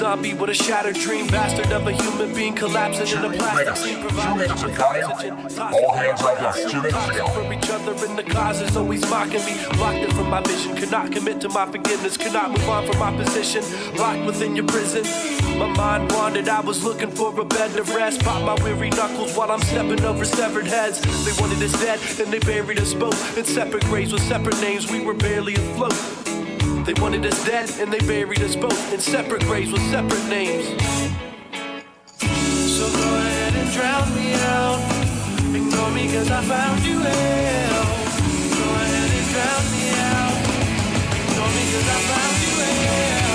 zombie with a shattered dream, bastard of a human being collapsing in a plastic scene, providing oxygen. All hands on deck. 2 minutes to go. For each other in the closet, always mocking me. Blocked it from my vision, could not commit to my forgiveness, could not move on from my position. Locked within your prison. My mind wandered, I was looking for a bed to rest. Pop my weary knuckles while I'm stepping over severed heads. They wanted us dead, and they buried us both in separate graves with separate names. We were barely afloat. They wanted us dead, and they buried us both in separate graves with separate names. So go ahead and drown me out. Ignore me cause I found you hell. Go ahead and drown me out. Ignore me cause I found you hell.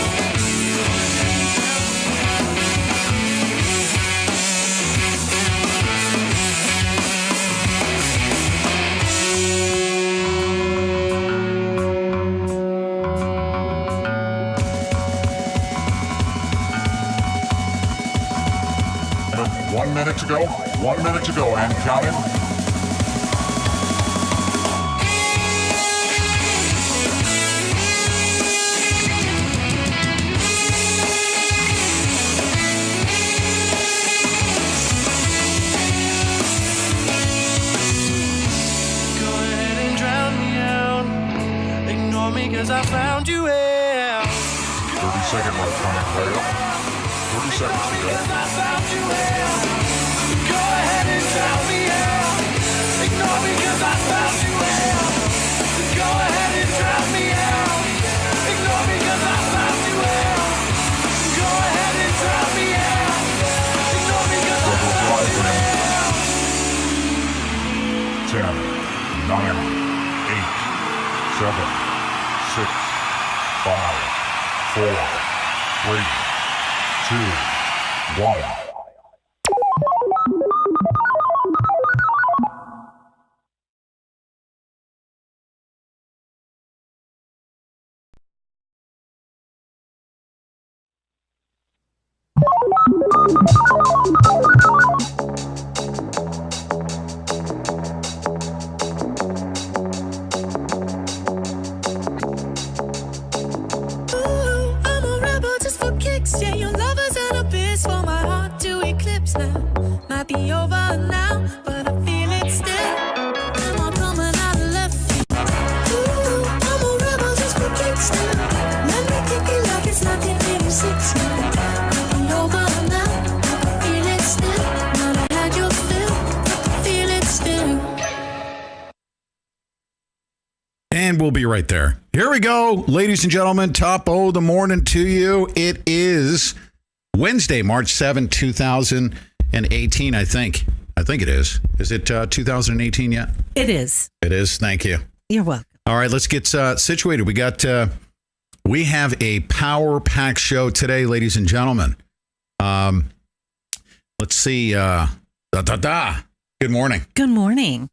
One minute to go. 1 minute to go, and counting. Go ahead and drown me out. Ignore me cause I found you here. 30-second mark coming right up. 30 seconds to go. Go ahead and drown me out. Ignore me cause I found you here. Go ahead and drown me out. Ignore me cause I found you here. Go ahead and drown me out. Ignore me cause I found you here. 10, 9, 8, 7, 6, 5, 4, 3, 2, 1. And we'll be right there. Here we go, ladies and gentlemen. Top of the morning to you. It is Wednesday, March 7, 2018, I think. I think it is. Is it 2018 yet? It is. It is. Thank you. You're welcome. All right, let's get situated. We have a power-packed show today, ladies and gentlemen. Let's see. Good morning. Good morning.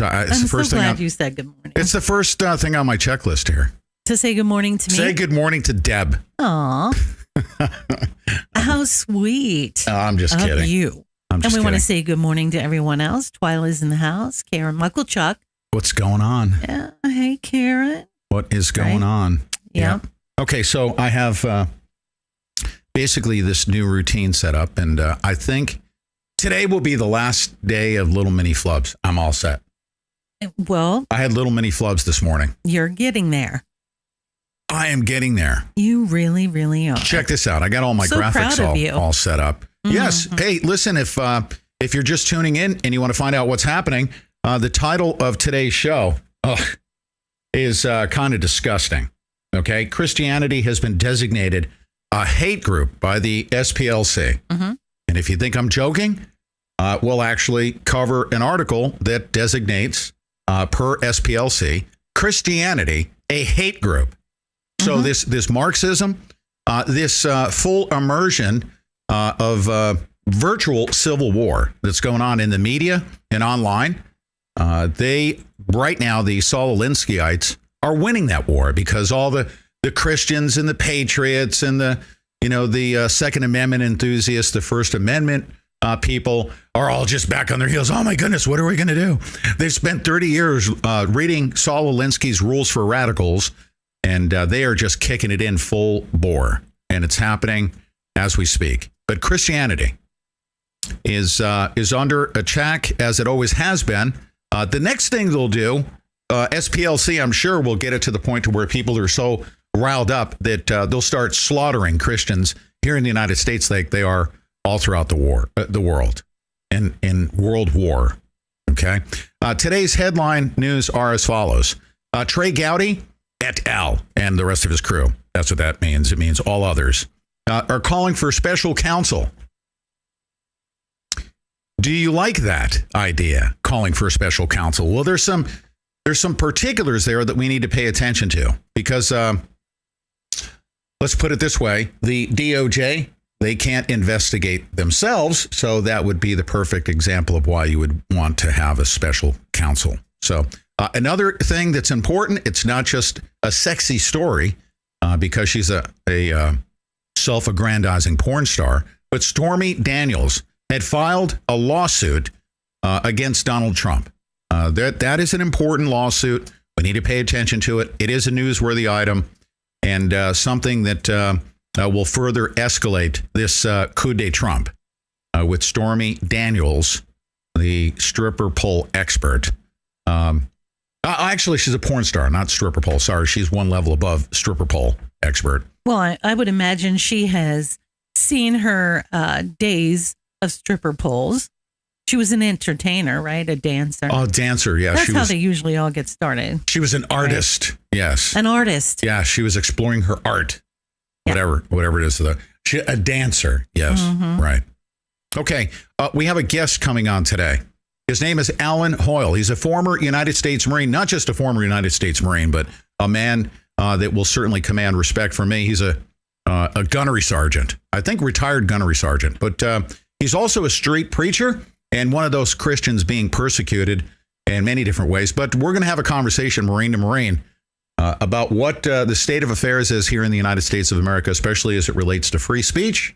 I'm so glad you said good morning. It's the first thing on my checklist here. To say good morning to me? Say good morning to Deb. Aw. How sweet. I'm just kidding. You. And we want to say good morning to everyone else. Twyla's in the house. Karen, Michael, Chuck. What's going on? Yeah. Hey, Karen. What is going on? Yeah. Okay, so I have basically this new routine set up, and I think today will be the last day of Little Mini Flubs. I'm all set. Well, I had Little Mini Flubs this morning. You're getting there. I am getting there. You really, really are. Check this out. I got all my graphics all set up. Mm-hmm. Yes. Hey, listen, if you're just tuning in and you want to find out what's happening, the title of today's show is kind of disgusting. Okay. Christianity has been designated a hate group by the SPLC. Mm-hmm. And if you think I'm joking, we'll actually cover an article that designates, per SPLC, Christianity a hate group. So this Marxism, this full immersion of virtual civil war that's going on in the media and online, right now, the Saul Alinsky'ites are winning that war because all the Christians and the patriots and the Second Amendment enthusiasts, the First Amendment people are all just back on their heels. Oh my goodness, what are we going to do? They've spent 30 years reading Saul Alinsky's Rules for Radicals, and they are just kicking it in full bore. And it's happening as we speak. But Christianity is under attack, as it always has been. The next thing they'll do, SPLC, I'm sure, will get it to the point to where people are so riled up that they'll start slaughtering Christians here in the United States like they are all throughout the world, in World War. Okay. Today's headline news are as follows. Trey Gowdy et al. And the rest of his crew, that's what that means. It means all others, are calling for special counsel. Do you like that idea, calling for a special counsel? Well, there's some particulars there that we need to pay attention to, because let's put it this way. The DOJ, they can't investigate themselves, so that would be the perfect example of why you would want to have a special counsel. So another thing that's important, it's not just a sexy story because she's a self-aggrandizing porn star, but Stormy Daniels had filed a lawsuit against Donald Trump. That is an important lawsuit. We need to pay attention to it. It is a newsworthy item, and something that will further escalate this coup de Trump with Stormy Daniels, the stripper pole expert. Actually, she's a porn star, not stripper pole. Sorry, she's one level above stripper pole expert. Well, I would imagine she has seen her days of stripper poles. She was an entertainer, right? A dancer. Oh, dancer, yeah. That's how they usually all get started. She was an artist, right? Yes. An artist. Yeah, she was exploring her art, whatever it is. A dancer, yes, right. Okay, we have a guest coming on today. His name is Alan Hoyle. He's a former United States Marine, not just a former United States Marine, but a man that will certainly command respect from me. He's a gunnery sergeant, I think retired gunnery sergeant, but he's also a street preacher and one of those Christians being persecuted in many different ways. But we're going to have a conversation, Marine to Marine, about what the state of affairs is here in the United States of America, especially as it relates to free speech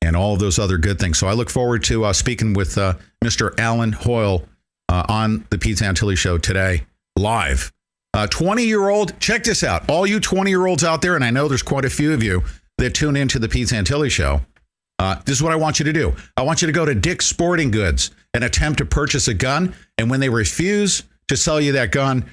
and all of those other good things. So I look forward to speaking with Mr. Alan Hoyle on the Pete Santilli Show today, live. 20-year-old, check this out. All you 20-year-olds out there, and I know there's quite a few of you that tune into the Pete Santilli Show. This is what I want you to do. I want you to go to Dick's Sporting Goods and attempt to purchase a gun. And when they refuse to sell you that gun,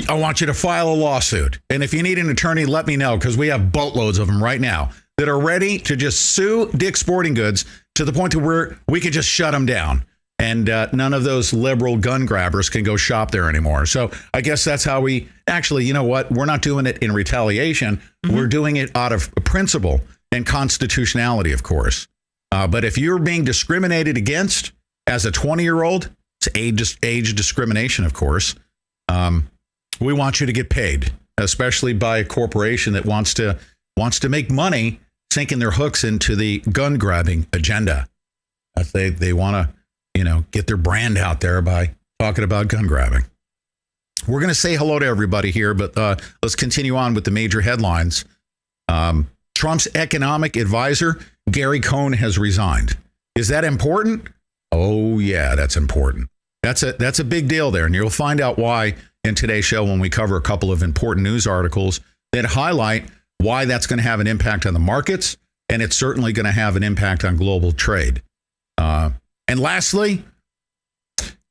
I want you to file a lawsuit. And if you need an attorney, let me know, because we have boatloads of them right now that are ready to just sue Dick's Sporting Goods to the point to where we could just shut them down. And none of those liberal gun grabbers can go shop there anymore. So I guess that's how we actually, you know what? We're not doing it in retaliation. We're doing it out of principle and constitutionality, of course. But if you're being discriminated against as a 20-year-old, it's age discrimination, of course. We want you to get paid, especially by a corporation that wants to make money sinking their hooks into the gun grabbing agenda. They want to, get their brand out there by talking about gun grabbing. We're going to say hello to everybody here, but let's continue on with the major headlines. Trump's economic advisor, Gary Cohn, has resigned. Is that important? Oh, yeah, that's important. That's a big deal there. And you'll find out why in today's show when we cover a couple of important news articles that highlight why that's going to have an impact on the markets. And it's certainly going to have an impact on global trade. And lastly,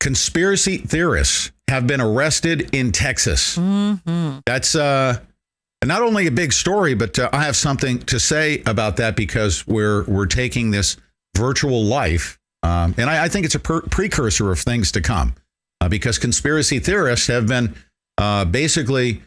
conspiracy theorists have been arrested in Texas. That's not only a big story, but I have something to say about that, because we're taking this virtual life, and I think it's a precursor of things to come, because conspiracy theorists have been basically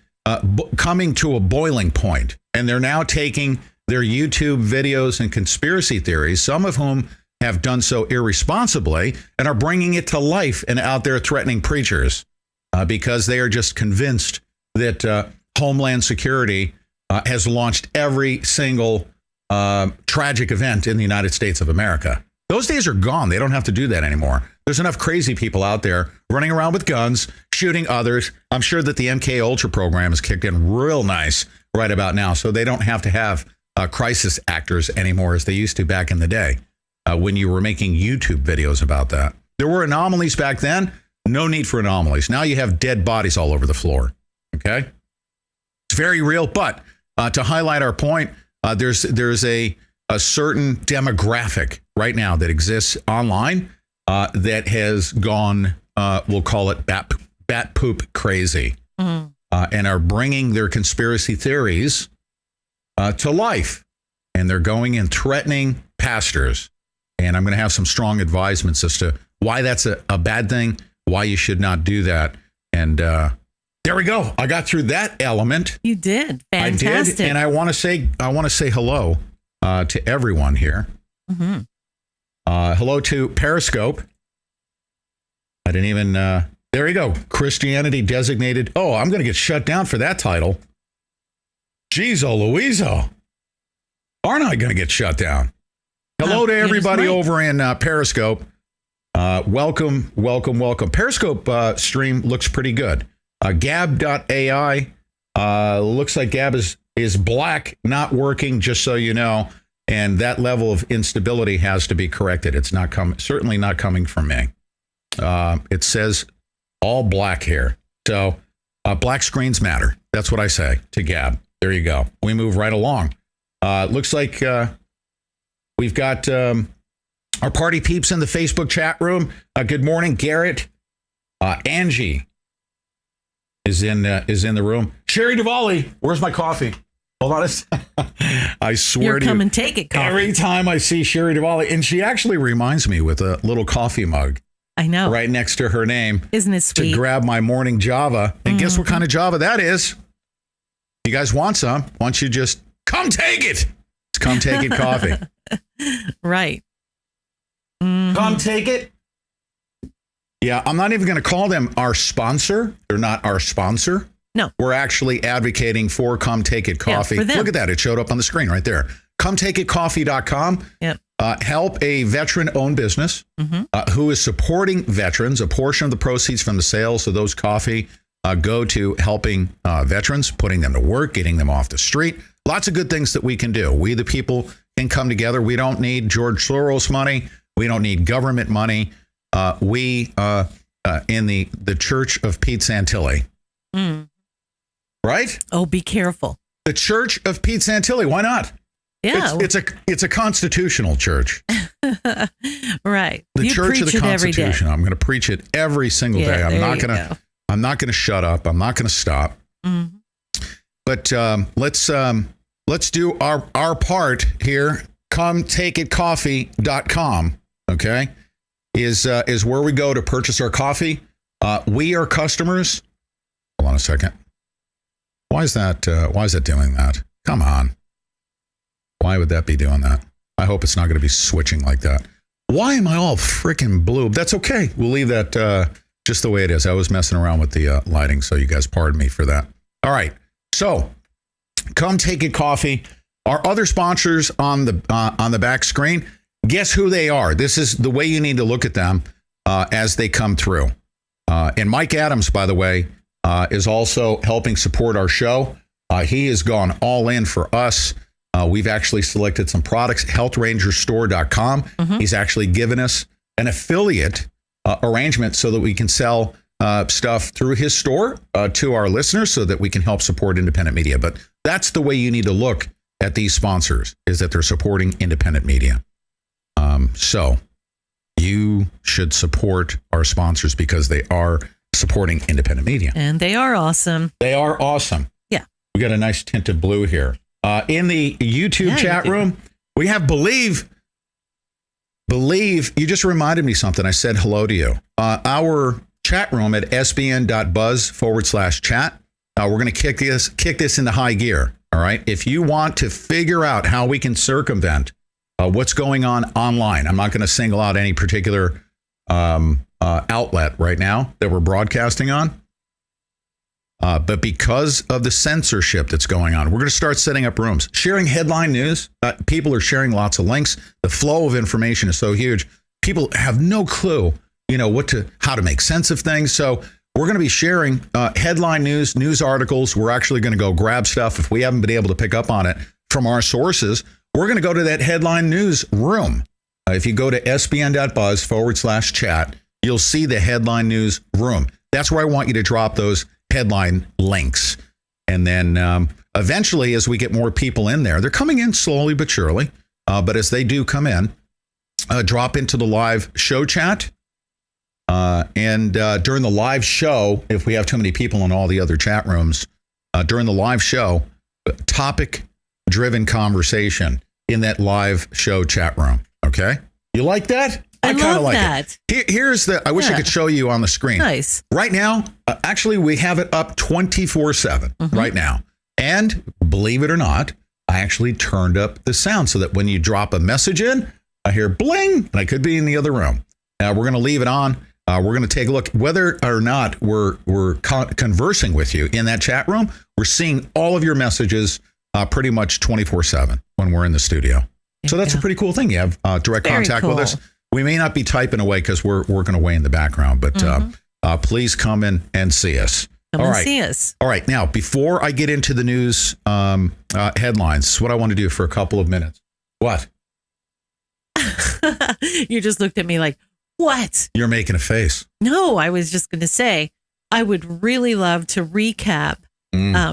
coming to a boiling point, and they're now taking their YouTube videos and conspiracy theories, some of whom have done so irresponsibly, and are bringing it to life and out there threatening preachers because they are just convinced that Homeland Security has launched every single tragic event in the United States of America. Those days are gone. They don't have to do that anymore. There's enough crazy people out there running around with guns, shooting others. I'm sure that the MK Ultra program is kicked in real nice right about now, so they don't have to have crisis actors anymore as they used to back in the day when you were making YouTube videos about that. There were anomalies back then. No need for anomalies. Now you have dead bodies all over the floor. Okay? It's very real, but to highlight our point, there's a a certain demographic right now that exists online that has gone, we'll call it bat poop crazy, and are bringing their conspiracy theories to life. And they're going and threatening pastors. And I'm going to have some strong advisements as to why that's a bad thing, why you should not do that. And there we go. I got through that element. You did. Fantastic. I did. And I want to say hello to everyone here. Mm-hmm. Hello to Periscope. I didn't even, there you go. Christianity designated. Oh, I'm going to get shut down for that title. Jeez, oh, Louisa. Aren't I going to get shut down? Hello to everybody over in Periscope. Welcome. Periscope stream looks pretty good. Gab.ai looks like Gab is black, not working, just so you know. And that level of instability has to be corrected. It's not certainly not coming from me. It says all black here. So black screens matter. That's what I say to Gab. There you go. We move right along. Looks like we've got our party peeps in the Facebook chat room. Good morning, Garrett. Angie is in the room. Sherry Duvali, where's my coffee? Hold on a second. I swear to you, come and take it, coffee. Every time I see Sherry Duvali, and she actually reminds me with a little coffee mug. I know. Right next to her name. Isn't it sweet? To grab my morning Java. And guess what kind of Java that is? You guys want some? Why don't you just come take it? It's come take it coffee. Right. Come take it. Yeah, I'm not even going to call them our sponsor. They're not our sponsor. No. We're actually advocating for Come Take It Coffee. Yeah, look at that. It showed up on the screen right there. ComeTakeItCoffee.com. Yep. Help a veteran-owned business who is supporting veterans. A portion of the proceeds from the sales of those coffee go to helping veterans, putting them to work, getting them off the street. Lots of good things that we can do. We, the people, can come together. We don't need George Soros money. We don't need government money. We in the Church of Pete Santilli. Right? Oh, be careful. The Church of Pete Santilli. Why not? Yeah. It's a constitutional church. Right. The Church of the Constitution. I'm going to preach it every single day. I'm not going to shut up. I'm not going to stop. But let's do our part here. ComeTakeItCoffee.com. Okay, is where we go to purchase our coffee. We are customers. Hold on a second. Why is that doing that? Come on. Why would that be doing that? I hope it's not going to be switching like that. Why am I all freaking blue? That's okay. We'll leave that just the way it is. I was messing around with the lighting, so you guys pardon me for that. All right. So, Come Take It Coffee. Our other sponsors on the back screen. Guess who they are? This is the way you need to look at them as they come through. And Mike Adams, by the way, is also helping support our show. He has gone all in for us. We've actually selected some products, healthrangerstore.com. He's actually given us an affiliate arrangement so that we can sell stuff through his store to our listeners so that we can help support independent media. But that's the way you need to look at these sponsors, is that they're supporting independent media. So you should support our sponsors because they are supporting independent media. And they are awesome. They are awesome. Yeah. We got a nice tinted blue here. In the YouTube chat room, we have Believe. Believe, you just reminded me something. I said hello to you. Our chat room at sbn.buzz/chat. We're going to kick this into high gear. All right. If you want to figure out how we can circumvent what's going on online, I'm not going to single out any particular outlet right now that we're broadcasting on. But because of the censorship that's going on, we're going to start setting up rooms, sharing headline news. People are sharing lots of links. The flow of information is so huge. People have no clue, how to make sense of things. So we're going to be sharing headline news articles. We're actually going to go grab stuff if we haven't been able to pick up on it from our sources. We're going to go to that headline news room. If you go to sbn.buzz/chat, you'll see the headline news room. That's where I want you to drop those headline links. And then eventually, as we get more people in there, they're coming in slowly but surely. But as they do come in, drop into the live show chat. And during the live show, if we have too many people in all the other chat rooms, during the live show, topic-driven conversation in that live show chat room. Okay? You like that? I kind of love like that. it. Here's the, I wish I could show you on the screen. Nice. Right now, actually, we have it up 24/7 right now. And believe it or not, I actually turned up the sound so that when you drop a message in, I hear bling, and I could be in the other room. Now, we're going to leave it on. We're going to take a look. Whether or not we're conversing with you in that chat room, we're seeing all of your messages pretty much 24/7 when we're in the studio. So that's a pretty cool thing. You have direct contact with us. We may not be typing away because we're working away in the background, but please come in and see us. Come and see us. All right. Now, before I get into the news headlines, this is what I want to do for a couple of minutes. What? You just looked at me like, what? You're making a face. No, I was just going to say, I would really love to recap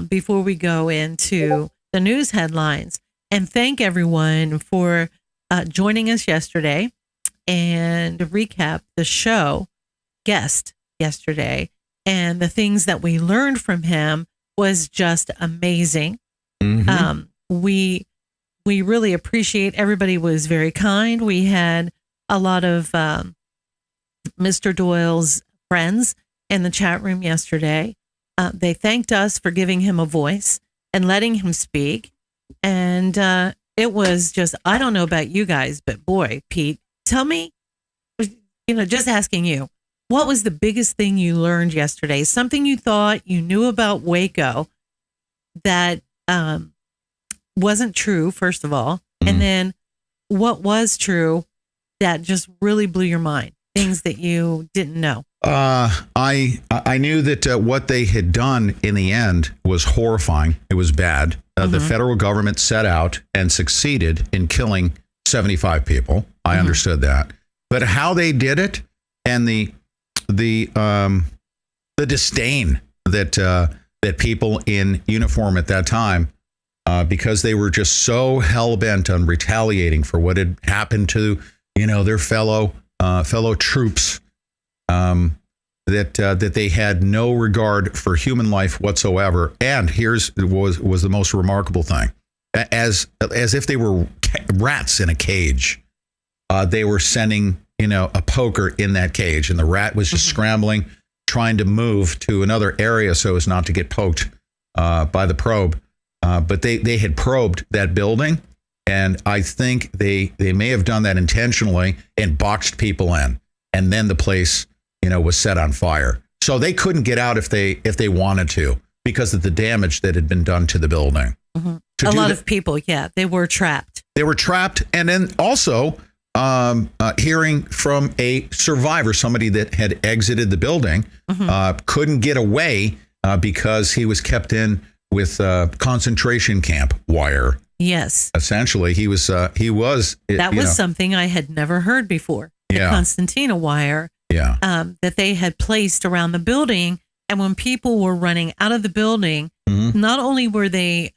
before we go into the news headlines and thank everyone for joining us yesterday and recap the show guest yesterday. And the things that we learned from him was just amazing. We really appreciate, everybody was very kind. We had a lot of Mr. Doyle's friends in the chat room yesterday. They thanked us for giving him a voice and letting him speak. And it was just, I don't know about you guys, but boy, Pete, tell me, just asking you, what was the biggest thing you learned yesterday? Something you thought you knew about Waco that wasn't true, first of all. And then what was true that just really blew your mind? Things that you didn't know. I knew that what they had done in the end was horrifying. It was bad. The federal government set out and succeeded in killing 75 people. I understood that. But how they did it and the disdain that people in uniform at that time, because they were just so hell bent on retaliating for what had happened to their fellow troops, that they had no regard for human life whatsoever. And was the most remarkable thing, as if they were rats in a cage. They were sending a poker in that cage, and the rat was just scrambling, trying to move to another area so as not to get poked by the probe. But they had probed that building, and I think they may have done that intentionally and boxed people in, and then the place was set on fire. So they couldn't get out if they wanted to because of the damage that had been done to the building. A lot of people, they were trapped. They were trapped, and then also hearing from a survivor, somebody that had exited the building, couldn't get away because he was kept in with concentration camp wire. Yes. Essentially, he was. That was something I had never heard before. The concertina wire. That they had placed around the building, and when people were running out of the building, not only were they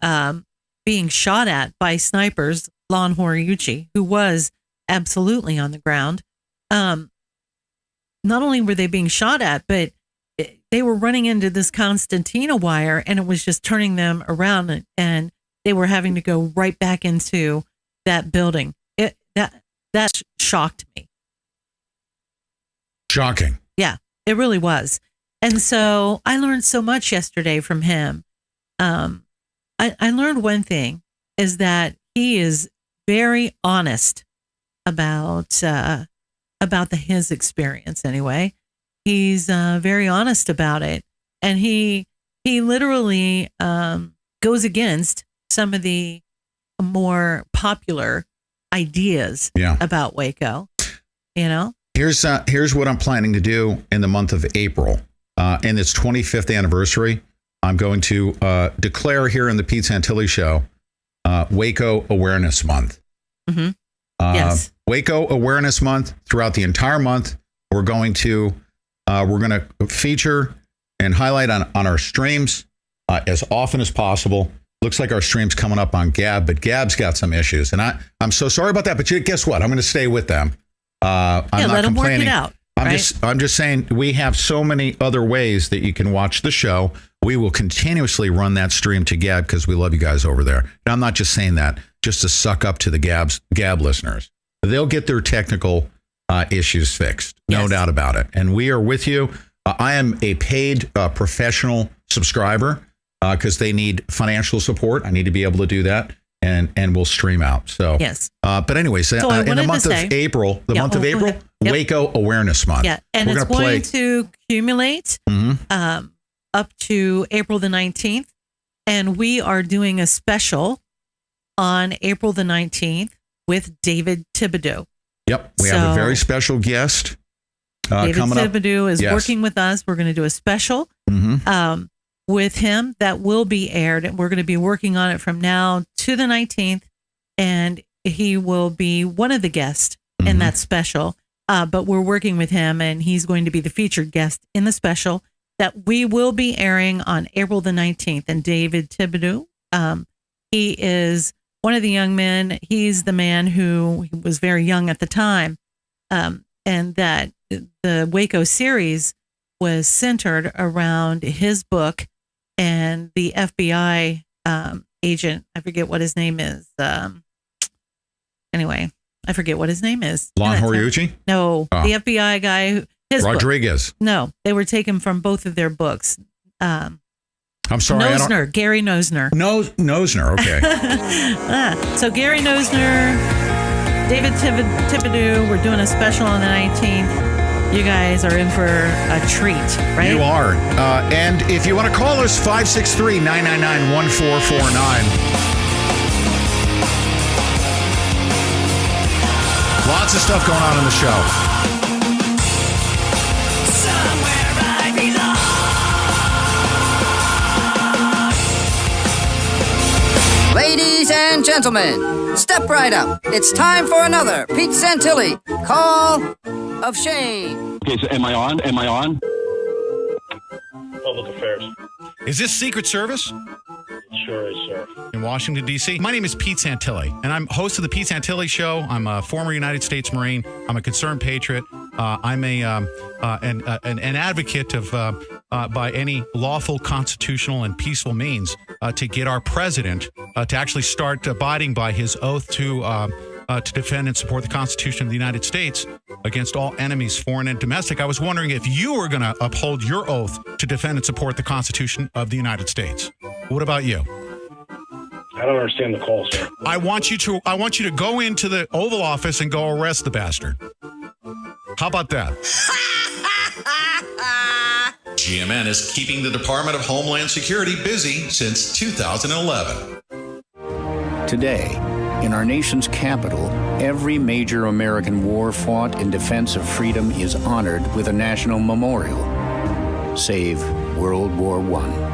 being shot at by snipers, Lon Horiuchi, who was absolutely on the ground. Not only were they being shot at, but they were running into this concertina wire, and it was just turning them around, and they were having to go right back into that building. That shocked me. Shocking. Yeah, it really was. And so I learned so much yesterday from him. I learned one thing is that he is very honest about his experience. Anyway, he's very honest about it, and he literally goes against some of the more popular ideas about Waco. Here's what I'm planning to do in the month of April, in its 25th anniversary. I'm going to declare here in the Pete Santilli Show Waco Awareness Month. Yes. Waco Awareness Month. Throughout the entire month, we're going to feature and highlight on our streams as often as possible Looks like our stream's coming up on Gab, but Gab's got some issues. And I'm so sorry about that. But guess what? I'm going to stay with them. I'm not let them complaining. work it out. I'm just saying we have so many other ways that you can watch the show. We will continuously run that stream to Gab because we love you guys over there. And I'm not just saying that just to suck up to the Gab listeners. They'll get their technical issues fixed. No doubt about it. And we are with you. I am a paid professional subscriber because they need financial support. I need to be able to do that. And we'll stream out. So yes. But anyways, in the month of April, Waco Awareness Month. Yeah, and it's going to accumulate up to April the 19th, and we are doing a special on April the 19th with David Thibodeau. Yep, we have a very special guest David coming up. David Thibodeau is working with us. We're going to do a special. With him that will be aired, and we're going to be working on it from now to the 19th, and he will be one of the guests in that special. But we're working with him, and he's going to be the featured guest in the special that we will be airing on April the 19th. And David Thibodeau, he is one of the young men. He's the man who was very young at the time, and that the Waco series was centered around his book. And the FBI agent, I forget what his name is. Anyway, I forget what his name is. Lon Horiuchi? No, the FBI guy. Rodriguez. Book. No, they were taken from both of their books. I'm sorry. Nosner, Gary Nosner. Nosner, okay. So Gary Nosner, David Thibodeau, we're doing a special on the 19th. You guys are in for a treat, right? You are. And if you want to call us, 563-999-1449. Lots of stuff going on in the show. Somewhere I belong. Ladies and gentlemen, step right up. It's time for another Pete Santilli Call of Shame. Okay, so am I on? Public Affairs. Is this Secret Service? Sure is, sir. In Washington, D.C. My name is Pete Santilli, and I'm host of the Pete Santilli Show. I'm a former United States Marine. I'm a concerned patriot. I'm an advocate of by any lawful, constitutional, and peaceful means to get our president to actually start abiding by his oath to defend and support the Constitution of the United States against all enemies, foreign and domestic. I was wondering if you were going to uphold your oath to defend and support the Constitution of the United States. What about you? I don't understand the call, sir. I want you to go into the Oval Office and go arrest the bastard. How about that? GMN is keeping the Department of Homeland Security busy since 2011. Today, in our nation's capital, every major American war fought in defense of freedom is honored with a national memorial, save World War I.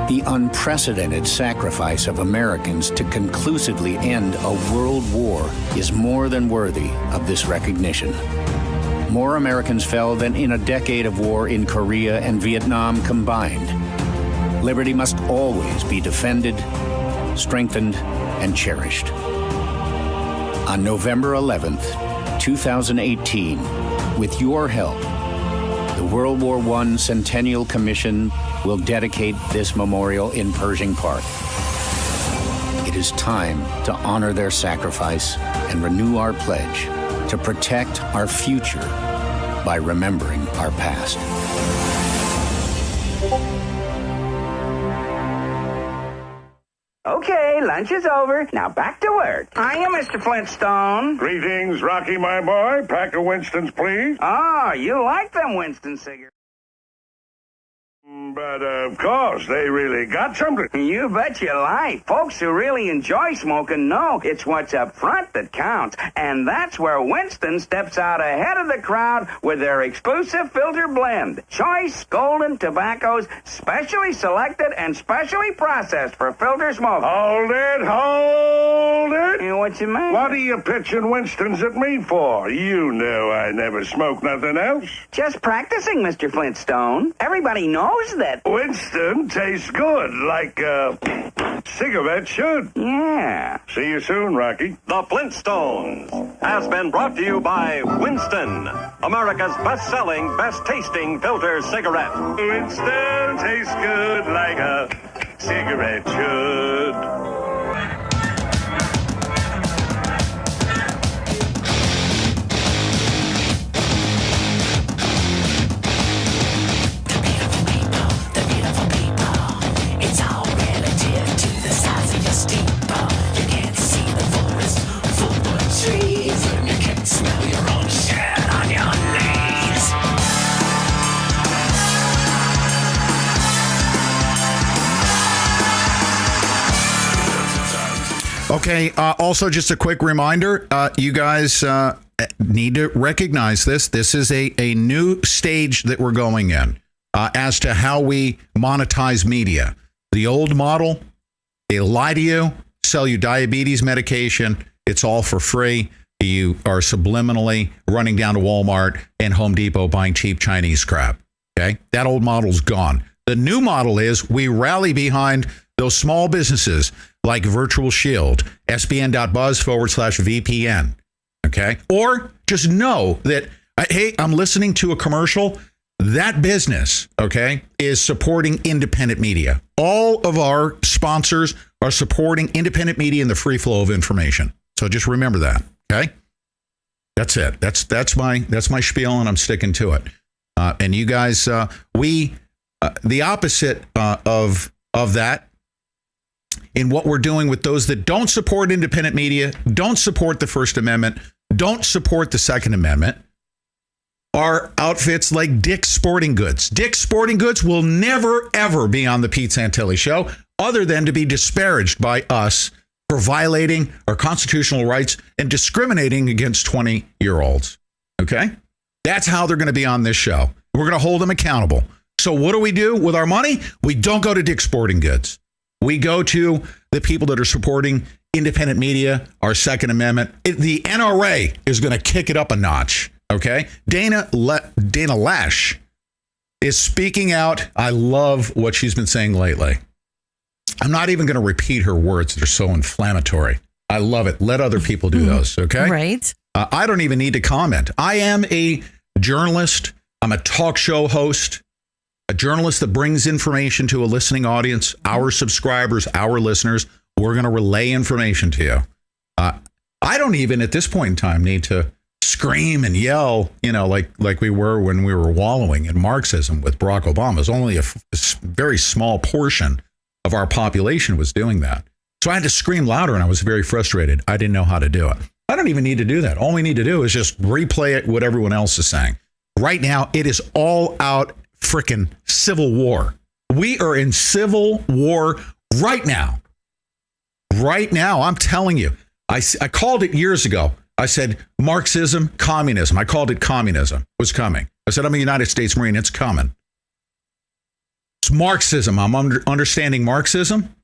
The unprecedented sacrifice of Americans to conclusively end a world war is more than worthy of this recognition. More Americans fell than in a decade of war in Korea and Vietnam combined. Liberty must always be defended, strengthened, and cherished. On November 11th, 2018, with your help, the World War I Centennial Commission will dedicate this memorial in Pershing Park. It is time to honor their sacrifice and renew our pledge to protect our future by remembering our past. Okay, lunch is over. Now back to work. Hiya, Mr. Flintstone. Greetings, Rocky, my boy. Pack of Winstons, please. Oh, you like them Winston cigarettes. But, of course, they really got something. You bet your life. Folks who really enjoy smoking know it's what's up front that counts. And that's where Winston steps out ahead of the crowd with their exclusive filter blend. Choice golden tobaccos, specially selected and specially processed for filter smoke. Hold it. What you mean? What are you pitching Winstons at me for? You know I never smoke nothing else. Just practicing, Mr. Flintstone. Everybody knows that. Winston tastes good, like, Cigarettes should. Yeah. See you soon, Rocky. The Flintstones has been brought to you by Winston, America's best-selling, best-tasting filter cigarette. Winston tastes good like a cigarette should. Okay, also just a quick reminder, you guys need to recognize this. This is a new stage that we're going in as to how we monetize media. The old model, they lie to you, sell you diabetes medication. It's all for free. You are subliminally running down to Walmart and Home Depot buying cheap Chinese crap. Okay, that old model's gone. The new model is we rally behind those small businesses like Virtual Shield, sbn.buzz/VPN. Okay. Or just know that, hey, I'm listening to a commercial. That business, okay, is supporting independent media. All of our sponsors are supporting independent media and the free flow of information. So just remember that. Okay. That's it. That's my spiel, and I'm sticking to it. And you guys, the opposite of that, in what we're doing with those that don't support independent media, don't support the First Amendment, don't support the Second Amendment, are outfits like Dick's Sporting Goods. Dick's Sporting Goods will never, ever be on the Pete Santilli Show, other than to be disparaged by us for violating our constitutional rights and discriminating against 20-year-olds. Okay? That's how they're going to be on this show. We're going to hold them accountable. So what do we do with our money? We don't go to Dick's Sporting Goods. We go to the people that are supporting independent media, our Second Amendment. The NRA is going to kick it up a notch. Okay. Dana Lash is speaking out. I love what she's been saying lately. I'm not even going to repeat her words. They're so inflammatory. I love it. Let other people do those. Okay. Right. I don't even need to comment. I am a journalist. I'm a talk show host. A journalist that brings information to a listening audience, our subscribers, our listeners. We're going to relay information to you. I don't even at this point in time need to scream and yell, like we were when we were wallowing in Marxism with Barack Obama. It was only a very small portion of our population was doing that. So I had to scream louder, and I was very frustrated. I didn't know how to do it. I don't even need to do that. All we need to do is just replay it, what everyone else is saying. Right now, it is all out frickin' civil war. We are in civil war right now. Right now, I'm telling you. I called it years ago. I said Marxism, communism. I called it communism was coming. I said, I'm a United States Marine. It's coming. It's Marxism. I'm understanding Marxism.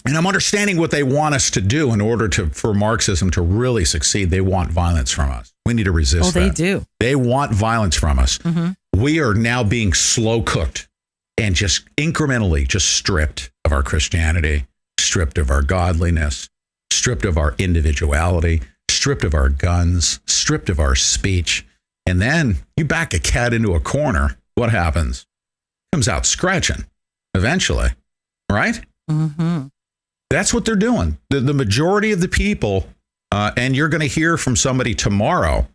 And I'm understanding what they want us to do in order for Marxism to really succeed. They want violence from us. We need to resist that. Oh, they do. They want violence from us. Mm-hmm. We are now being slow cooked and just incrementally just stripped of our Christianity, stripped of our godliness, stripped of our individuality, stripped of our guns, stripped of our speech. And then you back a cat into a corner. What happens? Comes out scratching eventually, right? Mm-hmm. That's what they're doing. The majority of the people, and you're going to hear from somebody tomorrow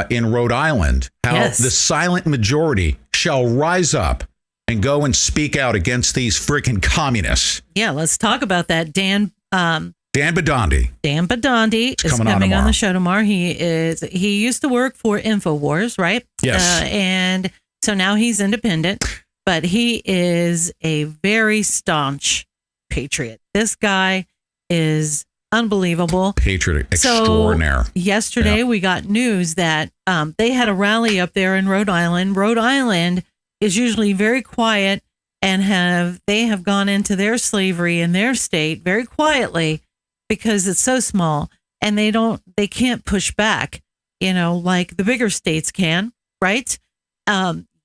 in Rhode Island, how the silent majority shall rise up and go and speak out against these freaking communists. Yeah, let's talk about that. Dan Bidondi. Dan Bidondi is coming on the show tomorrow. He used to work for InfoWars, right? Yes. And so now he's independent, but he is a very staunch patriot. This guy is unbelievable. Patriot extraordinaire. So yesterday we got news that they had a rally up there in Rhode Island. Rhode Island is usually very quiet and they have gone into their slavery in their state very quietly because it's so small and they can't push back, like the bigger states can, right?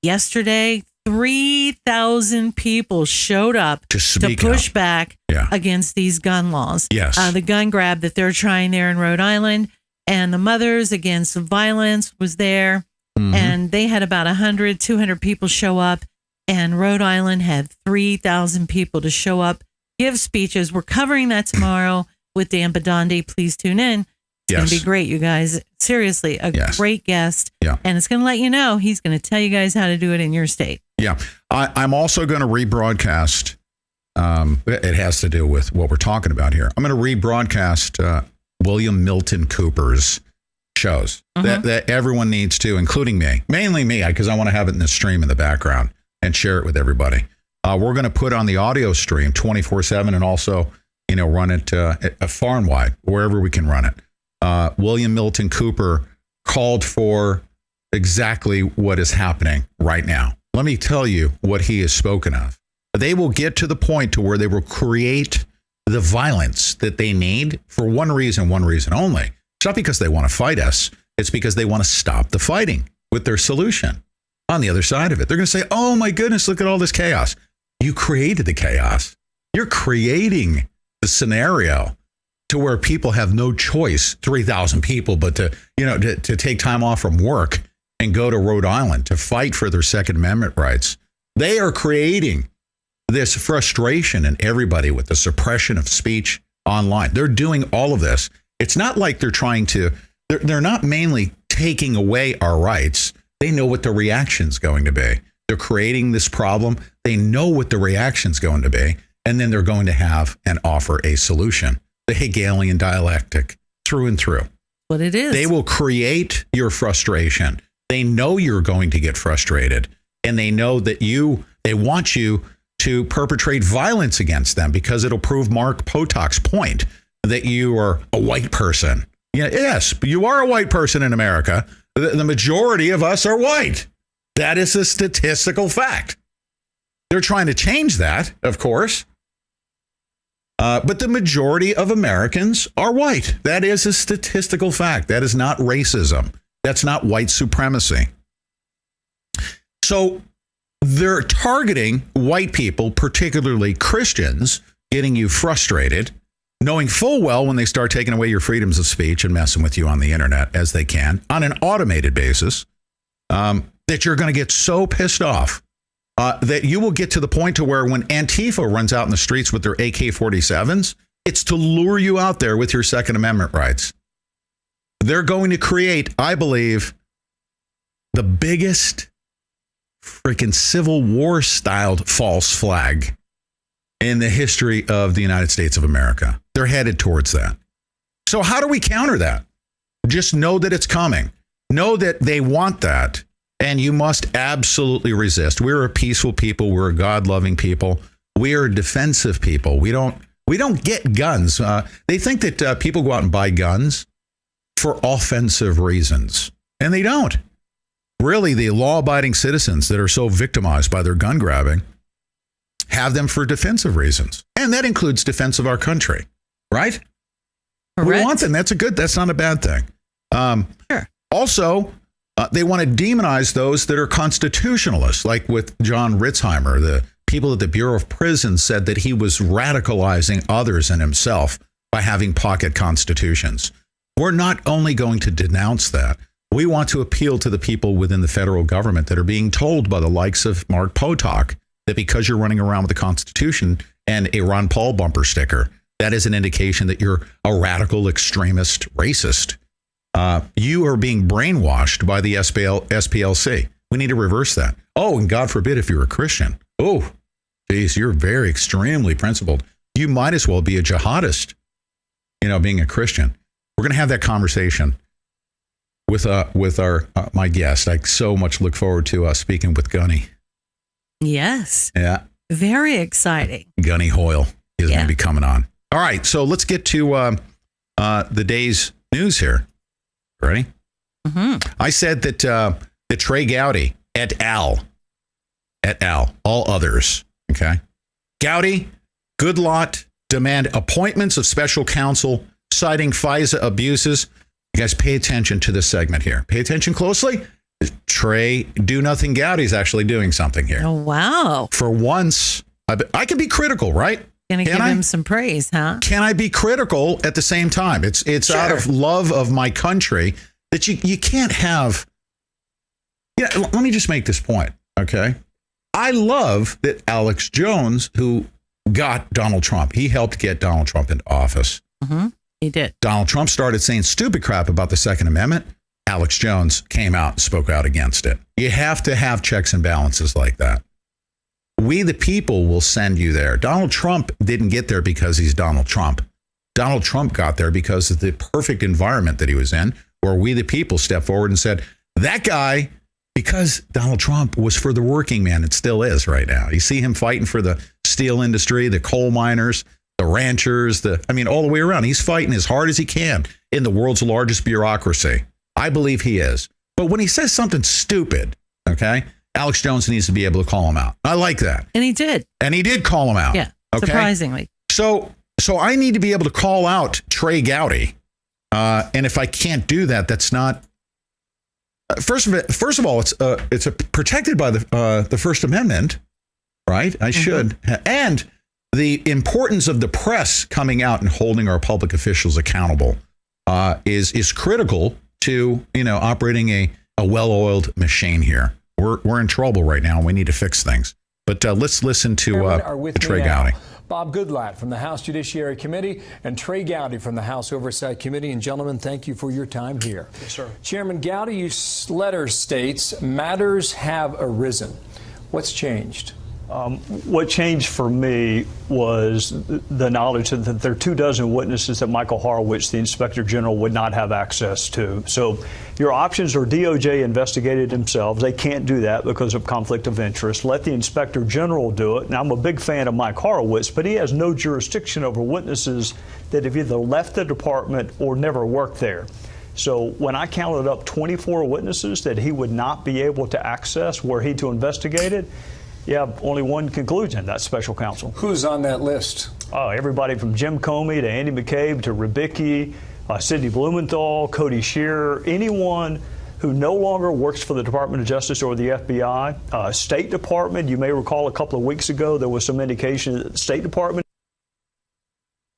Yesterday, 3,000 people showed up to push back against these gun laws. Yes. The gun grab that they're trying there in Rhode Island, and the Mothers Against Violence was there. And they had about 100, 200 people show up, and Rhode Island had 3,000 people to show up, give speeches. We're covering that tomorrow with Dan Badandi. Please tune in. It's going to be great, you guys. Seriously, a great guest. Yeah. And it's going to let you know. He's going to tell you guys how to do it in your state. Yeah. I'm also going to rebroadcast. It has to do with what we're talking about here. I'm going to rebroadcast William Milton Cooper's shows that everyone needs to, including me, mainly me, because I want to have it in the stream in the background and share it with everybody. We're going to put on the audio stream 24/7 and also, run it far and wide, wherever we can run it. William Milton Cooper called for exactly what is happening right now. Let me tell you what he has spoken of. They will get to the point to where they will create the violence that they need for one reason only. It's not because they want to fight us. It's because they want to stop the fighting with their solution on the other side of it. They're going to say, oh my goodness, look at all this chaos. You created the chaos. You're creating the scenario to where people have no choice, 3,000 people, but to take time off from work and go to Rhode Island to fight for their Second Amendment rights. They are creating this frustration in everybody with the suppression of speech online. They're doing all of this. It's not like they're not mainly taking away our rights. They know what the reaction's going to be. They're creating this problem. They know what the reaction's going to be. And then they're going to have and offer a solution. The Hegelian dialectic through and through. What it is. They will create your frustration. They know you're going to get frustrated. And they know that they want you to perpetrate violence against them because it'll prove Mark Potock's point that you are a white person. Yes, you are a white person in America. The majority of us are white. That is a statistical fact. They're trying to change that, of course. But the majority of Americans are white. That is a statistical fact. That is not racism. That's not white supremacy. So they're targeting white people, particularly Christians, getting you frustrated, knowing full well when they start taking away your freedoms of speech and messing with you on the internet as they can on an automated basis, that you're going to get so pissed off that you will get to the point to where when Antifa runs out in the streets with their AK-47s, it's to lure you out there with your Second Amendment rights. They're going to create, I believe, the biggest freaking Civil War styled false flag in the history of the United States of America. They're headed towards that. So how do we counter that? Just know that it's coming. Know that they want that, and you must absolutely resist. We're a peaceful people. We're a God-loving people. We are a defensive people. We don't get guns. They think that people go out and buy guns for offensive reasons, and they don't. Really, the law-abiding citizens that are so victimized by their gun grabbing have them for defensive reasons. And that includes defense of our country, right? Correct. We want them. That's not a bad thing. Sure. Also, they want to demonize those that are constitutionalists, like with John Ritzheimer. The people at the Bureau of Prisons said that he was radicalizing others and himself by having pocket constitutions. We're not only going to denounce that, we want to appeal to the people within the federal government that are being told by the likes of Mark Potok that because you're running around with the Constitution and a Ron Paul bumper sticker, that is an indication that you're a radical extremist racist. You are being brainwashed by the SPLC. We need to reverse that. Oh, and God forbid if you're a Christian. Oh, geez, you're very extremely principled. You might as well be a jihadist, being a Christian. We're going to have that conversation with our my guest. I so much look forward to speaking with Gunny. Yes. Yeah. Very exciting. Gunny Hoyle is going to be coming on. All right, so let's get to the day's news here. Ready? Mm-hmm. I said that Trey Gowdy et al., all others, okay? Gowdy, Goodlatte demand appointments of special counsel citing FISA abuses. You guys pay attention to this segment here. Pay attention closely. Trey Do-Nothing Gowdy's actually doing something here. Oh, wow. For once, I can be critical, right? Gonna give him some praise, huh? Can I be critical at the same time? It's sure. Out of love of my country that you can't have. Yeah, let me just make this point, okay? I love that Alex Jones, who got Donald Trump, he helped get Donald Trump into office. Mm-hmm. He did. Donald Trump started saying stupid crap about the Second Amendment. Alex Jones came out and spoke out against it. You have to have checks and balances like that. We, the people, will send you there. Donald Trump didn't get there because he's Donald Trump. Donald Trump got there because of the perfect environment that he was in, where we, the people, stepped forward and said, that guy, because Donald Trump was for the working man, it still is right now. You see him fighting for the steel industry, the coal miners, the ranchers, all the way around. He's fighting as hard as he can in the world's largest bureaucracy. I believe he is. But when he says something stupid, okay, Alex Jones needs to be able to call him out. I like that. And he did. And he did call him out. Yeah, okay? Surprisingly. So I need to be able to call out Trey Gowdy. And if I can't do that, that's not. First of all, it's protected by the First Amendment, right? I should. And the importance of the press coming out and holding our public officials accountable is critical to operating a well-oiled machine here. We're in trouble right now, and we need to fix things. But let's listen to Trey Gowdy. Bob Goodlatte from the House Judiciary Committee and Trey Gowdy from the House Oversight Committee. And gentlemen, thank you for your time here. Yes, sir. Chairman Gowdy, your letter states matters have arisen. What's changed? What changed for me was the knowledge that there are 24 witnesses that Michael Horowitz, the Inspector General, would not have access to. So your options are DOJ investigated themselves. They can't do that because of conflict of interest. Let the Inspector General do it. Now, I'm a big fan of Mike Horowitz, but he has no jurisdiction over witnesses that have either left the department or never worked there. So when I counted up 24 witnesses that he would not be able to access were he to investigate it, yeah, only one conclusion, that's special counsel. Who's on that list? Everybody from Jim Comey to Andy McCabe to Ribicki, Sidney Blumenthal, Cody Shearer, anyone who no longer works for the Department of Justice or the FBI. State Department, you may recall a couple of weeks ago there was some indication that the State Department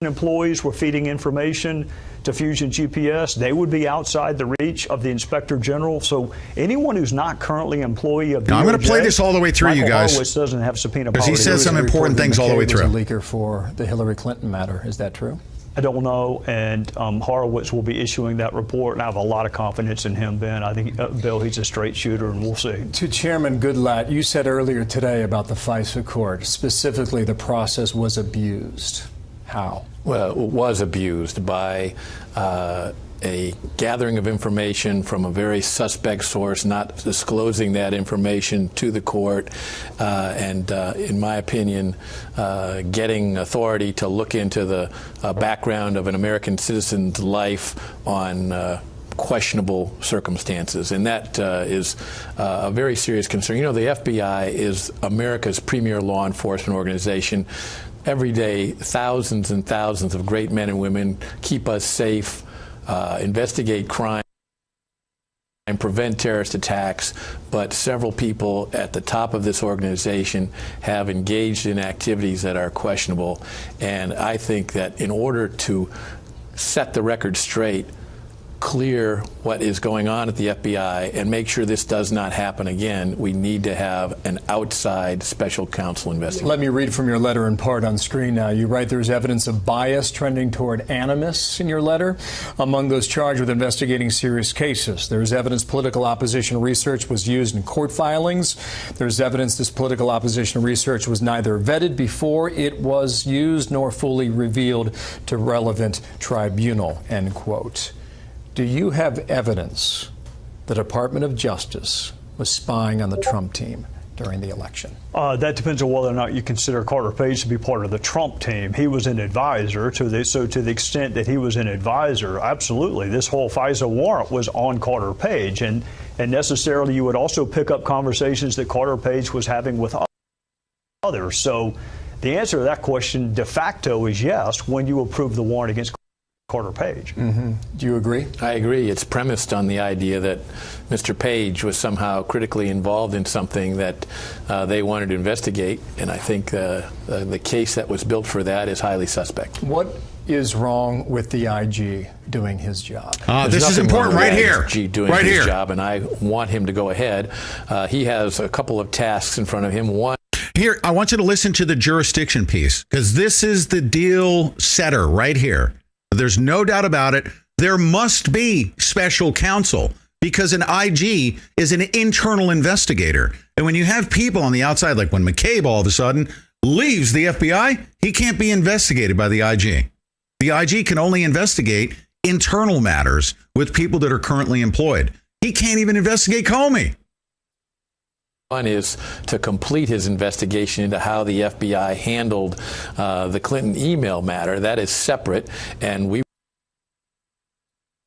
employees were feeding information to Fusion GPS. They would be outside the reach of the Inspector General. So anyone who's not currently an employee of the I'm going to play this all the way through, Michael you guys. Horowitz doesn't have subpoena power. Because he says some important things all the way through. Was a leaker for the Hillary Clinton matter. Is that true? I don't know, and Horowitz will be issuing that report, and I have a lot of confidence in him, Ben. I think, Bill, he's a straight shooter, and we'll see. To Chairman Goodlatte, you said earlier today about the FISA court, specifically the process was abused. How? Well, it was abused by a gathering of information from a very suspect source, not disclosing that information to the court, and in my opinion, getting authority to look into the background of an American citizen's life on questionable circumstances, and that is a very serious concern. You know, the FBI is America's premier law enforcement organization. Every day, thousands and thousands of great men and women keep us safe, investigate crime, and prevent terrorist attacks. But several people at the top of this organization have engaged in activities that are questionable. And I think that in order to set the record straight, clear what is going on at the FBI, and make sure this does not happen again, we need to have an outside special counsel investigation. Let me read from your letter in part on screen now. You write there's evidence of bias trending toward animus in your letter among those charged with investigating serious cases. There's evidence political opposition research was used in court filings. There's evidence this political opposition research was neither vetted before it was used nor fully revealed to relevant tribunal, end quote. Do you have evidence the Department of Justice was spying on the Trump team during the election? That depends on whether or not you consider Carter Page to be part of the Trump team. He was an advisor, so to the extent that he was an advisor, absolutely. This whole FISA warrant was on Carter Page, and necessarily you would also pick up conversations that Carter Page was having with others. So the answer to that question de facto is yes when you approve the warrant against Carter Page. Mm-hmm. Do you agree? I agree. It's premised on the idea that Mr. Page was somehow critically involved in something that they wanted to investigate, and I think the case that was built for that is highly suspect. What is wrong with the IG doing his job? This is important right here. IG doing his job, and I want him to go ahead. He has a couple of tasks in front of him. One. Here, I want you to listen to the jurisdiction piece, because this is the deal setter right here. There's no doubt about it. There must be special counsel, because an IG is an internal investigator. And when you have people on the outside, like when McCabe all of a sudden leaves the FBI, he can't be investigated by the IG. The IG can only investigate internal matters with people that are currently employed. He can't even investigate Comey. One is to complete his investigation into how the FBI handled the Clinton email matter. That is separate, and we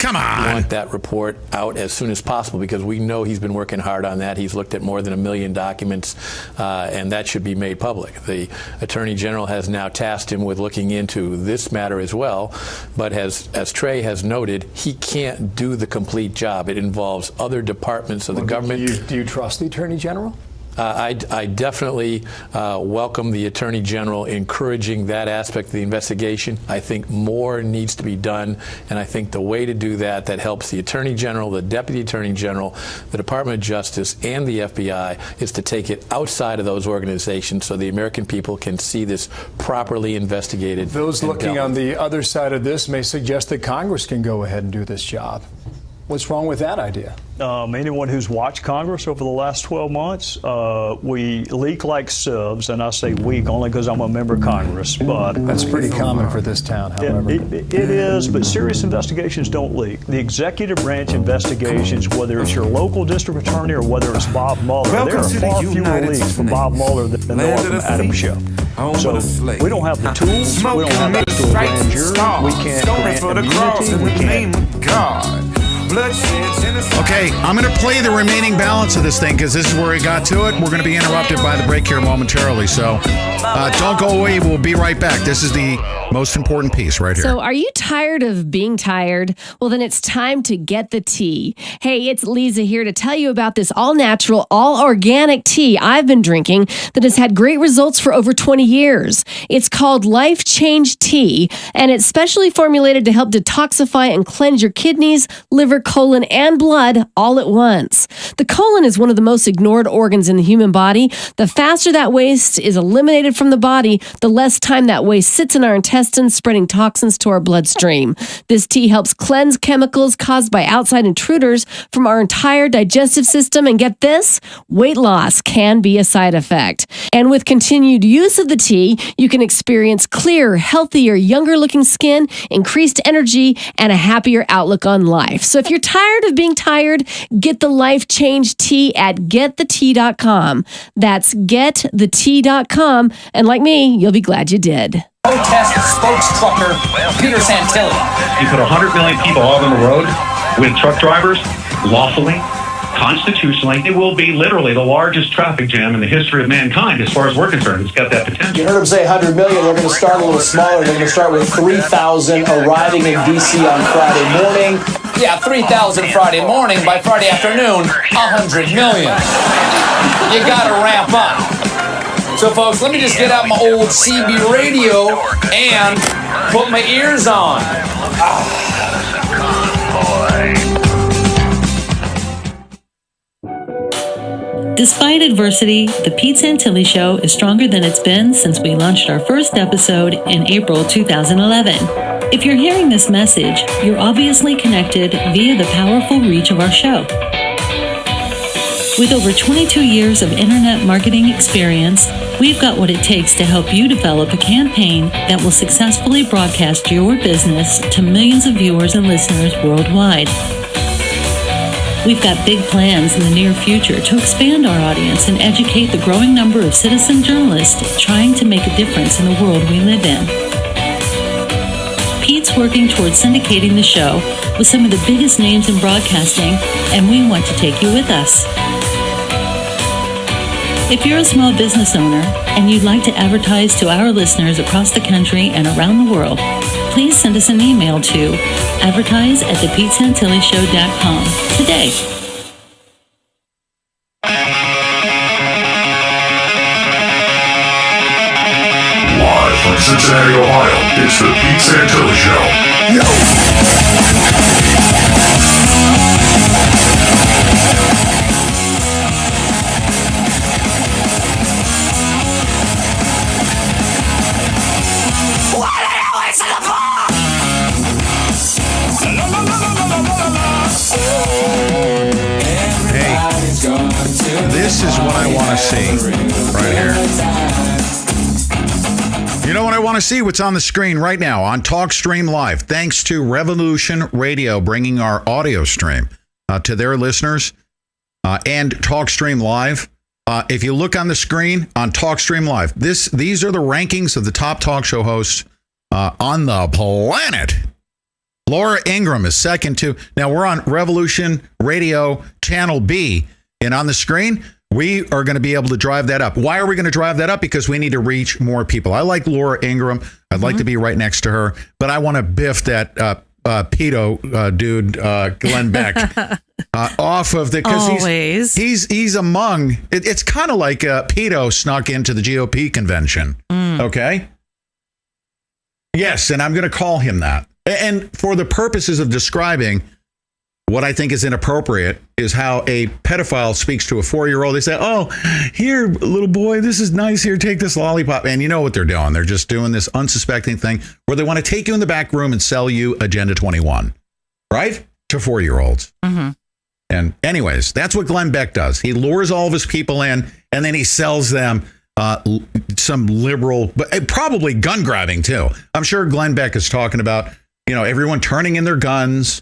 want that report out as soon as possible, because we know he's been working hard on that. He's looked at more than 1 million documents, and that should be made public. The Attorney General has now tasked him with looking into this matter as well, but as Trey has noted, he can't do the complete job. It involves other departments of the government. Do you trust the Attorney General? I definitely welcome the Attorney General encouraging that aspect of the investigation. I think more needs to be done, and I think the way to do that helps the Attorney General, the Deputy Attorney General, the Department of Justice, and the FBI is to take it outside of those organizations so the American people can see this properly investigated. Those looking on the other side of this may suggest that Congress can go ahead and do this job. What's wrong with that idea? Anyone who's watched Congress over the last 12 months, we leak like sieves, and I say weak only because I'm a member of Congress. But that's pretty common for this town, however. It is, but serious investigations don't leak. The executive branch investigations, whether it's your local district attorney or whether it's Bob Mueller, there are far fewer leaks from Bob Mueller than there are from Adam Schiff. So we don't have the tools. We don't have access to a grand jury. We can't grant immunity. We can't. Okay, I'm going to play the remaining balance of this thing, because this is where we got to it. We're going to be interrupted by the break here momentarily, so don't go away. We'll be right back. This is the most important piece right here. So are you tired of being tired? Well, then it's time to get the tea. Hey, it's Lisa here to tell you about this all-natural, all-organic tea I've been drinking that has had great results for over 20 years. It's called Life Change Tea, and it's specially formulated to help detoxify and cleanse your kidneys, liver, colon, and blood all at once. The colon is one of the most ignored organs in the human body. The faster that waste is eliminated from the body, the less time that waste sits in our intestines, spreading toxins to our bloodstream. This tea helps cleanse chemicals caused by outside intruders from our entire digestive system. And get this, weight loss can be a side effect. And with continued use of the tea, you can experience clearer, healthier, younger-looking skin, increased energy, and a happier outlook on life. So if you're tired of being tired, get the Life Change Tea at getthetea.com. That's getthetea.com. And like me, you'll be glad you did. Protest spokes trucker Pete Santilli. You put 100 million people all on the road with truck drivers lawfully, constitutionally. It will be literally the largest traffic jam in the history of mankind as far as we're concerned. It's got that potential. You heard him say 100 million. We're going to start a little smaller. We're going to start with 3,000 arriving in D.C. on Friday morning. Yeah, 3,000 Friday morning. By Friday afternoon, 100 million. You got to ramp up. So, folks, let me just get out my old CB radio and put my ears on. Despite adversity, the Pete Santilli Show is stronger than it's been since we launched our first episode in April 2011. If you're hearing this message, you're obviously connected via the powerful reach of our show. With over 22 years of internet marketing experience, we've got what it takes to help you develop a campaign that will successfully broadcast your business to millions of viewers and listeners worldwide. We've got big plans in the near future to expand our audience and educate the growing number of citizen journalists trying to make a difference in the world we live in. Pete's working towards syndicating the show with some of the biggest names in broadcasting, and we want to take you with us. If you're a small business owner and you'd like to advertise to our listeners across the country and around the world, please send us an email to advertise@thePeteSantillyshow.com today. Live from Cincinnati, Ohio, it's the Pete Santilli Show. This is what I want to see right here. You know what I want to see? What's on the screen right now on TalkStream Live. Thanks to Revolution Radio bringing our audio stream to their listeners and TalkStream Live. If you look on the screen on TalkStream Live, these are the rankings of the top talk show hosts on the planet. Laura Ingraham is second to. Now we're on Revolution Radio Channel B. And on the screen, we are going to be able to drive that up. Why are we going to drive that up? Because we need to reach more people. I like Laura Ingraham. I'd like to be right next to her, but I want to biff that pedo dude, Glenn Beck, off of the, because he's among. It's kind of like pedo snuck into the GOP convention. Okay. Yes, and I'm going to call him that. And for the purposes of describing what I think is inappropriate is how a pedophile speaks to a 4-year-old. They say, "Oh, here, little boy, this is nice. Here, take this lollipop." And you know what they're doing. They're just doing this unsuspecting thing where they want to take you in the back room and sell you Agenda 21, right? To 4-year-olds. And anyways, that's what Glenn Beck does. He lures all of his people in, and then he sells them some liberal, but probably gun grabbing too. I'm sure Glenn Beck is talking about, everyone turning in their guns,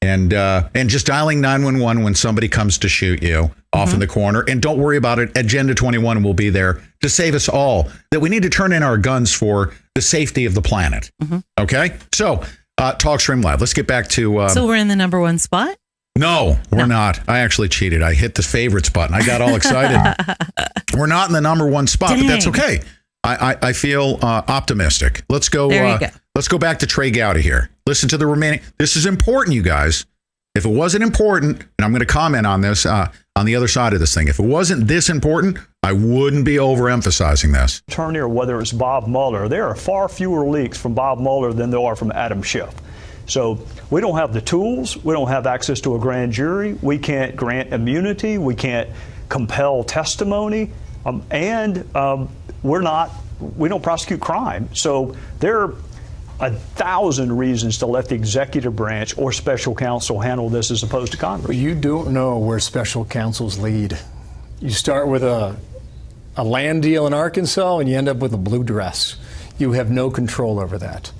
and just dialing 911 when somebody comes to shoot you off in the corner. And don't worry about it. Agenda 21 will be there to save us all. That we need to turn in our guns for the safety of the planet. Okay? So, TalkStream Live. Let's get back to... so we're in the number one spot? No, we're not. I actually cheated. I hit the favorites button. I got all excited. We're not in the number one spot, but that's okay. I feel optimistic. Let's go. Let's go back to Trey Gowdy here. Listen to the remaining. This is important, you guys. If it wasn't important, and I'm going to comment on this on the other side of this thing. If it wasn't this important, I wouldn't be overemphasizing this. Attorney, or whether it's Bob Mueller, there are far fewer leaks from Bob Mueller than there are from Adam Schiff. So we don't have the tools. We don't have access to a grand jury. We can't grant immunity. We can't compel testimony. We don't prosecute crime. So there are 1,000 reasons to let the executive branch or special counsel handle this as opposed to Congress. You don't know where special counsels lead. You start with a land deal in Arkansas and you end up with a blue dress. You have no control over that.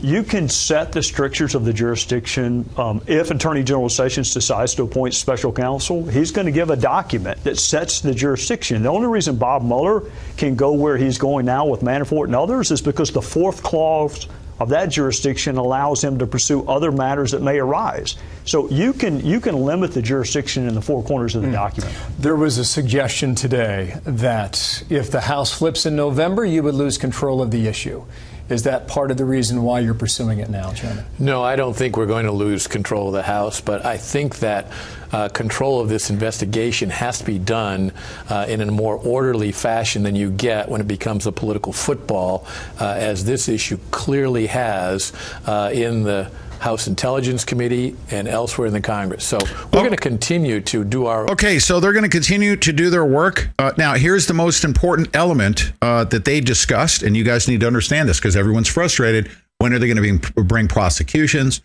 You can set the strictures of the jurisdiction. If Attorney General Sessions decides to appoint special counsel, he's going to give a document that sets the jurisdiction. The only reason Bob Mueller can go where he's going now with Manafort and others is because the fourth clause of that jurisdiction allows him to pursue other matters that may arise. So you can limit the jurisdiction in the four corners of the document. There was a suggestion today that if the House flips in November, you would lose control of the issue. Is that part of the reason why you're pursuing it now, Chairman? No, I don't think we're going to lose control of the House, but I think that control of this investigation has to be done in a more orderly fashion than you get when it becomes a political football, as this issue clearly has in the House Intelligence Committee and elsewhere in the Congress. So we're going to continue to do our... Okay, so they're going to continue to do their work. Now, here's the most important element that they discussed, and you guys need to understand this because everyone's frustrated. When are they going to bring prosecutions,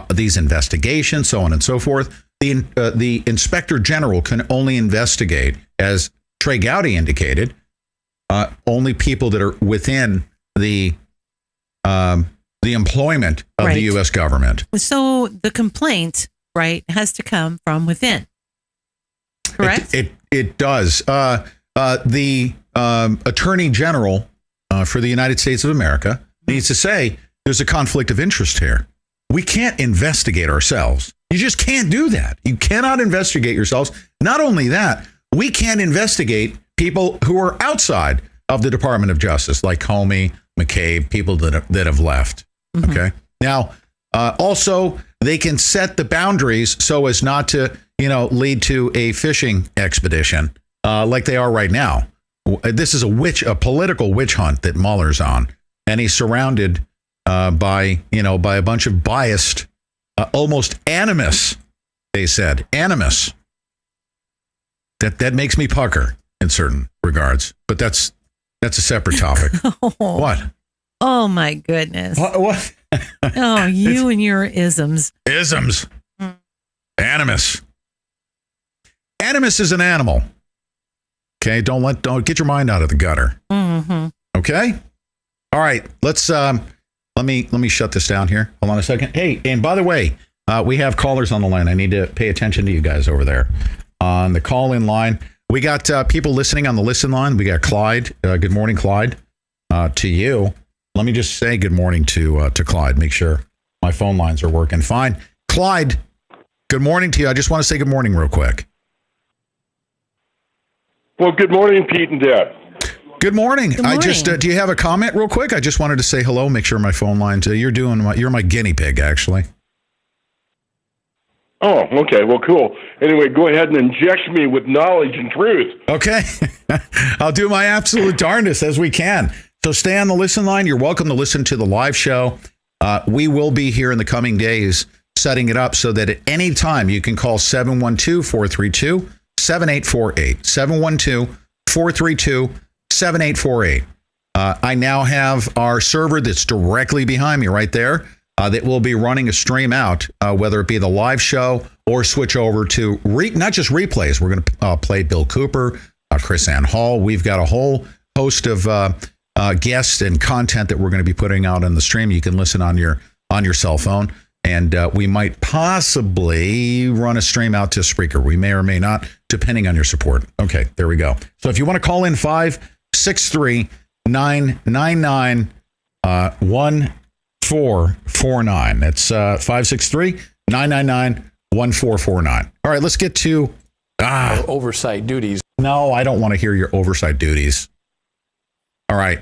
these investigations, so on and so forth? The Inspector General can only investigate, as Trey Gowdy indicated, only people that are within the employment of the U.S. government. So the complaint, has to come from within. Correct? It does. The Attorney General for the United States of America needs to say there's a conflict of interest here. We can't investigate ourselves. You just can't do that. You cannot investigate yourselves. Not only that, we can't investigate people who are outside of the Department of Justice, like Comey, McCabe, people that have left. Okay. Now, also, they can set the boundaries so as not to, lead to a fishing expedition like they are right now. This is a political witch hunt that Mueller's on, and he's surrounded by a bunch of biased, almost animus. They said animus. That makes me pucker in certain regards, but that's a separate topic. What? Oh my goodness. What? Oh, you and your isms. Isms. Animus. Animus is an animal. Okay, don't get your mind out of the gutter. Mm-hmm. Okay? All right, let's let me shut this down here. Hold on a second. Hey, and by the way, we have callers on the line. I need to pay attention to you guys over there on the call-in line. We got people listening on the listen line. We got Clyde. Good morning, Clyde. To you. Let me just say good morning to Clyde. Make sure my phone lines are working fine. Clyde, good morning to you. I just want to say good morning real quick. Well, good morning, Pete and Deb. Good morning. I just do you have a comment real quick? I just wanted to say hello. Make sure my phone lines. You're my guinea pig, actually. Oh, okay. Well, cool. Anyway, go ahead and inject me with knowledge and truth. Okay. I'll do my absolute darndest as we can. So stay on the listen line. You're welcome to listen to the live show. We will be here in the coming days setting it up so that at any time you can call 712-432-7848. 712-432-7848. I now have our server that's directly behind me right there that will be running a stream out, whether it be the live show or switch over to not just replays. We're going to play Bill Cooper, Chris Ann Hall. We've got a whole host of guests and content that we're going to be putting out on the stream. You can listen on your cell phone, and we might possibly run a stream out to Spreaker. We may or may not, depending on your support. Okay, there we go. So if you want to call in 563-999-1449. That's 563-999-1449. All right, let's get to oversight duties. No, I don't want to hear your oversight duties. All right.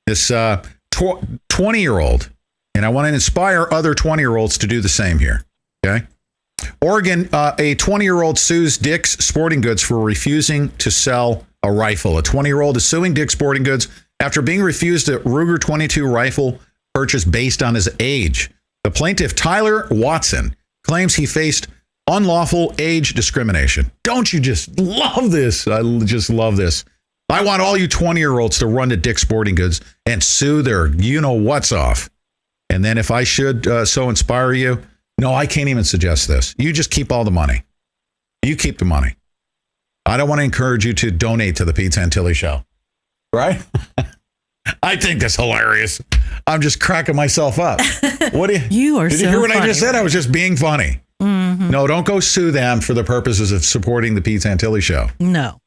This 20-year-old, and I want to inspire other 20-year-olds to do the same here. Okay. Oregon, a 20-year-old sues Dick's Sporting Goods for refusing to sell a rifle. A 20-year-old is suing Dick's Sporting Goods after being refused a Ruger 22 rifle purchase based on his age. The plaintiff, Tyler Watson, claims he faced unlawful age discrimination. Don't you just love this? I just love this. I want all you 20-year-olds to run to Dick's Sporting Goods and sue their you-know-what's off. And then if I should so inspire you, no, I can't even suggest this. You just keep all the money. You keep the money. I don't want to encourage you to donate to the Pete Santilli Show. Right? I think that's hilarious. I'm just cracking myself up. What do you are Did you hear what I just said? I was just being funny. Mm-hmm. No, don't go sue them for the purposes of supporting the Pete Santilli Show. No.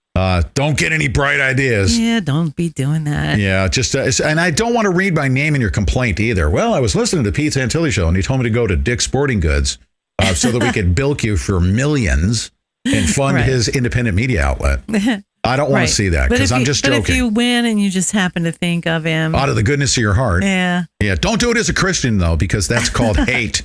Don't get any bright ideas. Yeah, don't be doing that. Yeah, just and I don't want to read my name in your complaint either. Well, I was listening to the Pete Santilli Show, and he told me to go to Dick's Sporting Goods so that we could bilk you for millions and fund his independent media outlet. I don't want to see that because I'm just joking. But if you win and you just happen to think of him out of the goodness of your heart, yeah. Don't do it as a Christian though, because that's called hate.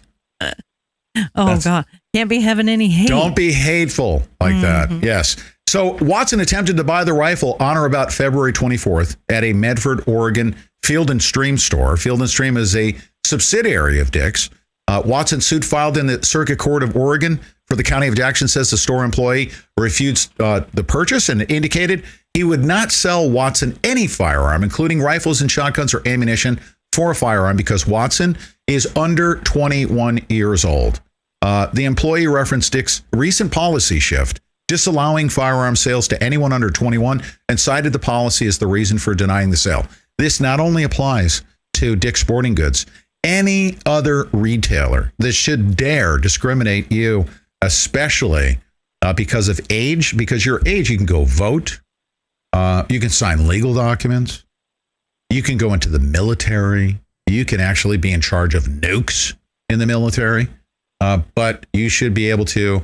God, can't be having any hate. Don't be hateful like that. Yes. So Watson attempted to buy the rifle on or about February 24th at a Medford, Oregon Field and Stream store. Field and Stream is a subsidiary of Dick's. Watson suit filed in the Circuit Court of Oregon for the County of Jackson says the store employee refused the purchase and indicated he would not sell Watson any firearm, including rifles and shotguns or ammunition for a firearm because Watson is under 21 years old. The employee referenced Dick's recent policy shift, disallowing firearm sales to anyone under 21, and cited the policy as the reason for denying the sale. This not only applies to Dick's Sporting Goods, any other retailer that should dare discriminate you, especially because of age, because your age, you can go vote, you can sign legal documents, you can go into the military, you can actually be in charge of nukes in the military, but you should be able to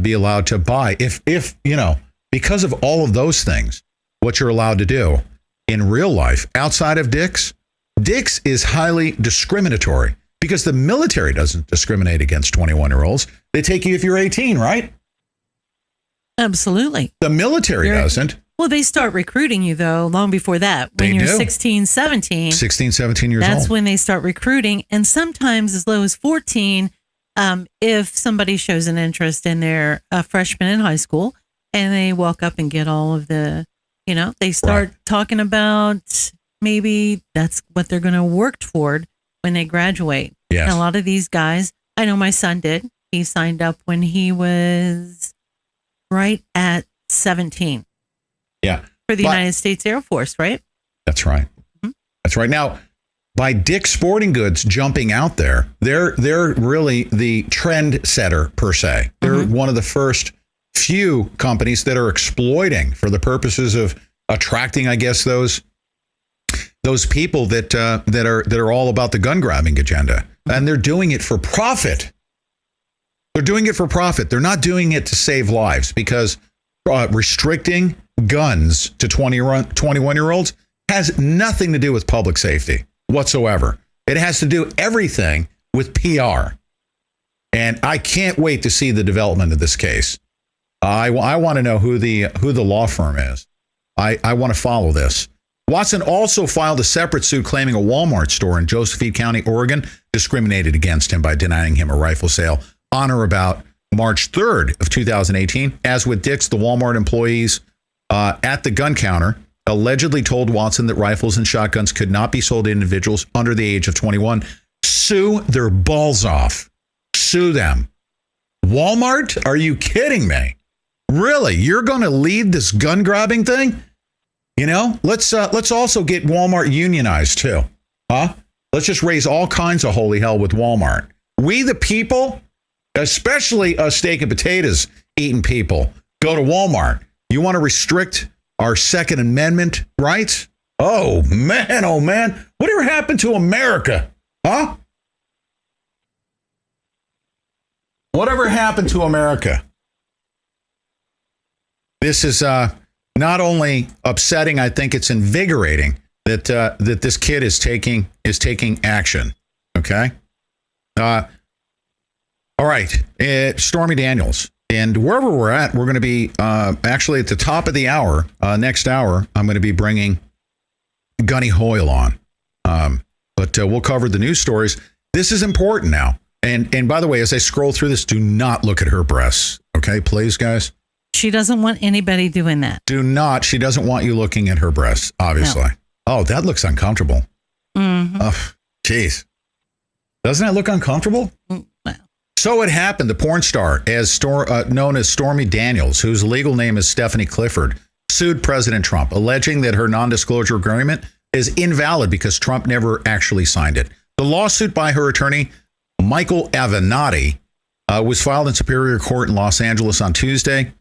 be allowed to buy if because of all of those things, what you're allowed to do in real life outside of Dick's, Dick's is highly discriminatory because the military doesn't discriminate against 21-year-olds. They take you if you're 18, right? Absolutely. The military doesn't. Well, they start recruiting you, though, long before that. When you're 16, 17. 16, 17 years old. That's when they start recruiting. And sometimes as low as 14, if somebody shows an interest and they're a freshman in high school and they walk up and get all of the, they start talking about maybe that's what they're going to work toward when they graduate. Yes. And a lot of these guys, I know my son did. He signed up when he was right at 17. Yeah. For the United States Air Force, right? That's right. Mm-hmm. That's right. Now, by Dick's Sporting Goods jumping out there, they're really the trend setter per se. They're one of the first few companies that are exploiting for the purposes of attracting, I guess, those people that are all about the gun grabbing agenda, and they're doing it for profit. They're doing it for profit. They're not doing it to save lives, because restricting guns to 21-year-olds has nothing to do with public safety whatsoever. It has to do everything with PR. And I can't wait to see the development of this case. I want to know who the law firm is. I want to follow this. Watson also filed a separate suit claiming a Walmart store in Josephine County, Oregon, discriminated against him by denying him a rifle sale on or about March 3rd of 2018. As with Dick's, the Walmart employees at the gun counter allegedly told Watson that rifles and shotguns could not be sold to individuals under the age of 21. Sue their balls off. Sue them. Walmart? Are you kidding me? Really? You're going to lead this gun grabbing thing? Let's also get Walmart unionized too. Huh? Let's just raise all kinds of holy hell with Walmart. We the people, especially us steak and potatoes eating people, go to Walmart. You want to restrict our Second Amendment rights? Oh man. Whatever happened to America? Huh? Whatever happened to America? This is not only upsetting, I think it's invigorating that this kid is taking action. Okay. All right. Stormy Daniels. And wherever we're at, we're going to be actually at the top of the hour. Next hour, I'm going to be bringing Gunny Hoyle on. But we'll cover the news stories. This is important now. And by the way, as I scroll through this, do not look at her breasts. Okay, please, guys. She doesn't want anybody doing that. Do not. She doesn't want you looking at her breasts, obviously. No. Oh, that looks uncomfortable. Mm-hmm. Oh, jeez. Doesn't that look uncomfortable? Well. So it happened. The porn star, known as Stormy Daniels, whose legal name is Stephanie Clifford, sued President Trump, alleging that her non-disclosure agreement is invalid because Trump never actually signed it. The lawsuit by her attorney, Michael Avenatti, was filed in Superior Court in Los Angeles on Tuesday.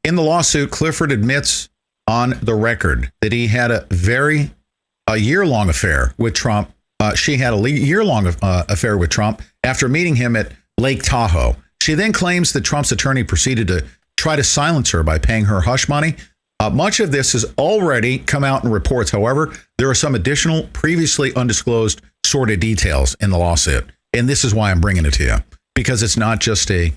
In the lawsuit, Clifford admits on the record that he had a year-long affair with Trump. She had a year-long affair with Trump after meeting him at Lake Tahoe. She then claims that Trump's attorney proceeded to try to silence her by paying her hush money. Much of this has already come out in reports. However, there are some additional previously undisclosed sordid details in the lawsuit. And this is why I'm bringing it to you, because it's not just a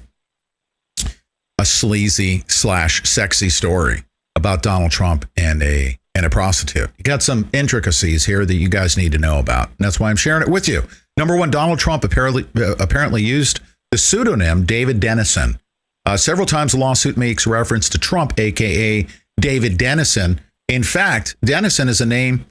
sleazy / sexy story about Donald Trump and a prostitute. You got some intricacies here that you guys need to know about. And that's why I'm sharing it with you. Number one, Donald Trump apparently used the pseudonym David Dennison. Several times the lawsuit makes reference to Trump, a.k.a. David Dennison. In fact, Dennison is a named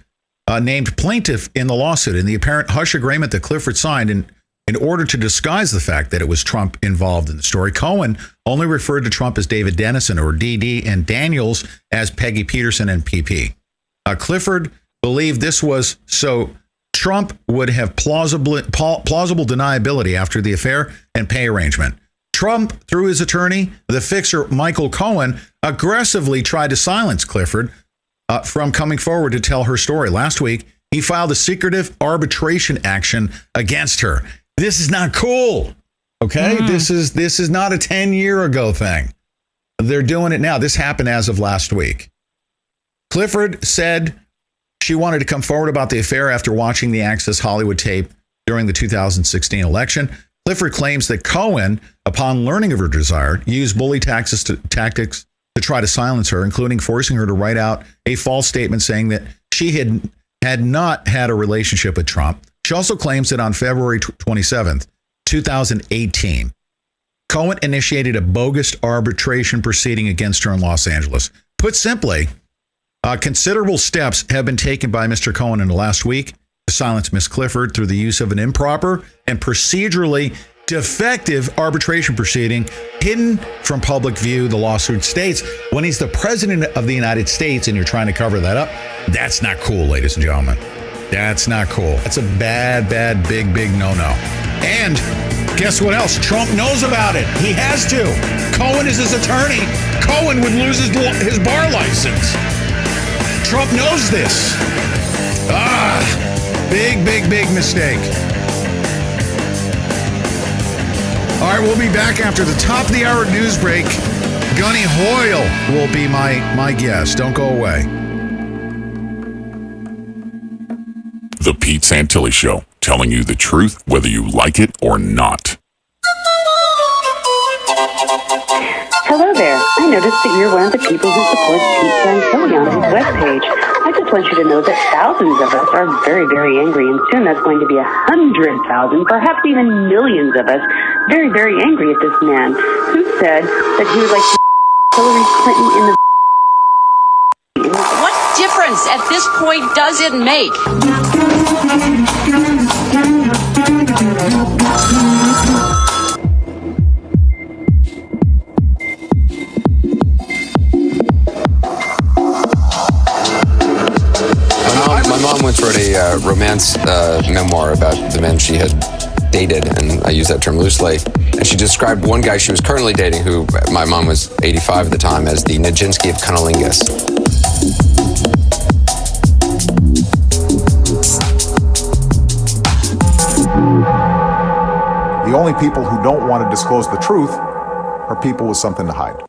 plaintiff in the lawsuit. In the apparent hush agreement that Clifford signed in order to disguise the fact that it was Trump involved in the story, Cohen only referred to Trump as David Dennison or DD and Daniels as Peggy Peterson and PP. Clifford believed this was so Trump would have plausible deniability after the affair and pay arrangement. Trump, through his attorney, the fixer Michael Cohen, aggressively tried to silence Clifford from coming forward to tell her story. Last week, he filed a secretive arbitration action against her. This is not cool. Okay, this is not a 10-year ago thing. They're doing it now. This happened as of last week. Clifford said she wanted to come forward about the affair after watching the Access Hollywood tape during the 2016 election. Clifford claims that Cohen, upon learning of her desire, used bully tactics to try to silence her, including forcing her to write out a false statement saying that she had not had a relationship with Trump. She also claims that on February 27th, 2018, Cohen initiated a bogus arbitration proceeding against her in Los Angeles. Put simply, considerable steps have been taken by Mr. Cohen in the last week to silence Ms. Clifford through the use of an improper and procedurally defective arbitration proceeding hidden from public view, the lawsuit states. When he's the president of the United States and you're trying to cover that up, that's not cool, ladies and gentlemen. That's not cool. That's a bad, big no-no. And guess what else? Trump knows about it. He has to. Cohen is his attorney. Cohen would lose his bar license. Trump knows this. Big mistake. All right, we'll be back after the top of the hour news break. Gunny Hoyle will be my guest. Don't go away. The Pete Santilli Show, telling you the truth whether you like it or not. Hello there. I noticed that you're one of the people who supports Pete Santilli on his webpage. I just want you to know that thousands of us are very, very angry, and soon that's going to be 100,000, perhaps even millions of us, very, very angry at this man who said that he would like to Hillary Clinton in the. What difference at this point does it make? My mom once wrote a romance memoir about the men she had dated, and I use that term loosely. And she described one guy she was currently dating, who my mom was 85 at the time, as the Nijinsky of cunnilingus. The only people who don't want to disclose the truth are people with something to hide.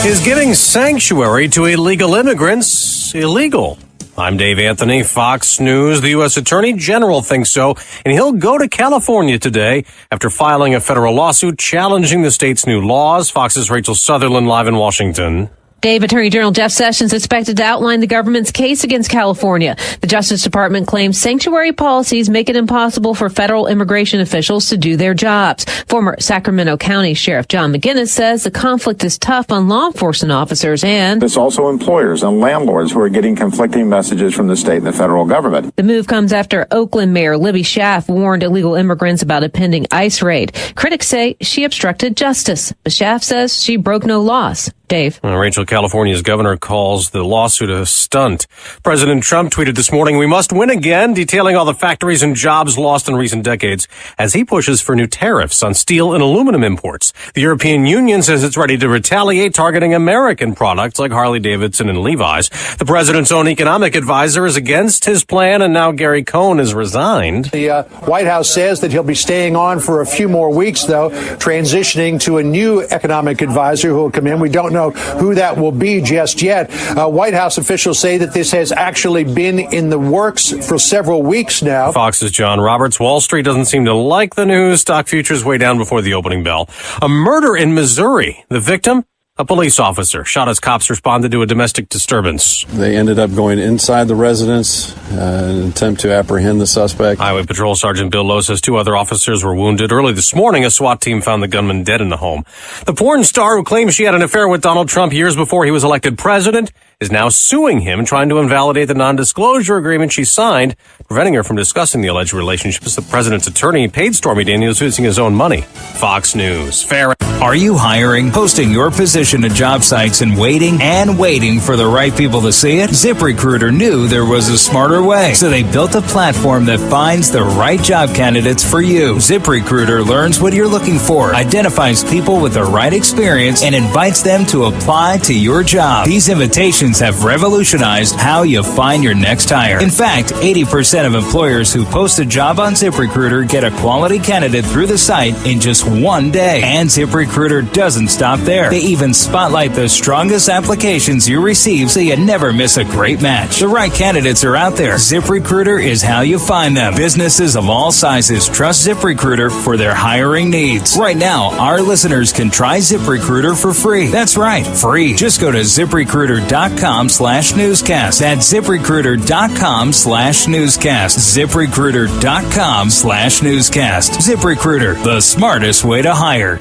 Is giving sanctuary to illegal immigrants illegal? I'm Dave Anthony, Fox News. The U.S. Attorney General thinks so, and he'll go to California today after filing a federal lawsuit challenging the state's new laws. Fox's Rachel Sutherland live in Washington. Dave, Attorney General Jeff Sessions expected to outline the government's case against California. The Justice Department claims sanctuary policies make it impossible for federal immigration officials to do their jobs. Former Sacramento County Sheriff John McGinnis says the conflict is tough on law enforcement officers and it's also employers and landlords who are getting conflicting messages from the state and the federal government. The move comes after Oakland Mayor Libby Schaaf warned illegal immigrants about a pending ICE raid. Critics say she obstructed justice, but Schaaf says she broke no laws. Dave. Rachel, California's governor calls the lawsuit a stunt. President Trump tweeted this morning, "We must win again," detailing all the factories and jobs lost in recent decades as he pushes for new tariffs on steel and aluminum imports. The European Union says it's ready to retaliate, targeting American products like Harley-Davidson and Levi's. The president's own economic advisor is against his plan, and now Gary Cohn has resigned. The White House says that he'll be staying on for a few more weeks, though, transitioning to a new economic advisor who will come in. We don't know who that will be just yet. White House officials say that this has actually been in the works for several weeks now. Fox's John Roberts. Wall Street doesn't seem to like the news. Stock futures way down before the opening bell. A murder in Missouri. The victim? A police officer shot as cops responded to a domestic disturbance. They ended up going inside the residence in an attempt to apprehend the suspect. Highway Patrol Sergeant Bill Lowe says 2 other officers were wounded. Early this morning, a SWAT team found the gunman dead in the home. The porn star who claims she had an affair with Donald Trump years before he was elected president is now suing him, trying to invalidate the non-disclosure agreement she signed, preventing her from discussing the alleged relationships. The president's attorney paid Stormy Daniels using his own money. Fox News. Fair. Are you hiring, posting your position to job sites and waiting for the right people to see it? ZipRecruiter knew there was a smarter way, so they built a platform that finds the right job candidates for you. ZipRecruiter learns what you're looking for, identifies people with the right experience, and invites them to apply to your job. These invitations have revolutionized how you find your next hire. In fact, 80% of employers who post a job on ZipRecruiter get a quality candidate through the site in just one day. And ZipRecruiter ZipRecruiter doesn't stop there. They even spotlight the strongest applications you receive so you never miss a great match. The right candidates are out there. ZipRecruiter is how you find them. Businesses of all sizes trust ZipRecruiter for their hiring needs. Right now, our listeners can try ZipRecruiter for free. That's right, free. Just go to ZipRecruiter.com/newscast. That's ZipRecruiter.com/newscast. ZipRecruiter.com/newscast. ZipRecruiter, the smartest way to hire.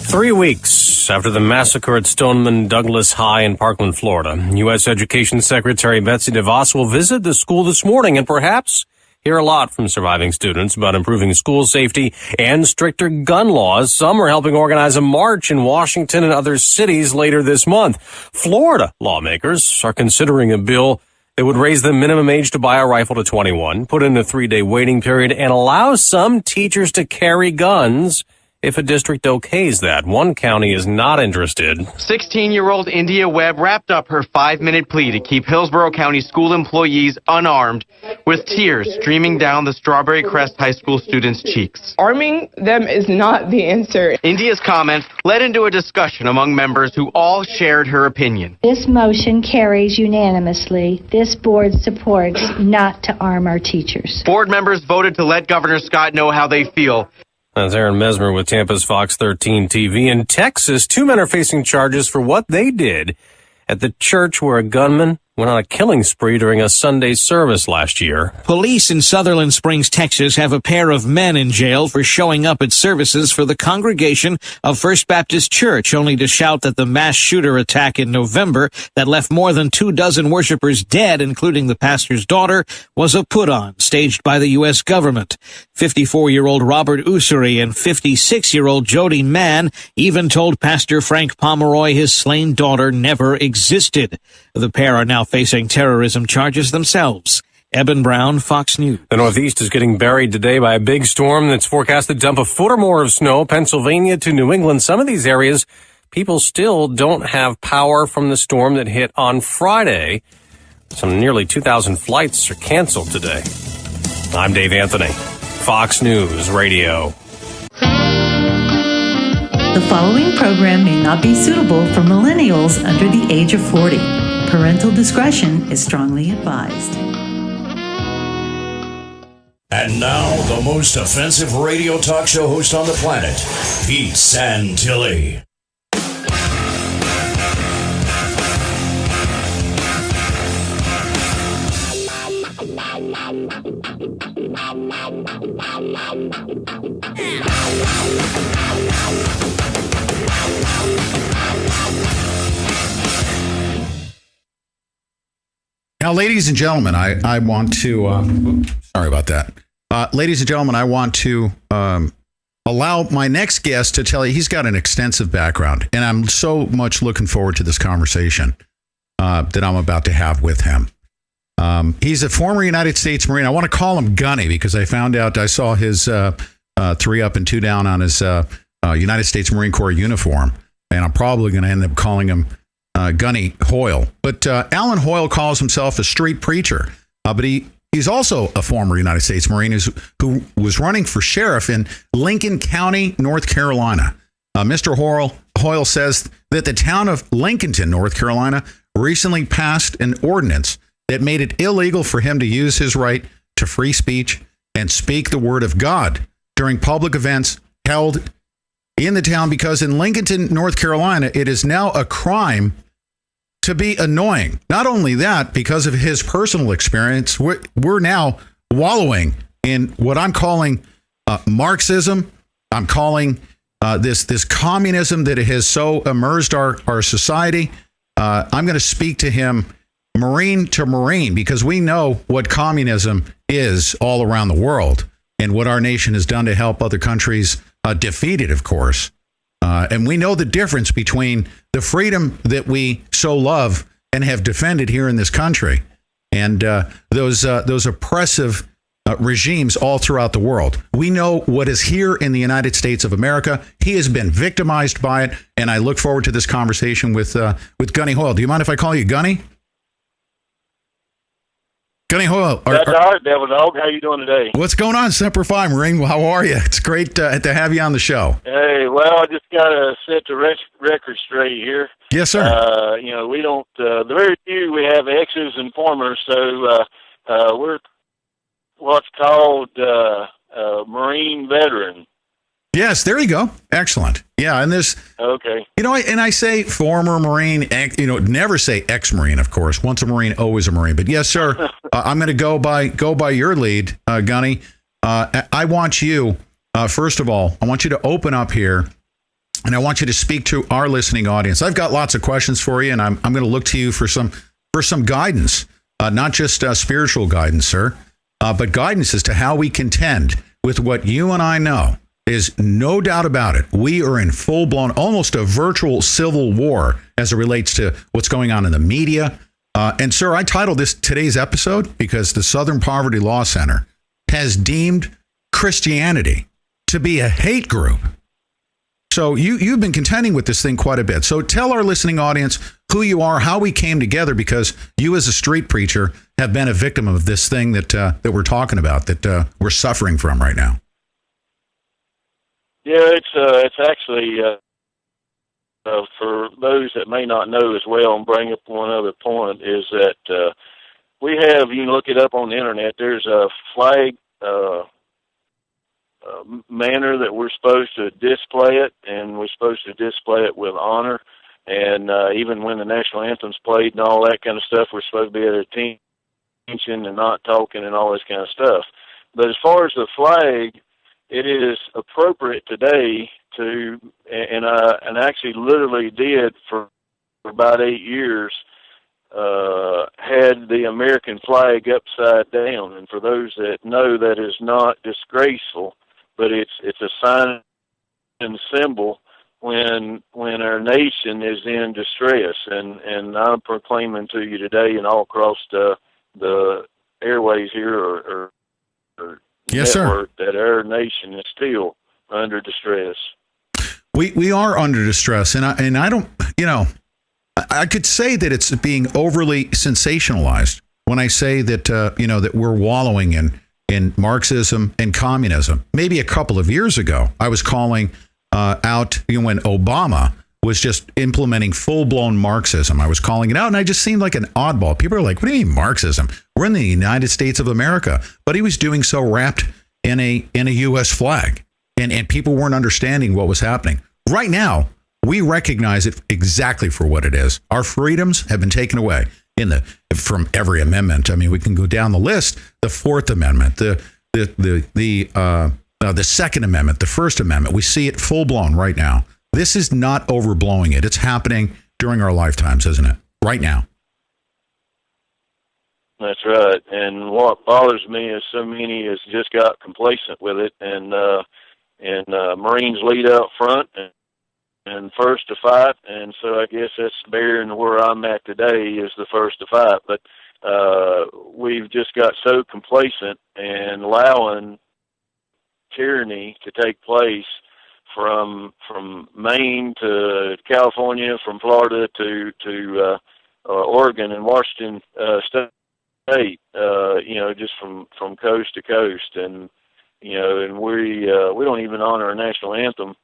3 weeks after the massacre at Stoneman Douglas High in Parkland, Florida, U.S. Education Secretary Betsy DeVos will visit the school this morning and perhaps hear a lot from surviving students about improving school safety and stricter gun laws. Some are helping organize a march in Washington and other cities later this month. Florida lawmakers are considering a bill that would raise the minimum age to buy a rifle to 21, put in a 3-day waiting period, and allow some teachers to carry guns if a district okays that. One county is not interested. 16-year-old India Webb wrapped up her 5-minute plea to keep Hillsborough County school employees unarmed, with tears streaming down the Strawberry Crest High School students' cheeks. Arming them is not the answer. India's comments led into a discussion among members who all shared her opinion. This motion carries unanimously. This board supports not to arm our teachers. Board members voted to let Governor Scott know how they feel. That's Aaron Mesmer with Tampa's Fox 13 TV. In Texas, 2 men are facing charges for what they did at the church where a gunman went on a killing spree during a Sunday service last year. Police in Sutherland Springs, Texas, have a pair of men in jail for showing up at services for the congregation of First Baptist Church, only to shout that the mass shooter attack in November that left more than 24 worshipers dead, including the pastor's daughter, was a put-on staged by the U.S. government. 54-year-old Robert Ussery and 56-year-old Jody Mann even told Pastor Frank Pomeroy his slain daughter never existed. The pair are now facing terrorism charges themselves. Eben Brown, Fox News. The Northeast is getting buried today by a big storm that's forecast to dump a foot or more of snow. Pennsylvania to New England. Some of these areas, people still don't have power from the storm that hit on Friday. Some nearly 2,000 flights are canceled today. I'm Dave Anthony, Fox News Radio. The following program may not be suitable for millennials under the age of 40. Parental discretion is strongly advised. And now, the most offensive radio talk show host on the planet, Pete Santilli. Now, ladies and gentlemen, I want to, sorry about that. Ladies and gentlemen, I want to allow my next guest to tell you he's got an extensive background, and I'm so much looking forward to this conversation that I'm about to have with him. He's a former United States Marine. I want to call him Gunny because I found out I saw his 3 up and 2 down on his United States Marine Corps uniform, and I'm probably going to end up calling him Gunny Hoyle. But Alan Hoyle calls himself a street preacher, but he's also a former United States Marine who was running for sheriff in Lincoln County, North Carolina. Mr. Hoyle says that the town of Lincolnton, North Carolina, recently passed an ordinance that made it illegal for him to use his right to free speech and speak the word of God during public events held in the town, because in Lincolnton, North Carolina, it is now a crime to be annoying. Not only that, because of his personal experience, we're now wallowing in what I'm calling Marxism. I'm calling this communism that has so immersed our society. I'm going to speak to him Marine to Marine, because we know what communism is all around the world and what our nation has done to help other countries defeat it, of course. And we know the difference between the freedom that we so love and have defended here in this country and those oppressive regimes all throughout the world. We know what is here in the United States of America. He has been victimized by it, and I look forward to this conversation with Gunny Hoyle. Do you mind if I call you Gunny? Gunny Hoyle. That's all right, Devil Dog. How you doing today? What's going on, Semper Fi, Marine? How are you? It's great to have you on the show. Hey, well, I just got to set the record straight here. Yes, sir. We don't, the very few we have X's and formers, so we're what's called Marine veteran. Yes, there you go. Excellent. Yeah, and this. Okay. I say former Marine. Never say ex-Marine, of course. Once a Marine, always a Marine. But yes, sir. I'm going to go by your lead, Gunny. I want you, first of all, I want you to open up here, and I want you to speak to our listening audience. I've got lots of questions for you, and I'm going to look to you for some guidance, not just spiritual guidance, sir, but guidance as to how we contend with what you and I know. Is no doubt about it. We are in full-blown, almost a virtual civil war as it relates to what's going on in the media. And, sir, I titled today's episode because the Southern Poverty Law Center has deemed Christianity to be a hate group. So you've been contending with this thing quite a bit. So tell our listening audience who you are, how we came together, because you as a street preacher have been a victim of this thing that we're talking about, that we're suffering from right now. Yeah, it's actually for those that may not know as well, and bring up one other point is that we have, you can look it up on the internet. There's a flag manner that we're supposed to display it, and we're supposed to display it with honor. And even when the national anthem's played and all that kind of stuff, we're supposed to be at attention and not talking and all this kind of stuff. But as far as the flag, it is appropriate today to, and actually literally did for about 8 years, had the American flag upside down. And for those that know, that is not disgraceful, but it's a sign and symbol when our nation is in distress. And I'm proclaiming to you today and all across the airways here or yes, network, sir, that our nation is still under distress. We are under distress, and I don't, I could say that it's being overly sensationalized when I say that that we're wallowing in Marxism and communism. Maybe a couple of years ago, I was calling out when Obama was just implementing full-blown Marxism. I was calling it out, and I just seemed like an oddball. People are like, what do you mean Marxism? We're in the United States of America. But he was doing so wrapped in a U.S. flag, and people weren't understanding what was happening. Right now, we recognize it exactly for what it is. Our freedoms have been taken away from every amendment. I mean, we can go down the list: the Fourth Amendment, the Second Amendment, the First Amendment. We see it full-blown right now. This is not overblowing it. It's happening during our lifetimes, isn't it? Right now. That's right. And what bothers me is so many has just got complacent with it, and Marines lead out front and first to fight. And so I guess that's bearing where I'm at today is the first to fight. But we've just got so complacent and allowing tyranny to take place from Maine to California, from Florida to Oregon and Washington State, just from coast to coast, and and we don't even honor our national anthem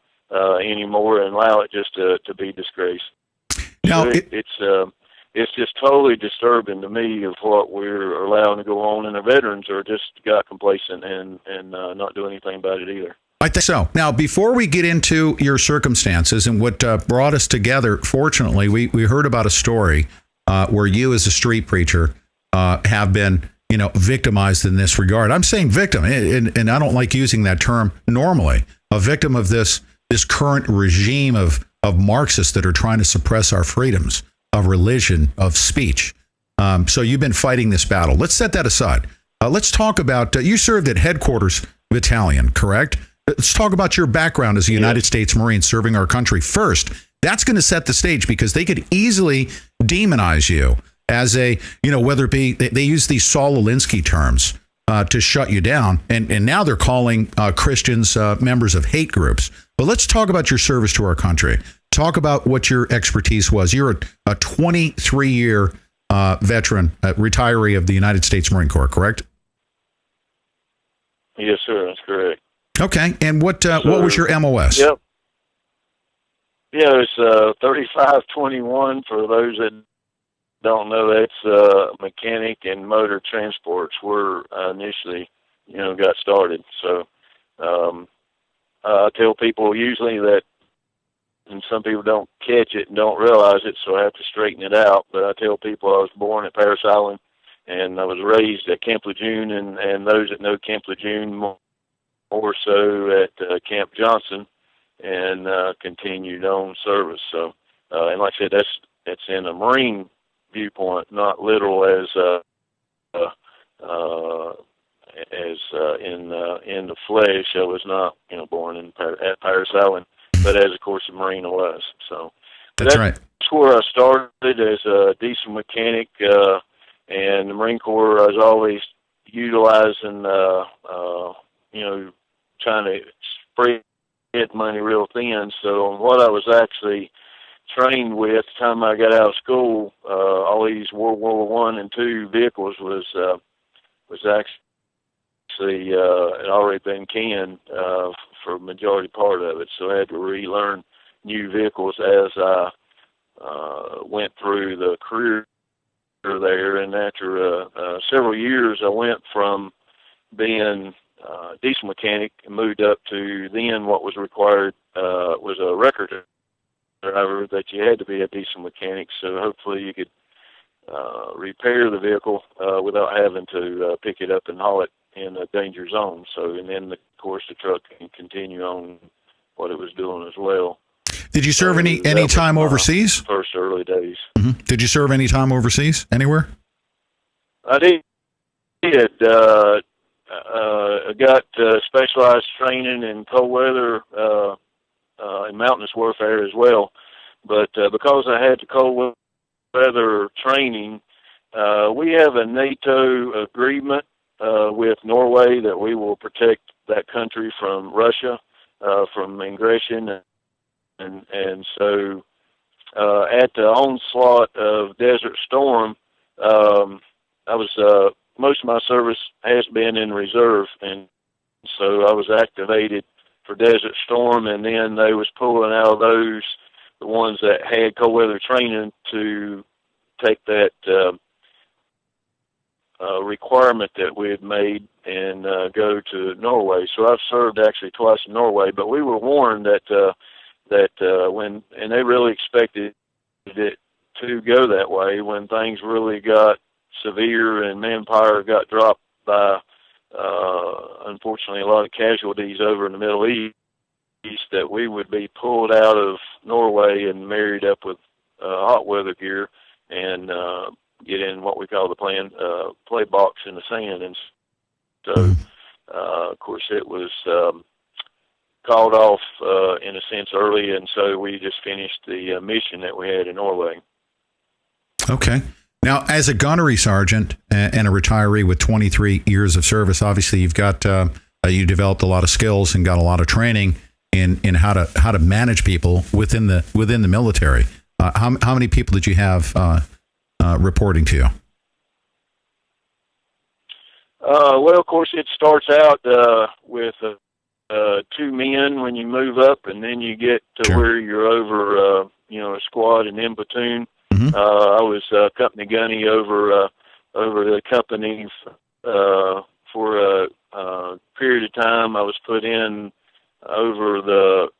anymore and allow it just to be disgraced. Now, so it's just totally disturbing to me of what we're allowing to go on, and the veterans are just got complacent and not doing anything about it either. I think so. Now, before we get into your circumstances and what brought us together, fortunately, we heard about a story where you as a street preacher have been, victimized in this regard. I'm saying victim, and I don't like using that term normally, a victim of this current regime of Marxists that are trying to suppress our freedoms of religion, of speech. So you've been fighting this battle. Let's set that aside. Let's talk about, you served at Headquarters Battalion, correct? Let's talk about your background as a United States Marine serving our country first. That's going to set the stage because they could easily demonize you as a, whether it be, they use these Saul Alinsky terms to shut you down. And now they're calling Christians members of hate groups. But let's talk about your service to our country. Talk about what your expertise was. You're a 23-year veteran, retiree of the United States Marine Corps, correct? Yes, sir. That's correct. Okay. And what was your MOS? Yep. Yeah, it's 3521 for those that don't know. That's mechanic and motor transports were initially, got started. So I tell people usually that, and some people don't catch it and don't realize it, so I have to straighten it out. But I tell people I was born at Paris Island, and I was raised at Camp Lejeune, and those that know Camp Lejeune more so at Camp Johnson, and continued on service. So, and like I said, that's in a Marine viewpoint, not literal as in the flesh. I was not, born at Paris Island, but as of course a Marine I was. So that's right. That's where I started as a diesel mechanic, and the Marine Corps I was always utilizing, trying to spread money real thin. So what I was actually trained with the time I got out of school, all these World War I and II vehicles was actually had already been canned for majority part of it. So I had to relearn new vehicles as I went through the career there. And after several years, I went from being diesel mechanic and moved up to then what was required was a record driver, that you had to be a diesel mechanic, so hopefully you could repair the vehicle without having to pick it up and haul it in a danger zone. So, and then of course the truck can continue on what it was doing as well. Did you serve any time overseas? First early days. Mm-hmm. Did you serve any time overseas anywhere? I did. I got specialized training in cold weather and mountainous warfare as well. But because I had the cold weather training, we have a NATO agreement with Norway that we will protect that country from Russia, from aggression. And so at the onslaught of Desert Storm, I was most of my service has been in reserve, and so I was activated for Desert Storm, and then they was pulling out of those the ones that had cold weather training to take that requirement that we had made and go to Norway. So I've served actually twice in Norway, but we were warned that when, and they really expected it to go that way, when things really got severe and manpower got dropped by, unfortunately, a lot of casualties over in the Middle East, that we would be pulled out of Norway and married up with hot weather gear and get in what we call the play box in the sand. And so, of course, it was called off in a sense early, and so we just finished the mission that we had in Norway. Okay. Now, as a gunnery sergeant and a retiree with 23 years of service, obviously you've got you developed a lot of skills and got a lot of training in how to manage people within the military. How many people did you have reporting to you? Well, of course, it starts out with 2 men when you move up, and then you get to where you're over a squad and in platoon. I was company gunny over the company for a period of time. I was put in over the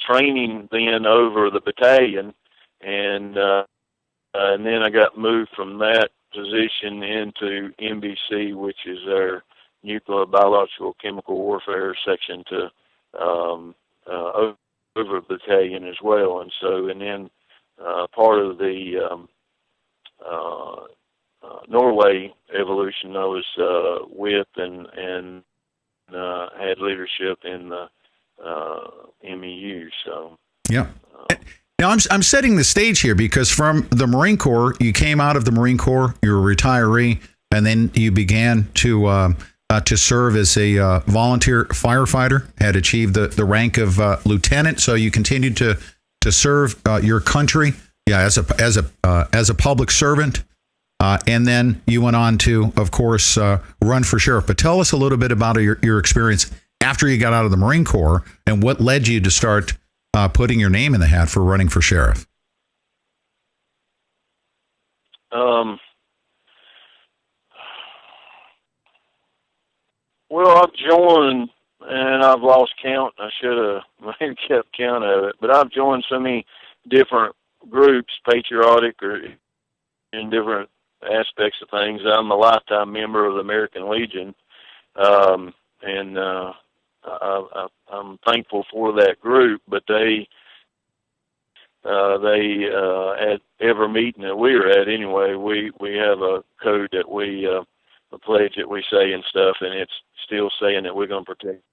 training, then over the battalion, and then I got moved from that position into NBC, which is our nuclear, biological, chemical warfare section, to over the battalion as well. And so, and then part of the Norway evolution I was with and had leadership in the MEU. So yeah. Now I'm setting the stage here because from the Marine Corps, you came out of the Marine Corps, you're a retiree, and then you began to serve as a volunteer firefighter, had achieved the rank of lieutenant. So you continued to serve your country, as a public servant, And then you went on to, of course, run for sheriff. But tell us a little bit about your experience after you got out of the Marine Corps and what led you to start putting your name in the hat for running for sheriff. Well, I've joined, and I've lost count. I should have maybe kept count of it, but I've joined so many different groups, patriotic or in different aspects of things. I'm a lifetime member of the American Legion, and I'm thankful for that group. But they at every meeting that we are at anyway, we have a code that a pledge that we say and stuff, and it's still saying that we're going to protect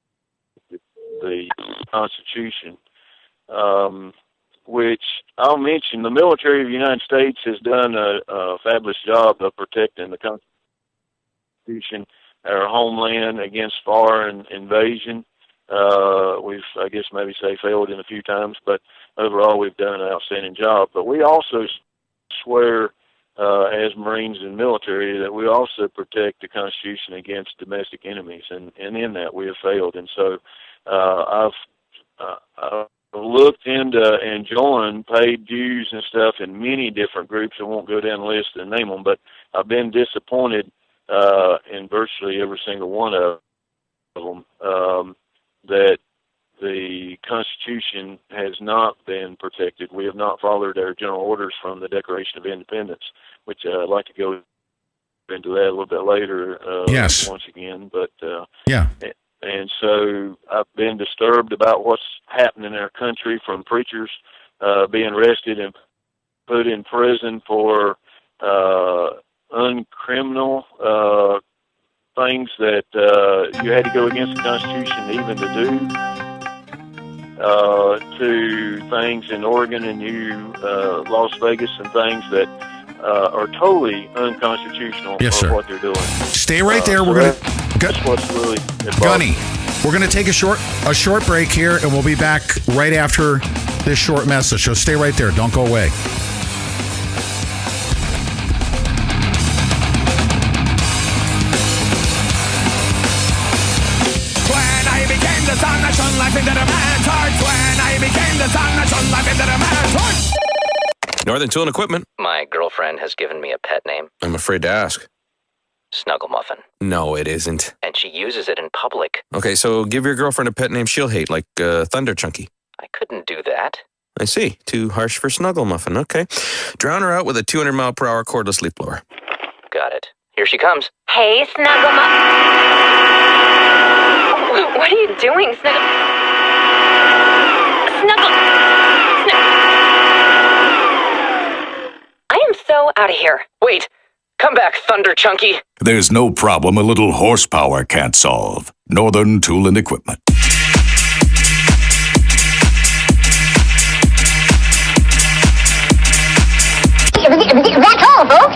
the Constitution, which I'll mention. The military of the United States has done a fabulous job of protecting the Constitution, our homeland, against foreign invasion. We've, I guess, maybe failed in a few times, but overall we've done an outstanding job. But we also swear, as Marines and military, that we also protect the Constitution against domestic enemies, and in that we have failed. And so I've looked into and joined, paid dues and stuff in many different groups. I won't go down the list and name them, but I've been disappointed in virtually every single one of them that the Constitution has not been protected. We have not followed our general orders from the Declaration of Independence, which I'd like to go into that a little bit later. Yes. Once again, but yeah. And so I've been disturbed about what's happening in our country, from preachers being arrested and put in prison for uncriminal things that you had to go against the Constitution even to do, to things in Oregon and Las Vegas and things that are totally unconstitutional for what they're doing. Stay right there. That's what's really involved. Gunny, we're going to take a short break here, and we'll be back right after this short message. So stay right there. Don't go away. Northern Tool and Equipment. My girlfriend has given me a pet name. I'm afraid to ask. Snuggle Muffin. No, it isn't. And she uses it in public. Okay, so give your girlfriend a pet name she'll hate, like Thunder Chunky. I couldn't do that. I see. Too harsh for Snuggle Muffin. Okay. Drown her out with a 200-mile-per-hour cordless leaf blower. Got it. Here she comes. Hey, Snuggle Muffin. What are you doing, Snuggle? I am so out of here. Wait. Come back, Thunder Chunky. There's no problem a little horsepower can't solve. Northern Tool and Equipment. That's all, folks.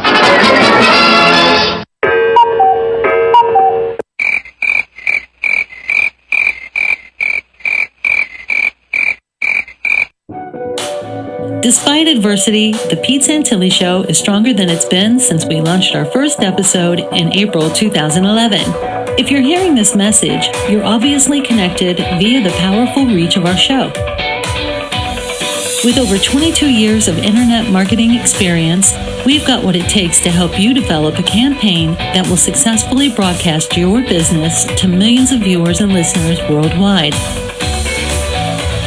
Despite adversity, the Pete Santilli Show is stronger than it's been since we launched our first episode in April 2011. If you're hearing this message, you're obviously connected via the powerful reach of our show. With over 22 years of internet marketing experience, we've got what it takes to help you develop a campaign that will successfully broadcast your business to millions of viewers and listeners worldwide.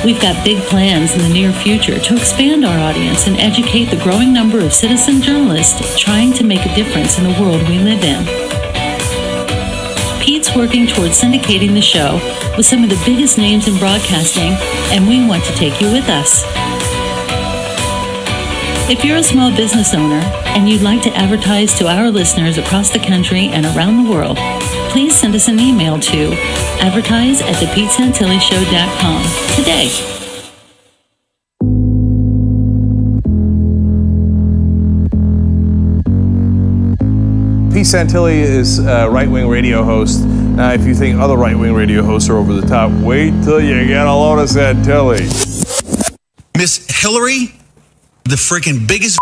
We've got big plans in the near future to expand our audience and educate the growing number of citizen journalists trying to make a difference in the world we live in. Pete's working towards syndicating the show with some of the biggest names in broadcasting, and we want to take you with us. If you're a small business owner and you'd like to advertise to our listeners across the country and around the world, please send us an email to advertise@thepetesantillishow.com today. Pete Santilli is a right-wing radio host. Now, if you think other right-wing radio hosts are over the top, wait till you get a load of Santilli. Miss Hillary, the freaking biggest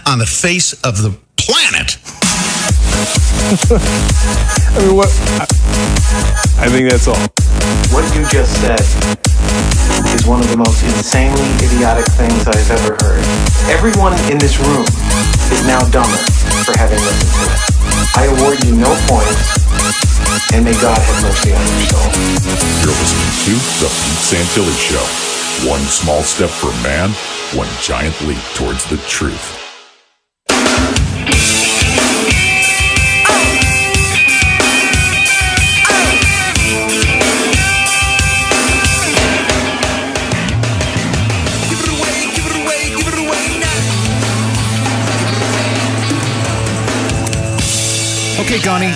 on the face of the planet. I mean, what? I think that's all. What you just said is one of the most insanely idiotic things I've ever heard. Everyone in this room is now dumber for having listened to it. I award you no points, and may God have mercy on your soul. You're listening to The Pete Santilli Show. One small step for man, one giant leap towards the truth. Okay, Gunny,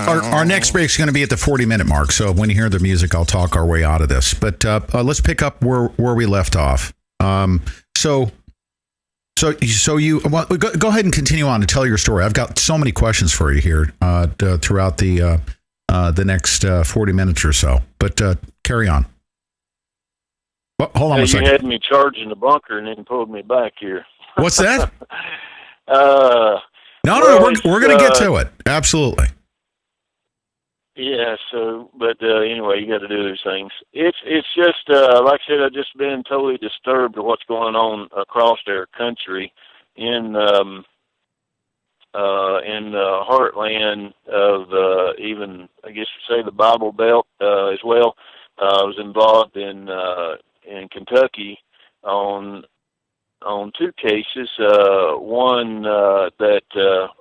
our next break is going to be at the 40-minute mark. So when you hear the music, I'll talk our way out of this. But let's pick up where we left off. So you go ahead and continue on to tell your story. I've got so many questions for you here throughout the next 40 minutes or so. But carry on. Well, hold on a second. You had me charging the bunker and then pulled me back here. What's that? No, we're going to get to it. Absolutely. Yeah. So, but anyway, you got to do those things. It's just like I said, I've just been totally disturbed with what's going on across our country in the heartland of even, I guess you say, the Bible Belt as well. I was involved in Kentucky on two cases. One that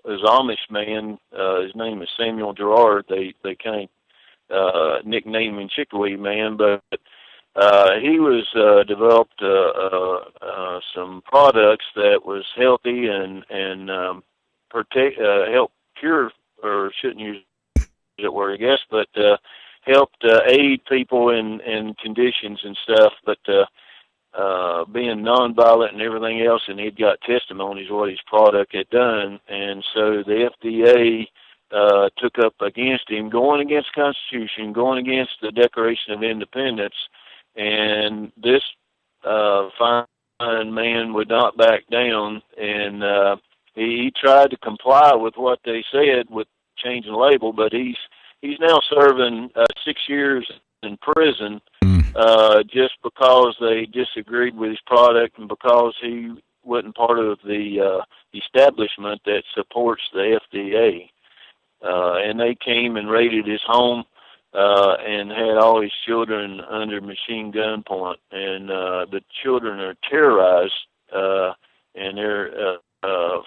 is Amish man. His name is Samuel Gerard. They kind of nicknamed him Chickawee Man, but he was developed some products that was healthy and help cure, or shouldn't use that word, I guess, but helped aid people in conditions and stuff, but being nonviolent and everything else, and he'd got testimonies what his product had done, and so the FDA took up against him, going against the Constitution, going against the Declaration of Independence, and this fine man would not back down, and he tried to comply with what they said with changing the label, but he's now serving 6 years in prison just because they disagreed with his product and because he wasn't part of the establishment that supports the FDA. And they came and raided his home and had all his children under machine gun point. And the children are terrorized, and they're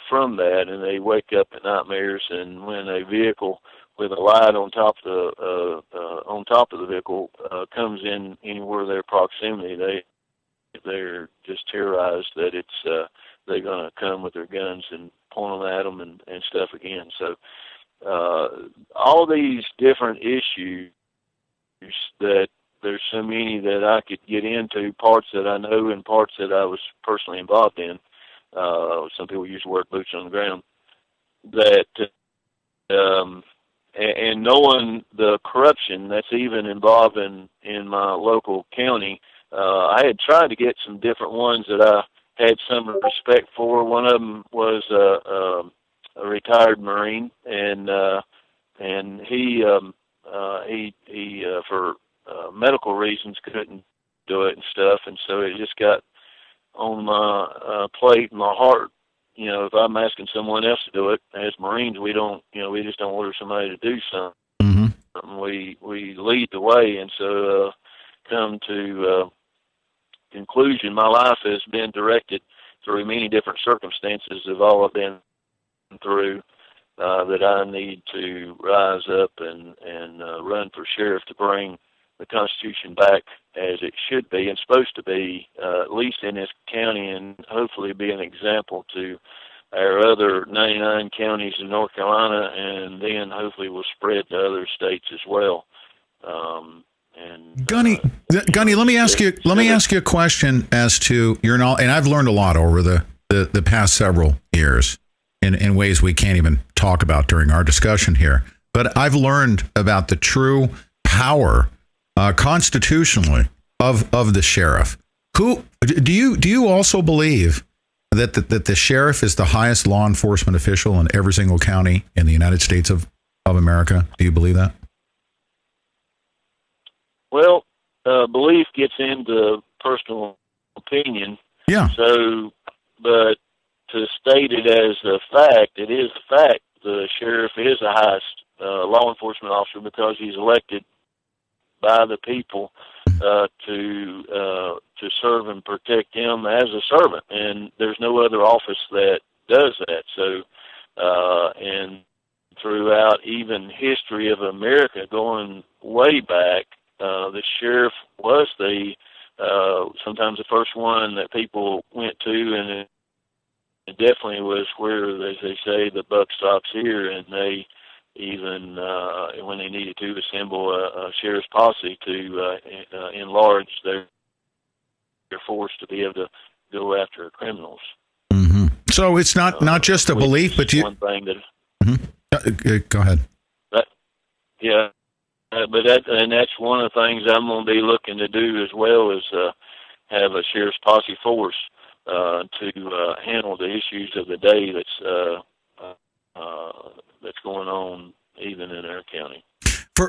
from that, and they wake up in nightmares. And when a vehicle with a light on top of the vehicle comes in anywhere their proximity, they're just terrorized that it's they're going to come with their guns and point them at them and stuff again. So all these different issues that there's so many that I could get into, parts that I know and parts that I was personally involved in. Some people use the word boots on the ground. That and knowing the corruption that's even involved in my local county, I had tried to get some different ones that I had some respect for. One of them was a retired Marine, and he for medical reasons couldn't do it and stuff, and so it just got on my plate and my heart. You know, if I'm asking someone else to do it, as Marines, we just don't order somebody to do something. Mm-hmm. We lead the way, and so come to conclusion, my life has been directed through many different circumstances of all I've been through, that I need to rise up and run for sheriff to bring the Constitution back as it should be and supposed to be, at least in this county, and hopefully be an example to our other 99 counties in North Carolina, and then hopefully will spread to other states as well. Gunny, let me ask you a question as to your knowledge, and I've learned a lot over the past several years in ways we can't even talk about during our discussion here. But I've learned about the true power constitutionally of the sheriff. Who do you also believe that the sheriff is the highest law enforcement official in every single county in the United States of America? Do you believe that? Well, belief gets into personal opinion. Yeah. So, but to state it as a fact, it is a fact. The sheriff is the highest law enforcement officer because he's elected by the people to serve and protect them as a servant, and there's no other office that does that. So, and throughout even history of America, going way back, the sheriff was sometimes the first one that people went to, and it definitely was where, as they say, the buck stops here, and they even, when they needed to, assemble a sheriff's posse to enlarge their force to be able to go after criminals. Mm-hmm. So it's not just a belief, but you. One thing that. Mm-hmm. Go ahead. Yeah, but that's one of the things I'm going to be looking to do as well, is have a sheriff's posse force to handle the issues of the day that's going on even in our county.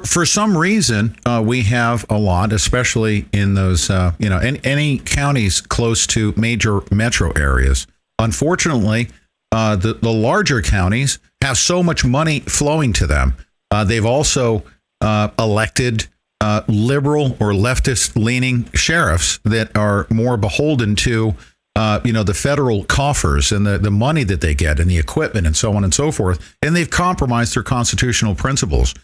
For some reason, we have a lot, especially in those, any counties close to major metro areas. Unfortunately, the larger counties have so much money flowing to them. They've also elected liberal or leftist-leaning sheriffs that are more beholden to the federal coffers and the money that they get and the equipment and so on and so forth. And they've compromised their constitutional principles.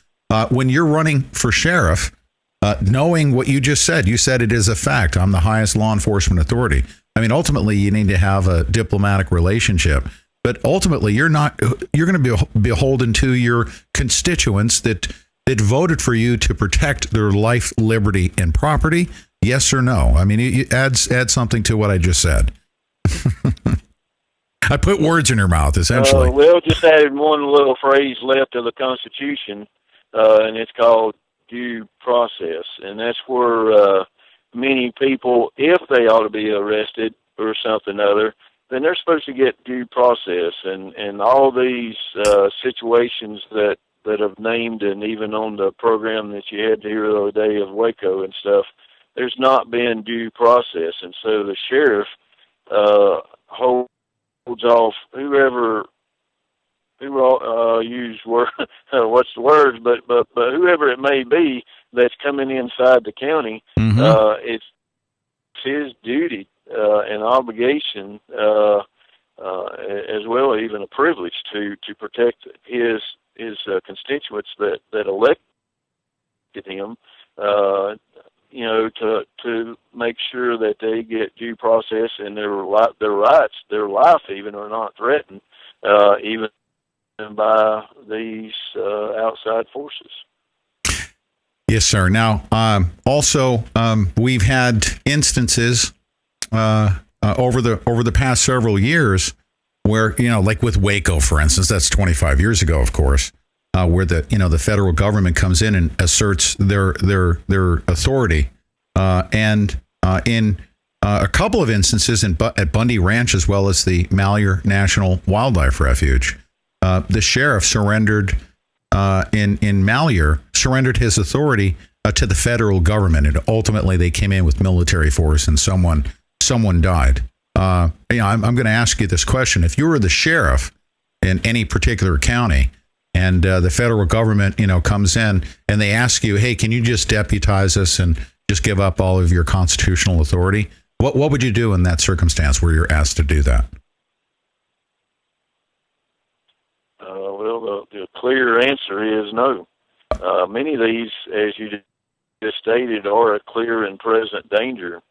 When you're running for sheriff, knowing what you just said, you said it is a fact. I'm the highest law enforcement authority. I mean, ultimately, you need to have a diplomatic relationship. But ultimately, you're going to be beholden to your constituents that voted for you to protect their life, liberty, and property. Yes or no? I mean, it adds something to what I just said. I put words in your mouth, essentially. Well, just added one little phrase left of the Constitution, and it's called due process. And that's where many people, if they ought to be arrested or something other, then they're supposed to get due process. And all these situations that have named, and even on the program that you had here the other day of Waco and stuff, there's not been due process. And so the sheriff holds off whoever use what's the words, but whoever it may be that's coming inside the county, it's his duty and obligation, as well, even a privilege to protect his constituents that elected him, to make sure that they get due process and their rights, their life even, are not threatened, even by these outside forces. Yes, sir. Now, also, we've had instances over the past several years where, like with Waco, for instance, that's 25 years ago, of course, where the federal government comes in and asserts their authority, and in a couple of instances at Bundy Ranch, as well as the Malheur National Wildlife Refuge, the sheriff surrendered in Malheur surrendered his authority to the federal government, and ultimately they came in with military force, and someone died. I'm going to ask you this question: if you were the sheriff in any particular county, and the federal government, comes in and they ask you, hey, can you just deputize us and just give up all of your constitutional authority? What would you do in that circumstance where you're asked to do that? Well, the clear answer is no. Many of these, as you just stated, are a clear and present danger.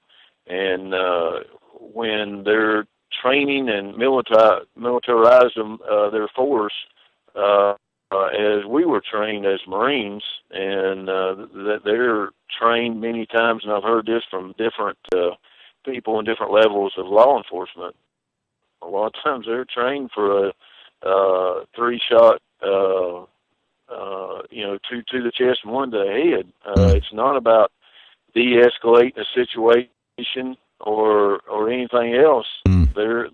And when they're training and militarize their force, as we were trained as Marines, and that they're trained many times, and I've heard this from different people in different levels of law enforcement. A lot of times they're trained for a 3-shot, two to the chest and one to the head. It's not about de-escalating a situation or anything else. They're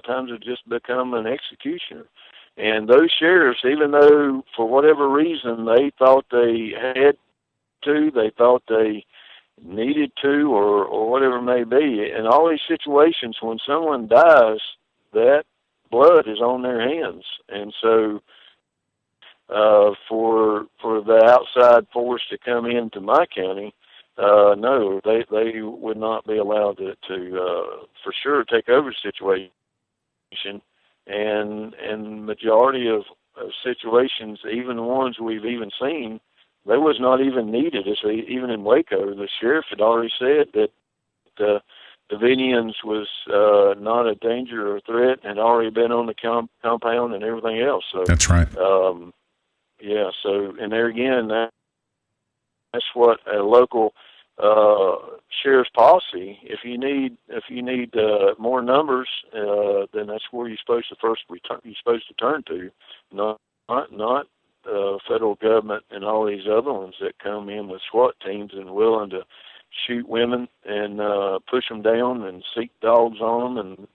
of times have just become an executioner. And those sheriffs, even though for whatever reason they thought they had to, they thought they needed to, or whatever it may be, in all these situations, when someone dies, that blood is on their hands. And so for the outside force to come into my county, no, they would not be allowed to for sure take over the situation. And majority of situations, even the ones we've even seen, they was not even needed. Even in Waco, the sheriff had already said that the Davinians was not a danger or threat, and had already been on the compound and everything else. So that's right. Yeah. So, and there again, that's what a local sheriff's policy. If you need more numbers, then that's where you're supposed to turn to, not federal government and all these other ones that come in with SWAT teams and willing to shoot women and push them down and seek dogs on them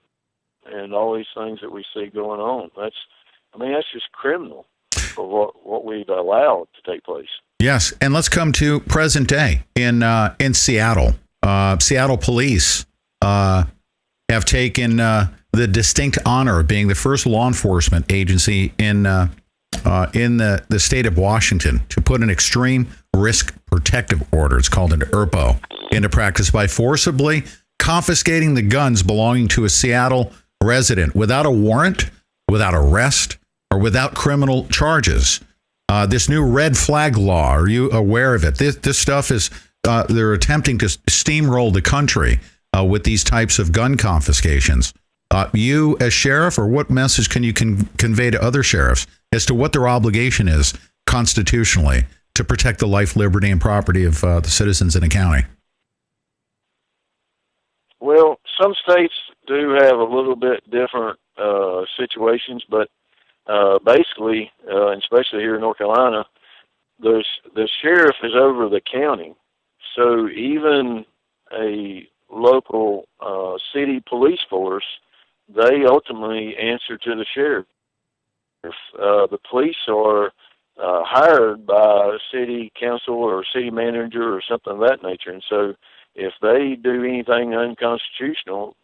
and all these things that we see going on. That's just criminal for what we've allowed to take place. Yes, and let's come to present day in Seattle. Seattle police have taken the distinct honor of being the first law enforcement agency in the state of Washington to put an extreme risk protective order, it's called an ERPO, into practice by forcibly confiscating the guns belonging to a Seattle resident without a warrant, without arrest, or without criminal charges. This new red flag law, are you aware of it? This stuff is, they're attempting to steamroll the country with these types of gun confiscations. You as sheriff, or what message can you convey to other sheriffs as to what their obligation is constitutionally to protect the life, liberty, and property of the citizens in a county? Well, some states do have a little bit different situations, but basically, and especially here in North Carolina, the sheriff is over the county. So even a local city police force, they ultimately answer to the sheriff. The police are hired by a city council or city manager or something of that nature. And so if they do anything unconstitutional,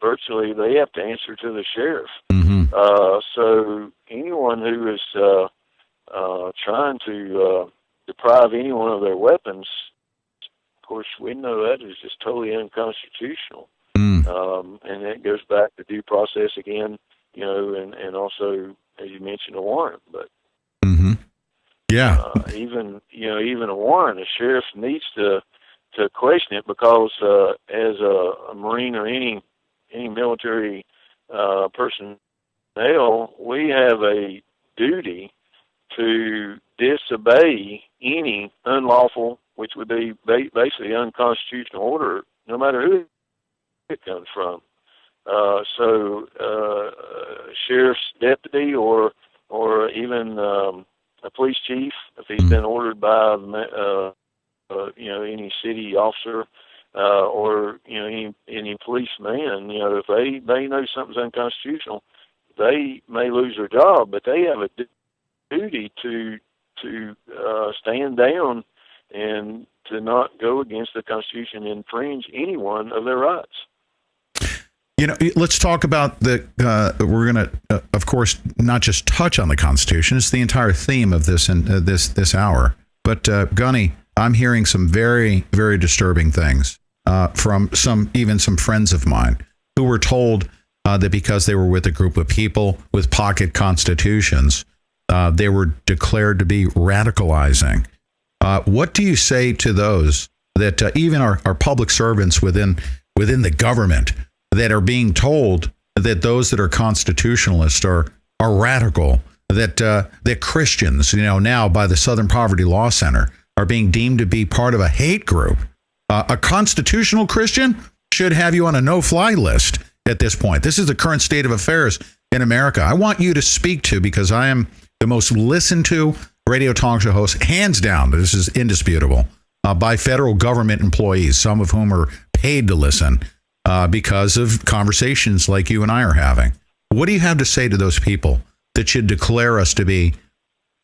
virtually they have to answer to the sheriff. Mm-hmm. So anyone who is trying to deprive anyone of their weapons, of course, we know that is just totally unconstitutional. And that goes back to due process again, and also, as you mentioned, a warrant. But yeah, even a warrant, a sheriff needs to question it, because as a Marine or any military personnel, we have a duty to disobey any unlawful, which would be basically unconstitutional order, no matter who it comes from. So sheriff's deputy or even a police chief, if he's been ordered by any city officer or any policeman, if they know something's unconstitutional, they may lose their job, but they have a duty to stand down and to not go against the Constitution and infringe any one of their rights. Let's talk about we're going to, of course, not just touch on the Constitution. It's the entire theme of this this hour. But Gunny, I'm hearing some very, very disturbing things from some friends of mine who were told that because they were with a group of people with pocket constitutions, they were declared to be radicalizing. What do you say to those that even our public servants within the government that are being told that those that are constitutionalists are radical, that Christians, now by the Southern Poverty Law Center, are being deemed to be part of a hate group? A constitutional Christian should have you on a no-fly list at this point. This is the current state of affairs in America. I want you to speak to, because I am the most listened to radio talk show host, hands down, this is indisputable, by federal government employees, some of whom are paid to listen. because of conversations like you and I are having. What do you have to say to those people that should declare us to be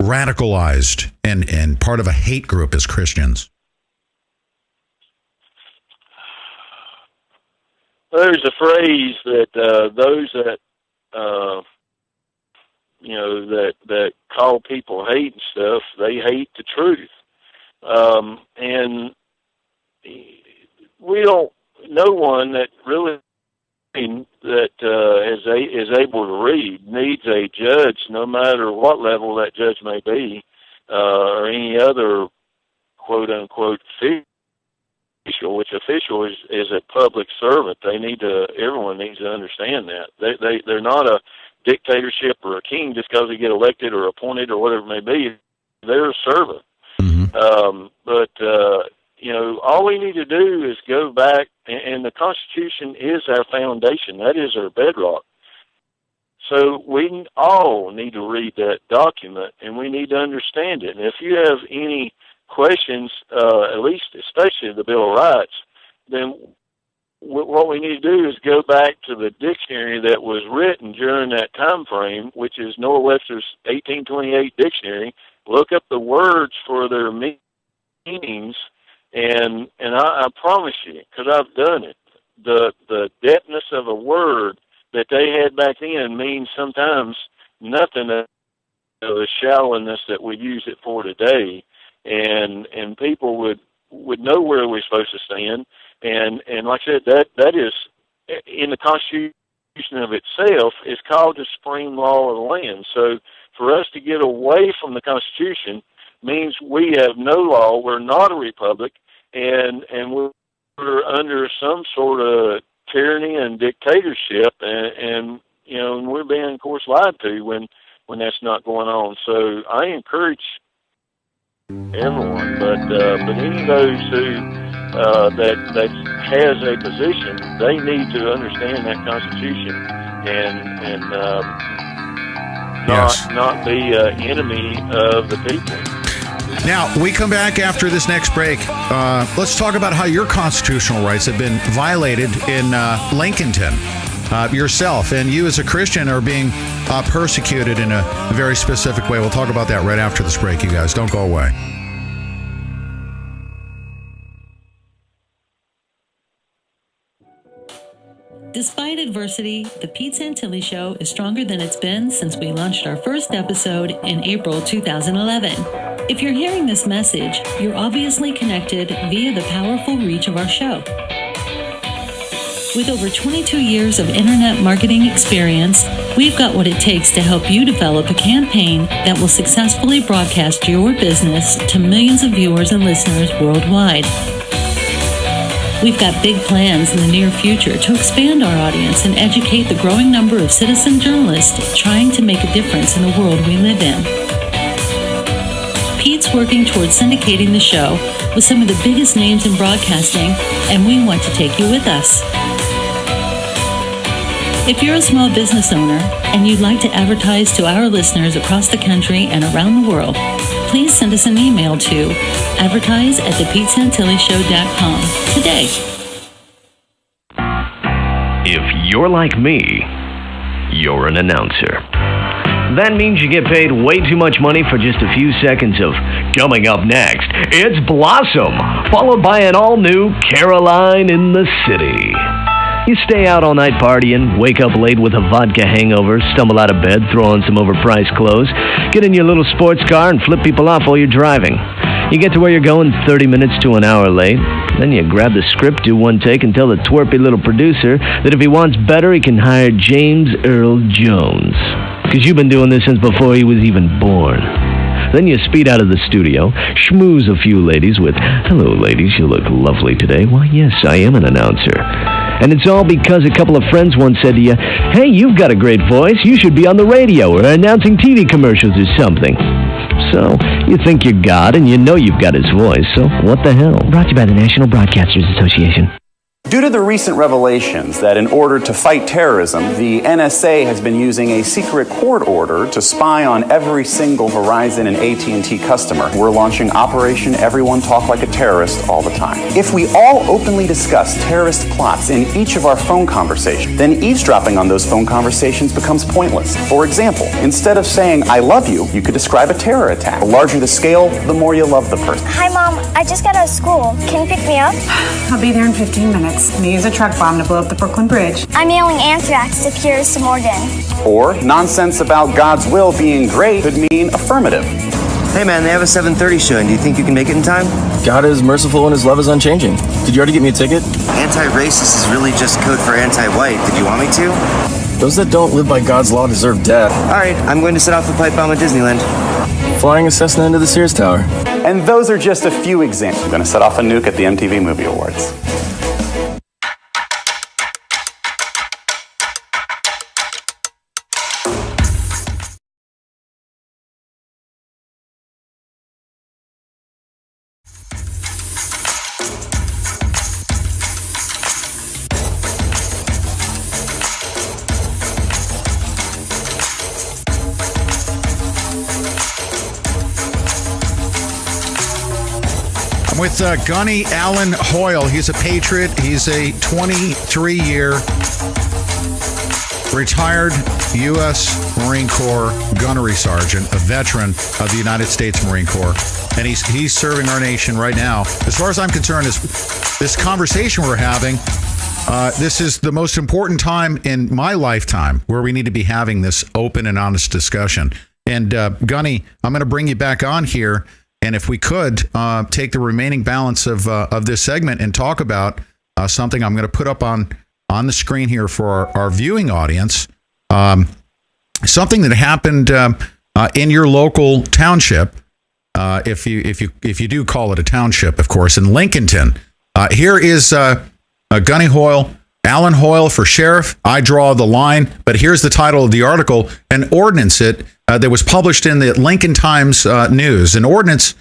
radicalized and part of a hate group as Christians? There's a phrase that those that that call people hate and stuff, they hate the truth, and we don't. No one that really that is able to read needs a judge, no matter what level that judge may be, or any other quote unquote official. Which official is a public servant. Everyone needs to understand that they're not a dictatorship or a king just because they get elected or appointed or whatever it may be. They're a servant. But all we need to do is go back, and the Constitution is our foundation. That is our bedrock. So we all need to read that document, and we need to understand it. And if you have any questions, at least especially the Bill of Rights, then what we need to do is go back to the dictionary that was written during that time frame, which is Noah Webster's 1828 dictionary. Look up the words for their meanings, and I promise you, because I've done it, the depthness of a word that they had back then means sometimes nothing of the shallowness that we use it for today. And people would know where we're supposed to stand, and like I said, that is in the Constitution of itself is called the supreme law of the land. So for us to get away from the Constitution means we have no law. We're not a republic, and we're under some sort of tyranny and dictatorship, and we're being, of course, lied to when that's not going on. So I encourage everyone, but any of those who that has a position, they need to understand that Constitution and not be an enemy of the people. Now, we come back after this next break. Let's talk about how your constitutional rights have been violated in Lincolnton. Yourself and you as a Christian are being persecuted in a very specific way. We'll talk about that right after this break, you guys. Don't go away. Despite adversity, the Pete Santilli Show is stronger than it's been since we launched our first episode in April 2011. If you're hearing this message, you're obviously connected via the powerful reach of our show. With over 22 years of internet marketing experience, we've got what it takes to help you develop a campaign that will successfully broadcast your business to millions of viewers and listeners worldwide. We've got big plans in the near future to expand our audience and educate the growing number of citizen journalists trying to make a difference in the world we live in. Pete's working towards syndicating the show with some of the biggest names in broadcasting, and we want to take you with us. If you're a small business owner and you'd like to advertise to our listeners across the country and around the world, please send us an email to advertise@thepetesantillyshow.com today. If you're like me, you're an announcer. That means you get paid way too much money for just a few seconds of coming up next. It's Blossom, followed by an all-new Caroline in the City. You stay out all night partying, wake up late with a vodka hangover, stumble out of bed, throw on some overpriced clothes, get in your little sports car and flip people off while you're driving. You get to where you're going 30 minutes to an hour late. Then you grab the script, do one take, and tell the twerpy little producer that if he wants better, he can hire James Earl Jones. Because you've been doing this since before he was even born. Then you speed out of the studio, schmooze a few ladies with, "Hello, ladies, you look lovely today." "Why, yes, I am an announcer." And it's all because a couple of friends once said to you, "Hey, you've got a great voice. You should be on the radio or announcing TV commercials or something." So you think you're God and you know you've got his voice, so what the hell? Brought to you by the National Broadcasters Association. Due to the recent revelations that in order to fight terrorism, the NSA has been using a secret court order to spy on every single Verizon and AT&T customer, we're launching Operation Everyone Talk Like a Terrorist all the time. If we all openly discuss terrorist plots in each of our phone conversations, then eavesdropping on those phone conversations becomes pointless. For example, instead of saying, I love you, you could describe a terror attack. The larger the scale, the more you love the person. Hi, Mom. I just got out of school. Can you pick me up? I'll be there in 15 minutes. I'm gonna use a truck bomb to blow up the Brooklyn Bridge. I'm mailing anthrax to Piers Morgan. Or nonsense about God's will being great could mean affirmative. Hey man, they have a 7:30 show, and do you think you can make it in time? God is merciful and his love is unchanging. Did you already get me a ticket? Anti-racist is really just code for anti-white. Did you want me to? Those that don't live by God's law deserve death. Alright, I'm going to set off a pipe bomb at Disneyland. Flying a Cessna into the Sears Tower. And those are just a few examples. I'm going to set off a nuke at the MTV Movie Awards. With Gunny Allen Hoyle. He's a patriot. He's a 23-year retired U.S. Marine Corps gunnery sergeant, a veteran of the United States Marine Corps. And he's serving our nation right now. As far as I'm concerned, this conversation we're having, this is the most important time in my lifetime where we need to be having this open and honest discussion. And Gunny, I'm going to bring you back on here. And if we could take the remaining balance of this segment and talk about something I'm going to put up on the screen here for our viewing audience, something that happened in your local township, if you do call it a township, of course, in Lincolnton. Here is Gunny Hoyle, Allen Hoyle for sheriff. I draw the line, but here's the title of the article: an ordinance that was published in the Lincoln Times News. An ordinance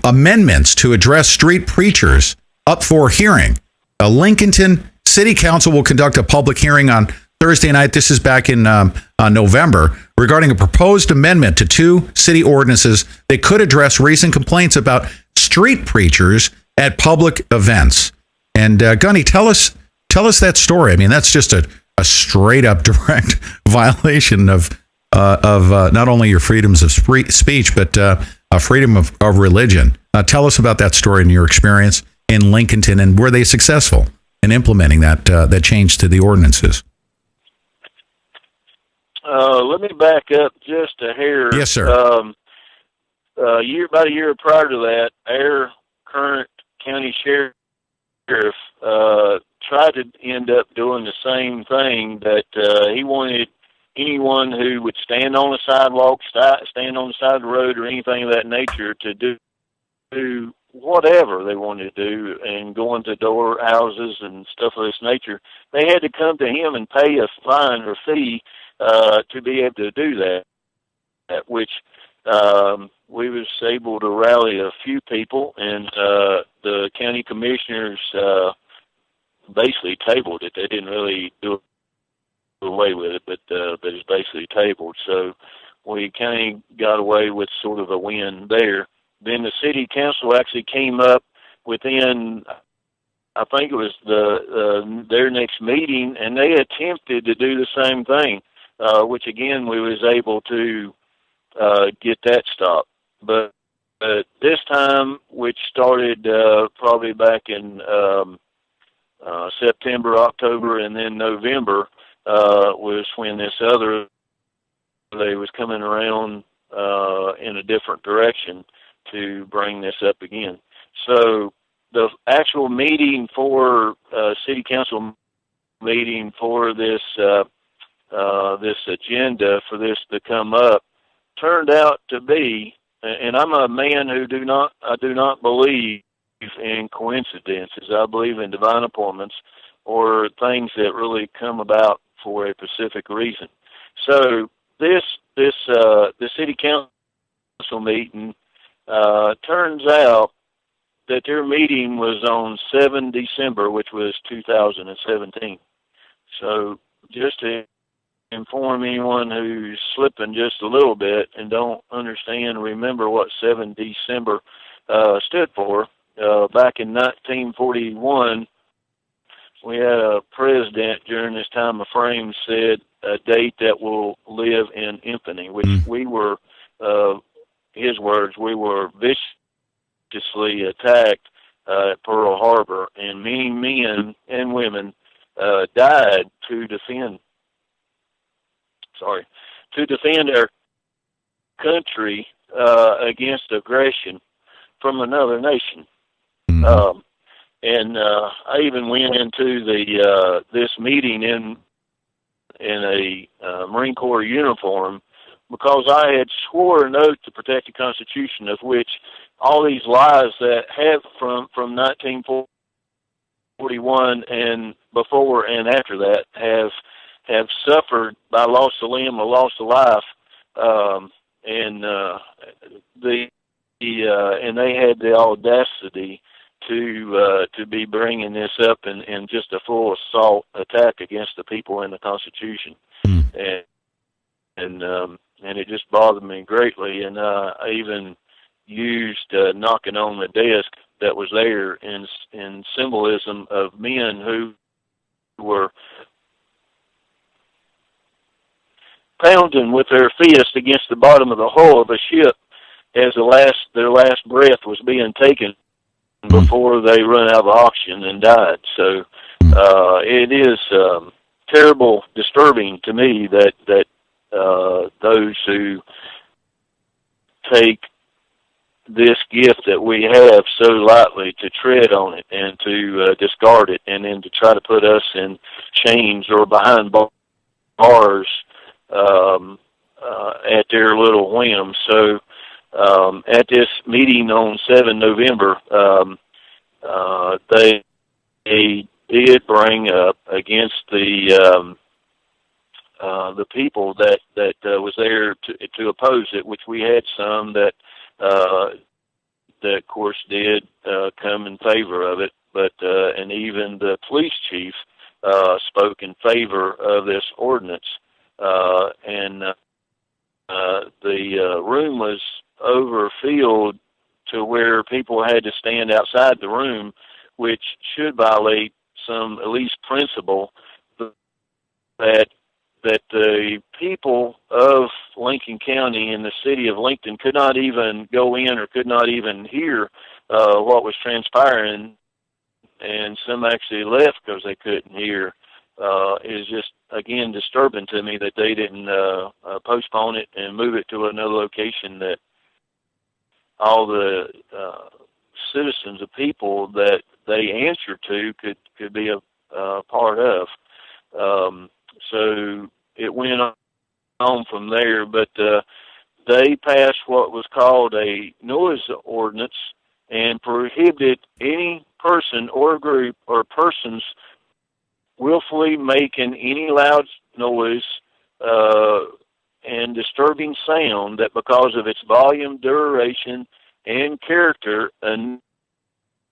amendments to address street preachers up for hearing. Lincolnton City Council will conduct a public hearing on Thursday night. This is back in November, regarding a proposed amendment to 2 city ordinances that could address recent complaints about street preachers at public events. And Gunny, tell us that story. I mean, that's just a straight up direct violation of not only your freedoms of speech, but freedom of religion. Tell us about that story and your experience in Lincolnton, and were they successful in implementing that change to the ordinances? Let me back up just a hair. Yes, sir. About a year prior to that, our current county sheriff tried to end up doing the same thing, that he wanted anyone who would stand on the sidewalk, stand on the side of the road, or anything of that nature to do whatever they wanted to do, and go into door houses and stuff of this nature. They had to come to him and pay a fine or fee to be able to do that, which we was able to rally a few people, and the county commissioners basically tabled it. They didn't really do away with it, but it's basically tabled. So we kind of got away with sort of a win there. Then the city council actually came up within, I think it was their next meeting, and they attempted to do the same thing, which again we was able to get that stopped. But this time, which started probably back in September, October, and then November, was when this other they was coming around in a different direction to bring this up again. So the actual meeting for city council meeting for this this agenda for this to come up turned out to be, and I'm a man who I do not believe in coincidences. I believe in divine appointments, or things that really come about for a specific reason. So the city council meeting turns out that their meeting was on 7 December, which was 2017. So just to inform anyone who's slipping just a little bit and don't understand, remember what 7 December stood for. Back in 1941, we had a president during this time of frame said a date that will live in infamy, which we were, his words, we were viciously attacked at Pearl Harbor, and many men and women died to defend our country against aggression from another nation. And I even went into this meeting in a Marine Corps uniform because I had swore an oath to protect the Constitution, of which all these lies that have from 1941 and before and after that have suffered by loss of limb or loss of life, and they had the audacity to be bringing this up in just a full assault attack against the people in the Constitution, and it just bothered me greatly. And I even used knocking on the desk that was there in symbolism of men who were pounding with their fist against the bottom of the hull of a ship as their last breath was being taken before they run out of oxygen and died. So it is terrible, disturbing to me that those who take this gift that we have so lightly to tread on it and to discard it, and then to try to put us in chains or behind bars at their little whim. So at this meeting on 7 November, they did bring up against the people that was there to oppose it, which we had some that of course did come in favor of it, but and even the police chief spoke in favor of this ordinance, and the room was overfilled to where people had to stand outside the room, which should violate some at least principle that the people of Lincoln County and the city of Lincoln could not even go in or could not even hear what was transpiring, and some actually left because they couldn't hear. Is just, again, disturbing to me that they didn't postpone it and move it to another location that all the citizens of people that they answer to could be a part of. So it went on from there, but they passed what was called a noise ordinance and prohibited any person or group or persons willfully making any loud noise and disturbing sound that, because of its volume, duration, and character,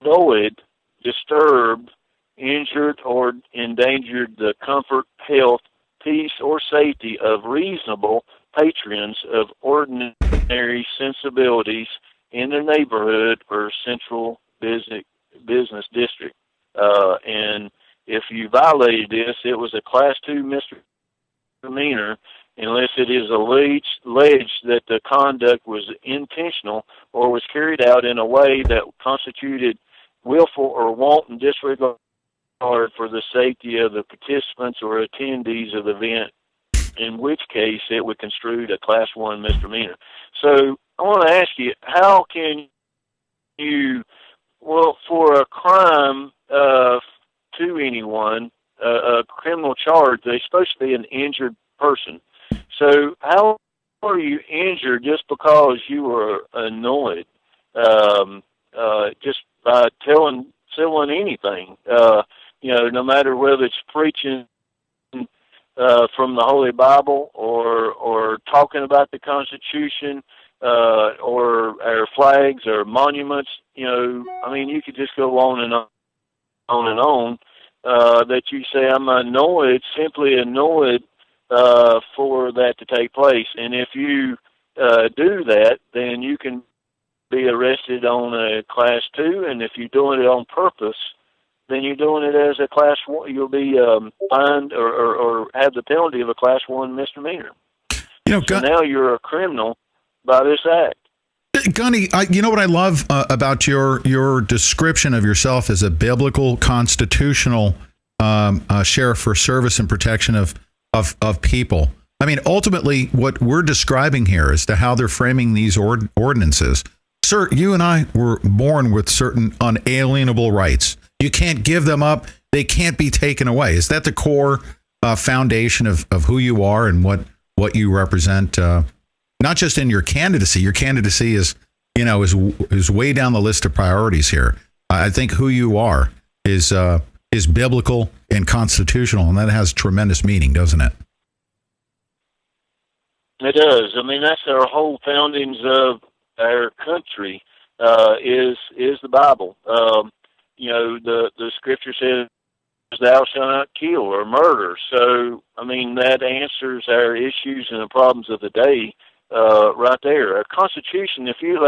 annoyed, disturbed, injured, or endangered the comfort, health, peace, or safety of reasonable patrons of ordinary sensibilities in the neighborhood or central business district. And if you violated this, it was a Class 2 misdemeanor unless it is alleged that the conduct was intentional or was carried out in a way that constituted willful or wanton disregard for the safety of the participants or attendees of the event, in which case it would construe a Class 1 misdemeanor. So I want to ask you, how can you, well, for a crime to anyone, a criminal charge, they're supposed to be an injured person. So how are you injured just because you were annoyed, just by telling anything? No matter whether it's preaching from the Holy Bible or talking about the Constitution, or our flags or monuments. I mean, you could just go on and on, that you say, I'm annoyed, simply annoyed for that to take place. And if you do that, then you can be arrested on a Class 2, and if you're doing it on purpose, then you're doing it as a Class 1. You'll be fined or have the penalty of a Class 1 misdemeanor. So now you're a criminal by this act. Gunny, you know what I love about your description of yourself as a biblical, constitutional sheriff for service and protection of people. I mean, ultimately, what we're describing here as to how they're framing these ordinances. Sir, you and I were born with certain unalienable rights. You can't give them up. They can't be taken away. Is that the core foundation of who you are and what you represent? Not just in your candidacy. Your candidacy is way down the list of priorities here. I think who you are is biblical and constitutional, and that has tremendous meaning, doesn't it? It does. I mean, that's our whole foundings of our country, is the Bible. The scripture says, thou shalt not kill or murder. So, I mean, that answers our issues and the problems of the day right there. Our Constitution, if you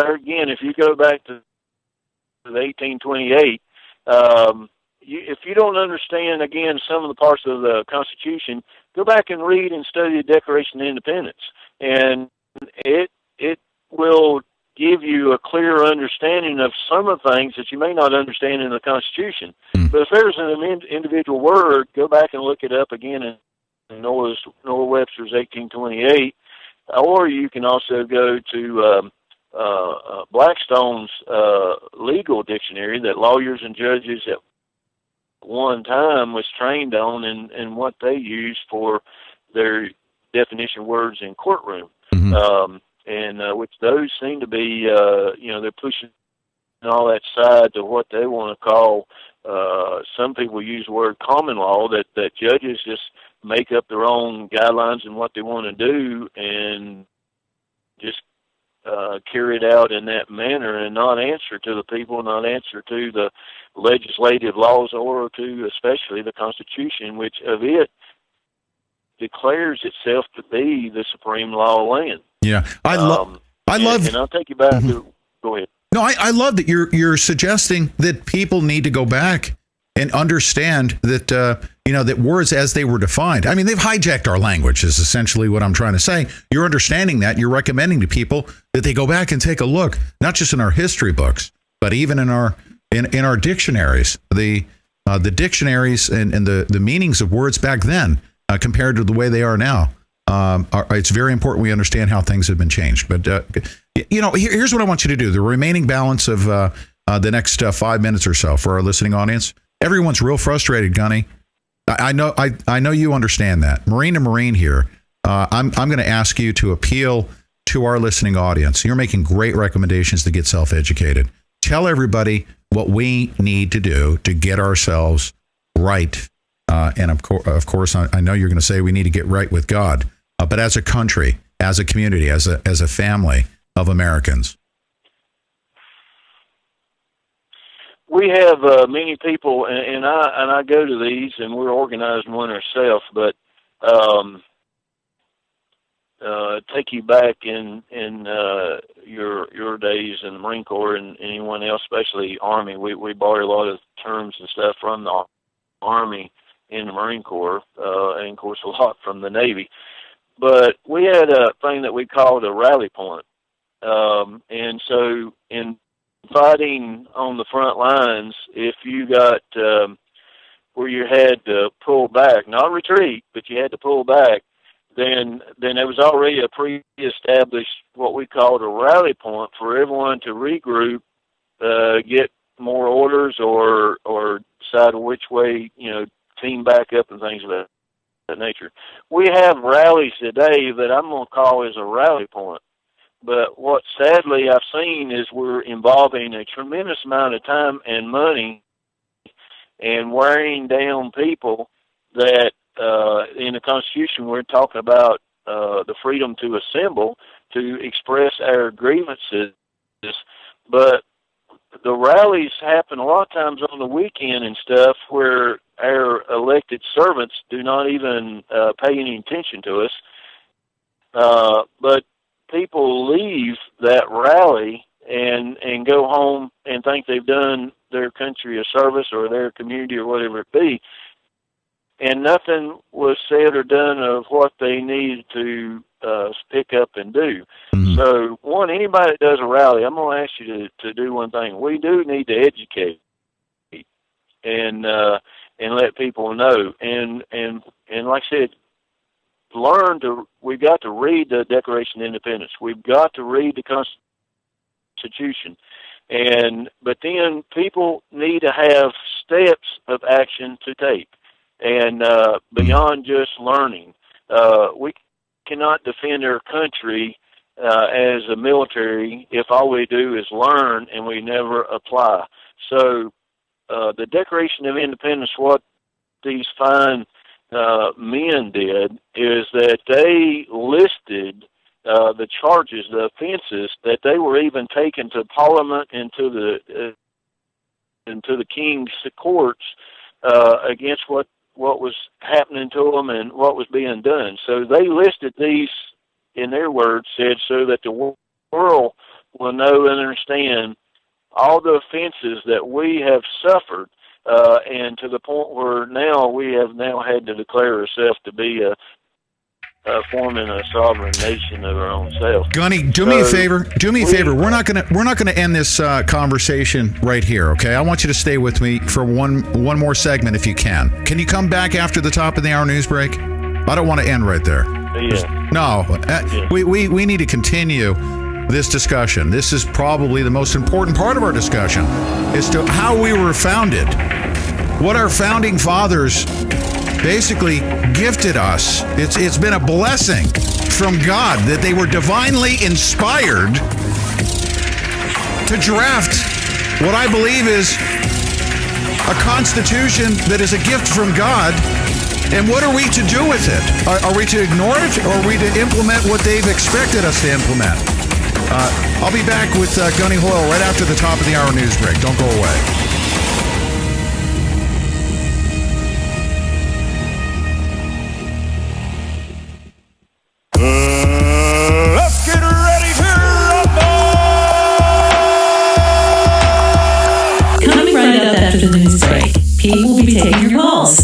go back to 1828, if you don't understand, again, some of the parts of the Constitution, go back and read and study the Declaration of Independence, and it will give you a clear understanding of some of the things that you may not understand in the Constitution. But if there's an individual word, go back and look it up again in Noah Webster's 1828, or you can also go to Blackstone's legal dictionary that lawyers and judges at one time was trained on, and what they use for their definition words in courtroom. Which those seem to be, they're pushing all that side to what they want to call, some people use the word common law, that judges just make up their own guidelines and what they want to do and just carry it out in that manner and not answer to the people, not answer to the legislative laws or to especially the Constitution, which of it declares itself to be the supreme law of land. Yeah, I love. And I'll take you back to. Go ahead. No, I love that you're suggesting that people need to go back and understand that that words as they were defined. I mean, they've hijacked our language. Is essentially what I'm trying to say. You're understanding that. You're recommending to people that they go back and take a look, not just in our history books, but even in our dictionaries. The dictionaries and the meanings of words back then compared to the way they are now. It's very important we understand how things have been changed. But, here's what I want you to do. The remaining balance of the next 5 minutes or so for our listening audience. Everyone's real frustrated, Gunny. I know you understand that. Marine to Marine here. I'm going to ask you to appeal to our listening audience. You're making great recommendations to get self-educated. Tell everybody what we need to do to get ourselves right. And of course, I know you're going to say we need to get right with God, but as a country, as a community, as a family of Americans. We have many people, and I go to these, and we're organizing one ourselves. But take you back in your days in the Marine Corps and anyone else, especially Army. We borrow a lot of terms and stuff from the Army in the Marine Corps, and of course a lot from the Navy. But we had a thing that we called a rally point. And so in fighting on the front lines, if you got where you had to pull back, not retreat, but you had to pull back, then there was already a pre-established what we called a rally point for everyone to regroup, get more orders, or decide which way, team back up and things of that nature. We have rallies today that I'm going to call as a rally point. But what sadly I've seen is we're involving a tremendous amount of time and money and wearing down people that in the Constitution we're talking about the freedom to assemble, to express our grievances. But the rallies happen a lot of times on the weekend and stuff where our elected servants do not even pay any attention to us. But people leave that rally and go home and think they've done their country a service or their community or whatever it be. And nothing was said or done of what they needed to pick up and do. Mm-hmm. So, anybody that does a rally, I'm going to ask you to do one thing. We do need to educate and let people know. And like I said, we've got to read the Declaration of Independence. We've got to read the Constitution. But then people need to have steps of action to take. And beyond just learning, we cannot defend our country as a military if all we do is learn and we never apply. So the Declaration of Independence, what these fine men did is that they listed the charges, the offenses, that they were even taken to Parliament and to the King's courts against what was happening to them and what was being done. So they listed these, in their words, said, so that the world will know and understand all the offenses that we have suffered, and to the point where now we have had to declare ourselves to be forming a sovereign nation of our own self. Gunny, do me a favor. We're not gonna end this conversation right here. Okay, I want you to stay with me for one more segment if you can. Can you come back after the top of the hour news break? I don't want to end right there. Yeah. No, we need to continue this discussion. This is probably the most important part of our discussion as to how we were founded, what our founding fathers basically gifted us. It's been a blessing from God that they were divinely inspired to draft what I believe is a constitution that is a gift from God. And what are we to do with it? Are we to ignore it, or are we to implement what they've expected us to implement? I'll be back with Gunny Hoyle right after the top of the hour news break. Don't go away. Let's get ready to rumble! Coming right up after the news break, Pete will be taking your calls.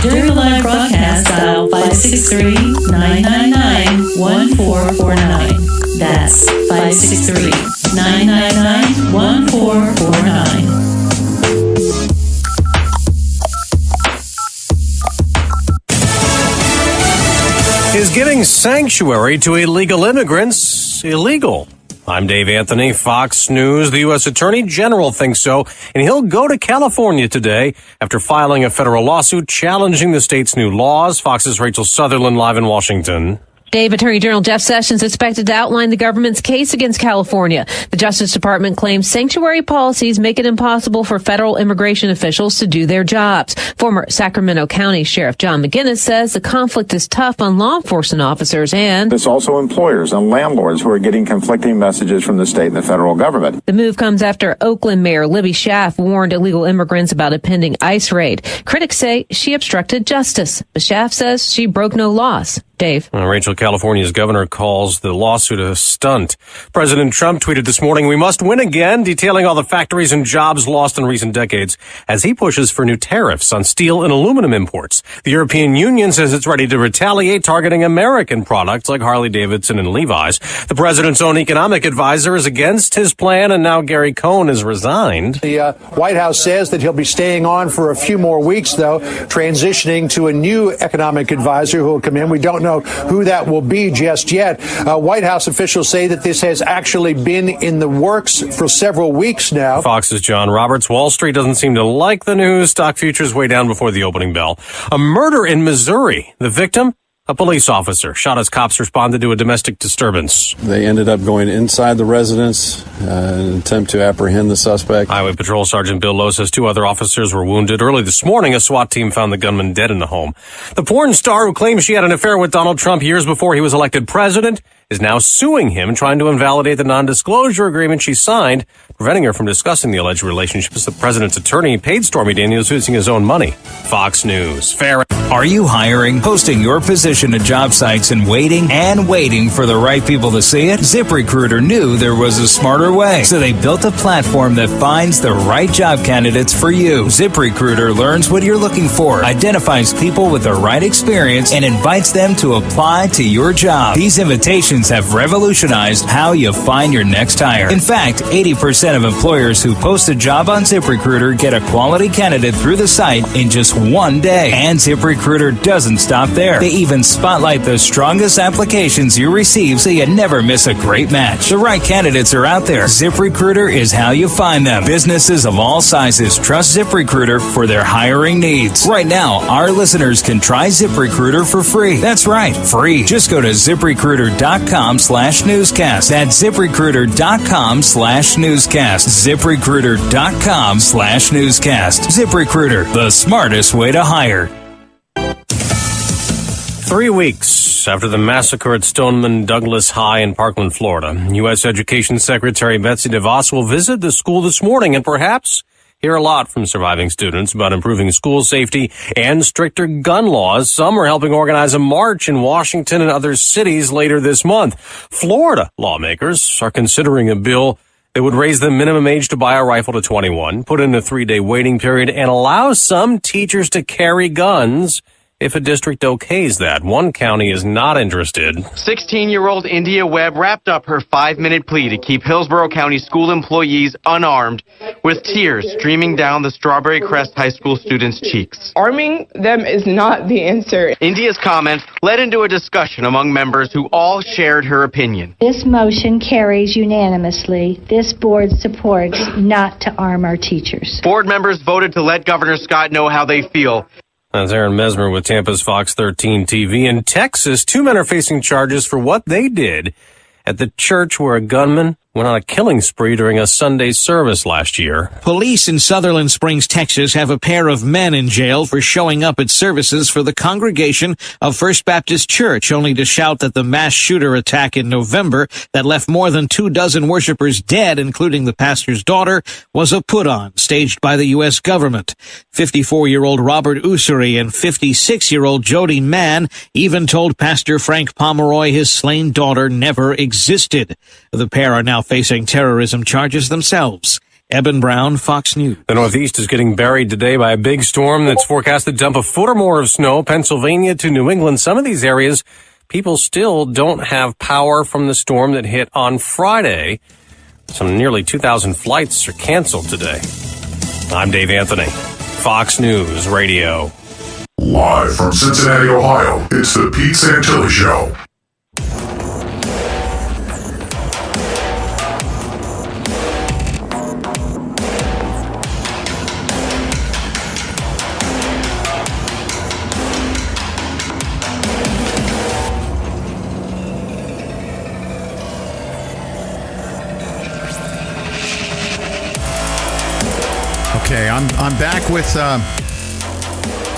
During the live broadcast, dial 563-999-1449. That's 563-999-1449. Is giving sanctuary to illegal immigrants illegal? I'm Dave Anthony, Fox News. The U.S. Attorney General thinks so, and he'll go to California today after filing a federal lawsuit challenging the state's new laws. Fox's Rachel Sutherland live in Washington. Dave, Attorney General Jeff Sessions expected to outline the government's case against California. The Justice Department claims sanctuary policies make it impossible for federal immigration officials to do their jobs. Former Sacramento County Sheriff John McGinnis says the conflict is tough on law enforcement officers and it's also employers and landlords who are getting conflicting messages from the state and the federal government. The move comes after Oakland Mayor Libby Schaaf warned illegal immigrants about a pending ICE raid. Critics say she obstructed justice, but Schaaf says she broke no laws. Dave. Rachel, California's governor calls the lawsuit a stunt. President Trump tweeted this morning, "We must win again," detailing all the factories and jobs lost in recent decades as he pushes for new tariffs on steel and aluminum imports. The European Union says it's ready to retaliate, targeting American products like Harley-Davidson and Levi's. The president's own economic advisor is against his plan, and now Gary Cohn has resigned. The White House says that he'll be staying on for a few more weeks, though, transitioning to a new economic advisor who will come in. We don't know who that will be just yet. White House officials say that this has actually been in the works for several weeks now. Fox's John Roberts. Wall Street doesn't seem to like the news. Stock futures way down before the opening bell. A murder in Missouri. The victim, A police officer shot as cops responded to a domestic disturbance. They ended up going inside the residence in an attempt to apprehend the suspect. Highway Patrol Sergeant Bill Lowe says 2 other officers were wounded. Early this morning, a SWAT team found the gunman dead in the home. The porn star who claims she had an affair with Donald Trump years before he was elected president is now suing him, trying to invalidate the non-disclosure agreement she signed, preventing her from discussing the alleged relationship as the president's attorney paid Stormy Daniels using his own money. Fox News. Fair. Are you hiring, posting your position to job sites and waiting for the right people to see it? ZipRecruiter knew there was a smarter way, so they built a platform that finds the right job candidates for you. ZipRecruiter learns what you're looking for, identifies people with the right experience, and invites them to apply to your job. These invitations have revolutionized how you find your next hire. In fact, 80% of employers who post a job on ZipRecruiter get a quality candidate through the site in just one day. And ZipRecruiter doesn't stop there. They even spotlight the strongest applications you receive so you never miss a great match. The right candidates are out there. ZipRecruiter is how you find them. Businesses of all sizes trust ZipRecruiter for their hiring needs. Right now, our listeners can try ZipRecruiter for free. That's right, free. Just go to ZipRecruiter.com/newscast. That's ZipRecruiter.com/newscast. ZipRecruiter.com/newscast. ZipRecruiter, the smartest way to hire. 3 weeks after the massacre at Stoneman Douglas High in Parkland, Florida, U.S. Education Secretary Betsy DeVos will visit the school this morning and perhaps hear a lot from surviving students about improving school safety and stricter gun laws. Some are helping organize a march in Washington and other cities later this month. Florida lawmakers are considering a bill that would raise the minimum age to buy a rifle to 21, put in a 3-day waiting period, and allow some teachers to carry guns if a district okays that. One county is not interested. 16-year-old India Webb wrapped up her 5-minute plea to keep Hillsborough County school employees unarmed, with tears streaming down the Strawberry Crest High School students' cheeks. Arming them is not the answer. India's comments led into a discussion among members who all shared her opinion. This motion carries unanimously. This board supports not to arm our teachers. Board members voted to let Governor Scott know how they feel. That's Aaron Mesmer with Tampa's Fox 13 TV. In Texas, 2 men are facing charges for what they did at the church where a gunman went on a killing spree during a Sunday service last year. Police in Sutherland Springs, Texas, have a pair of men in jail for showing up at services for the congregation of First Baptist Church, only to shout that the mass shooter attack in November that left more than 24 worshipers dead, including the pastor's daughter, was a put-on staged by the U.S. government. 54-year-old Robert Ussery and 56-year-old Jody Mann even told Pastor Frank Pomeroy his slain daughter never existed. The pair are now facing terrorism charges themselves. Eben Brown, Fox News. The Northeast is getting buried today by a big storm that's forecast to dump a foot or more of snow. Pennsylvania to New England. Some of these areas, people still don't have power from the storm that hit on Friday. Some nearly 2,000 flights are canceled today. I'm Dave Anthony, Fox News Radio. Live from Cincinnati, Ohio, it's the Pete Santilli Show. Okay, I'm back with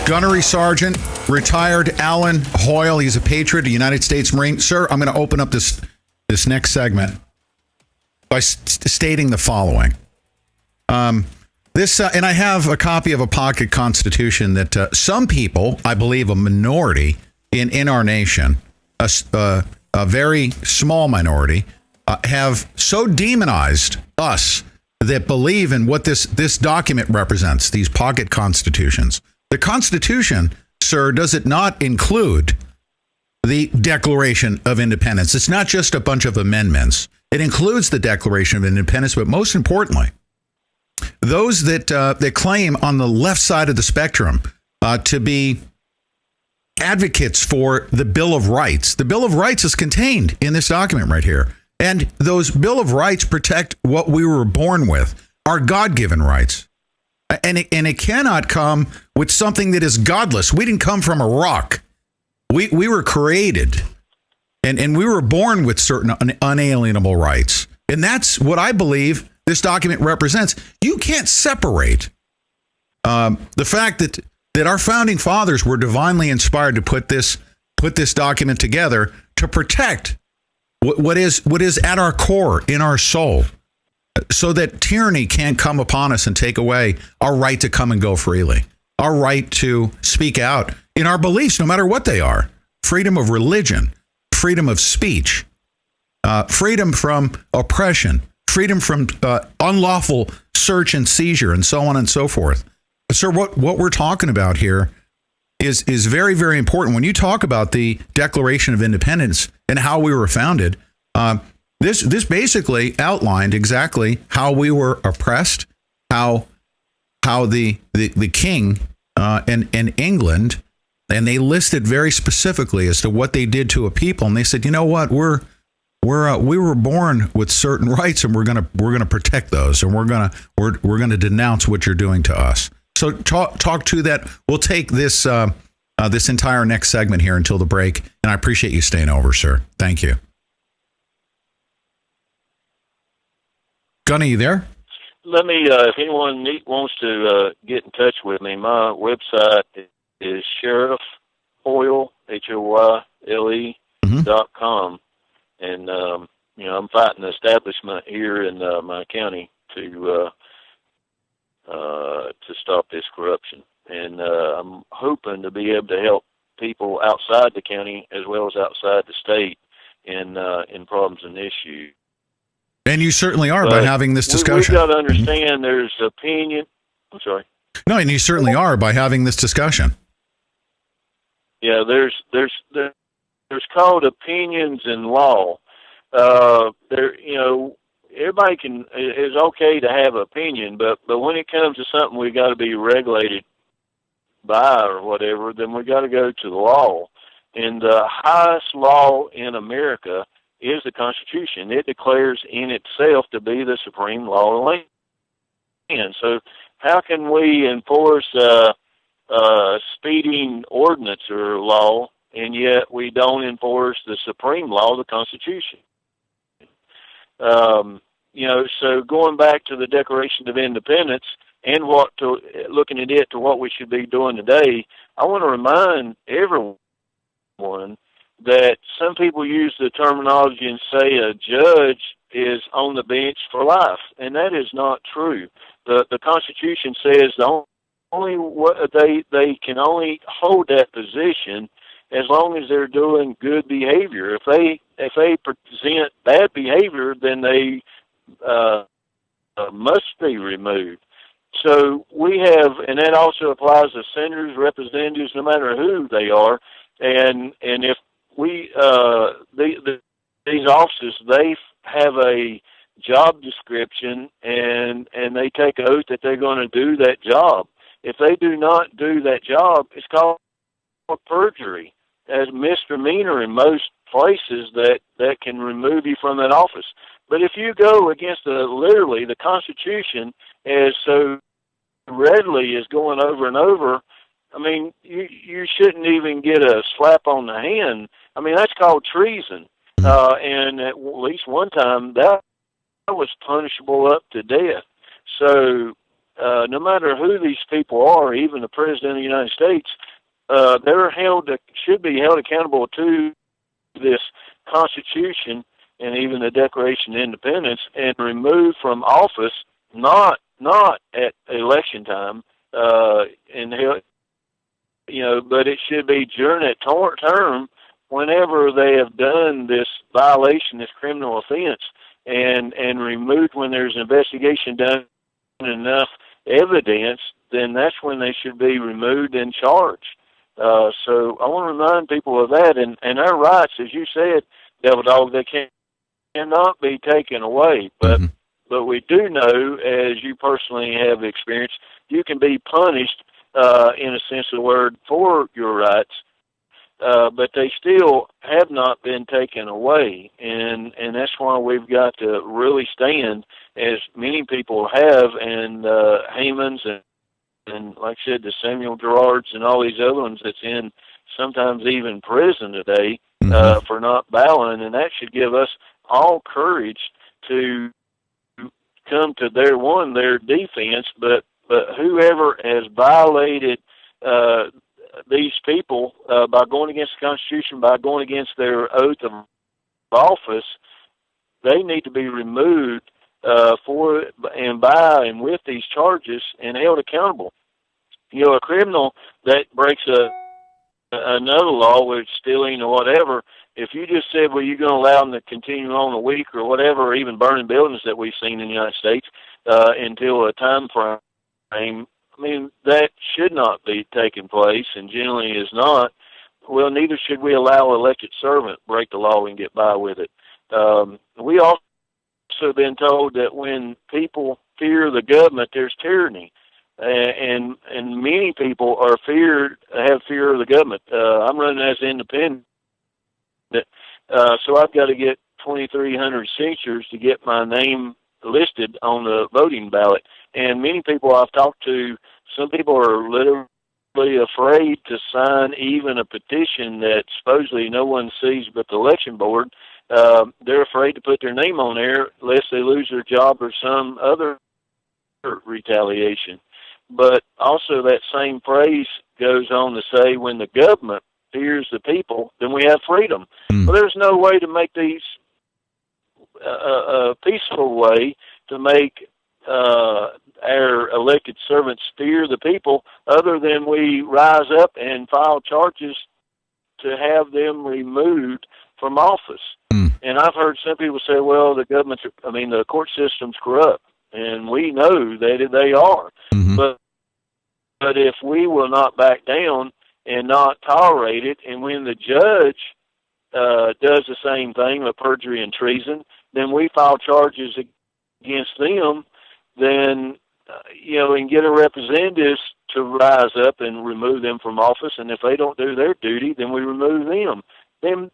Gunnery Sergeant, retired Alan Hoyle. He's a patriot, a United States Marine. Sir, I'm going to open up this next segment by stating the following. And I have a copy of a pocket constitution that some people, I believe a minority in our nation, a very small minority, have so demonized us that believe in what this document represents, these pocket constitutions. The Constitution, sir, does it not include the Declaration of Independence? It's not just a bunch of amendments. It includes the Declaration of Independence, but most importantly, those that claim on the left side of the spectrum to be advocates for the Bill of Rights. The Bill of Rights is contained in this document right here. And those Bill of Rights protect what we were born with, our God-given rights. And it cannot come with something that is godless. We didn't come from a rock. We were created, and we were born with certain unalienable rights. And that's what I believe this document represents. You can't separate the fact that our founding fathers were divinely inspired to put this document together to protect what is at our core, in our soul, so that tyranny can't come upon us and take away our right to come and go freely, our right to speak out in our beliefs, no matter what they are, freedom of religion, freedom of speech, freedom from oppression, freedom from unlawful search and seizure, and so on and so forth. Sir, what we're talking about here is very, very important. When you talk about the Declaration of Independence and how we were founded, this basically outlined exactly how we were oppressed, how the king in England, and they listed very specifically as to what they did to a people, and they said, you know what, we were born with certain rights, and we're gonna protect those, and we're gonna denounce what you're doing to us. So talk to that. We'll take this this entire next segment here until the break, and I appreciate you staying over, sir. Thank you. Gunny, you there? Let me, if anyone wants to get in touch with me, my website is sheriffhoyle, HOYLE.com. And, I'm fighting the establishment here in my county to stop this corruption. And I'm hoping to be able to help people outside the county as well as outside the state in problems and issues. And you certainly are by having this discussion. We've got to understand there's opinion. I'm sorry. No, and you certainly are by having this discussion. Yeah, there's called opinions in law. Everybody is okay to have opinion, but when it comes to something we got to be regulated by or whatever, then we got to go to the law. And the highest law in America is the Constitution. It declares in itself to be the supreme law of the land. So how can we enforce speeding ordinance or law, and yet we don't enforce the supreme law of the Constitution? So going back to the Declaration of Independence and looking at it to what we should be doing today, I want to remind everyone that some people use the terminology and say a judge is on the bench for life, and that is not true. The Constitution says they can only hold that position as long as they're doing good behavior. If they present bad behavior, then they must be removed. So we have, and that also applies to senators, representatives, no matter who they are, and if these officers, they have a job description and they take an oath that they're going to do that job. If they do not do that job, it's called perjury, as misdemeanor in most places that can remove you from that office. But if you go against literally the Constitution, as so readily is going over and over, I mean, you shouldn't even get a slap on the hand. I mean, that's called treason. And at least one time, that was punishable up to death. So no matter who these people are, even the President of the United States, they're should be held accountable to this Constitution and even the Declaration of Independence, and removed from office, not at election time, but it should be during that term, whenever they have done this violation, this criminal offense, and removed when there's an investigation done, enough evidence, then that's when they should be removed and charged. So I want to remind people of that, and our rights, as you said, Devil Dog, they cannot be taken away. But we do know, as you personally have experienced, you can be punished in a sense of the word for your rights, but they still have not been taken away, and that's why we've got to really stand, as many people have, and Haman's and like I said, the Samuel Gerards and all these other ones that's in sometimes even prison today for not bowing, and that should give us all courage to come to their defense, but whoever has violated these people by going against the Constitution, by going against their oath of office, they need to be removed for and by and with these charges and held accountable. You know, a criminal that breaks another law, whether it's stealing or whatever, if you just said, well, you're going to allow them to continue on a week or whatever, or even burning buildings that we've seen in the United States until a time frame, I mean, that should not be taking place and generally is not. Well, neither should we allow an elected servant to break the law and get by with it. We also been told that when people fear the government, there's tyranny. And many people have fear of the government. I'm running as an independent, so I've got to get 2,300 signatures to get my name listed on the voting ballot. And many people I've talked to, some people are literally afraid to sign even a petition that supposedly no one sees but the election board. They're afraid to put their name on there lest they lose their job or some other retaliation. But also that same phrase goes on to say, when the government fears the people, then we have freedom. Well, there's no way to make these a peaceful way to make our elected servants fear the people other than we rise up and file charges to have them removed from office. And I've heard some people say, well, the court system's corrupt. And we know that they are. But if we will not back down and not tolerate it, and when the judge does the same thing with perjury and treason, then we file charges against them, then, and get our representatives to rise up and remove them from office. And if they don't do their duty, then we remove them. Then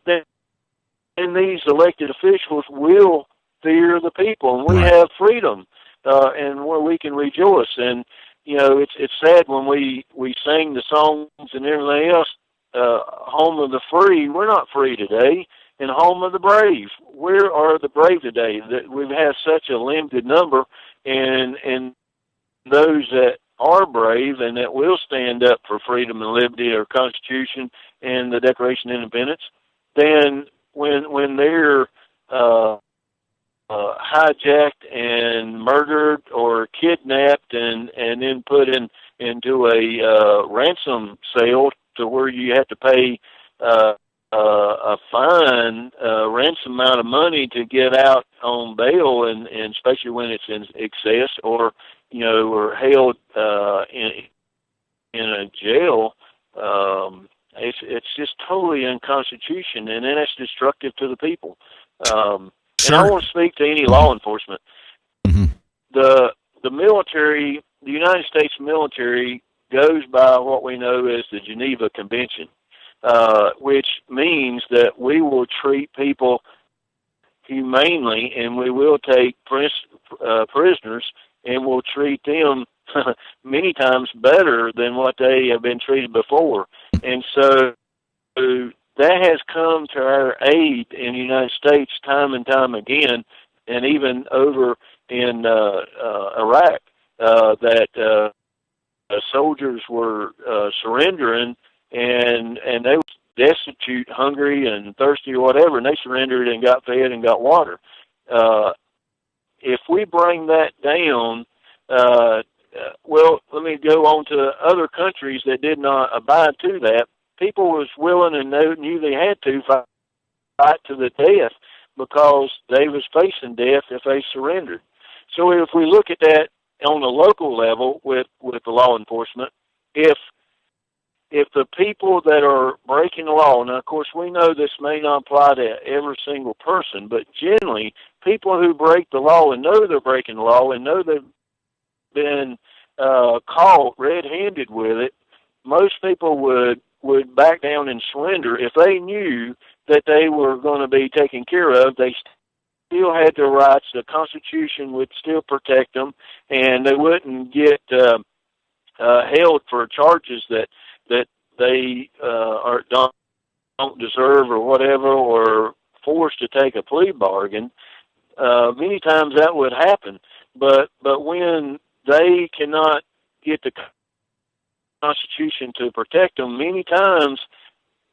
these elected officials will fear the people, and we have freedom, and where we can rejoice. And it's sad when we sing the songs and everything else, home of the free. We're not free today. And home of the brave. Where are the brave today? That we've had such a limited number, and those that are brave and that will stand up for freedom and liberty, or Constitution and the Declaration of Independence, then when they're hijacked and murdered or kidnapped and then put into a ransom sale to where you have to pay a fine, ransom amount of money to get out on bail, and especially when it's in excess, or held in a jail. It's just totally unconstitutional, and then it's destructive to the people. And I want to speak to any law enforcement. The military, the United States military, goes by what we know as the Geneva Convention, which means that we will treat people humanely, and we will take prisoners, and we'll treat them many times better than what they have been treated before. And so that has come to our aid in the United States time and time again, and even over in Iraq, that soldiers were surrendering, and they were destitute, hungry, and thirsty or whatever, and they surrendered and got fed and got water. If we bring that down, well, let me go on to other countries that did not abide to that. People was willing and knew they had to fight to the death because they was facing death if they surrendered. So if we look at that on a local level with the law enforcement, if the people that are breaking the law, now of course we know this may not apply to every single person, but generally people who break the law and know they're breaking the law and know they've been caught red-handed with it, most people would back down and surrender if they knew that they were going to be taken care of. They still had their rights. The Constitution would still protect them, and they wouldn't get held for charges that they don't deserve or whatever, or forced to take a plea bargain, many times that would happen. But when they cannot get the Constitution to protect them, many times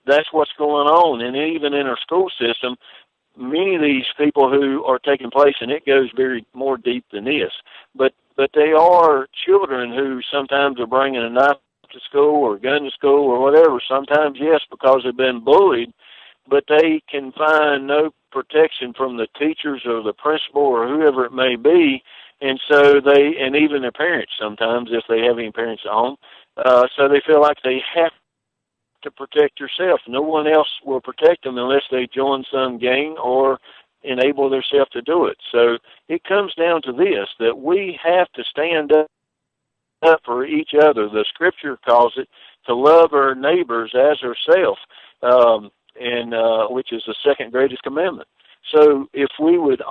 that's what's going on. And even in our school system, many of these people who are taking place, and it goes very more deep than this, but they are children who sometimes are bringing a knife to school or a gun to school or whatever. Sometimes, yes, because they've been bullied, but they can find no protection from the teachers or the principal or whoever it may be. And so and even their parents sometimes, if they have any parents at home, so they feel like they have to protect yourself. No one else will protect them unless they join some gang or enable themselves to do it. So it comes down to this, that we have to stand up for each other. The Scripture calls it to love our neighbors as ourselves, which is the second greatest commandment. So if we would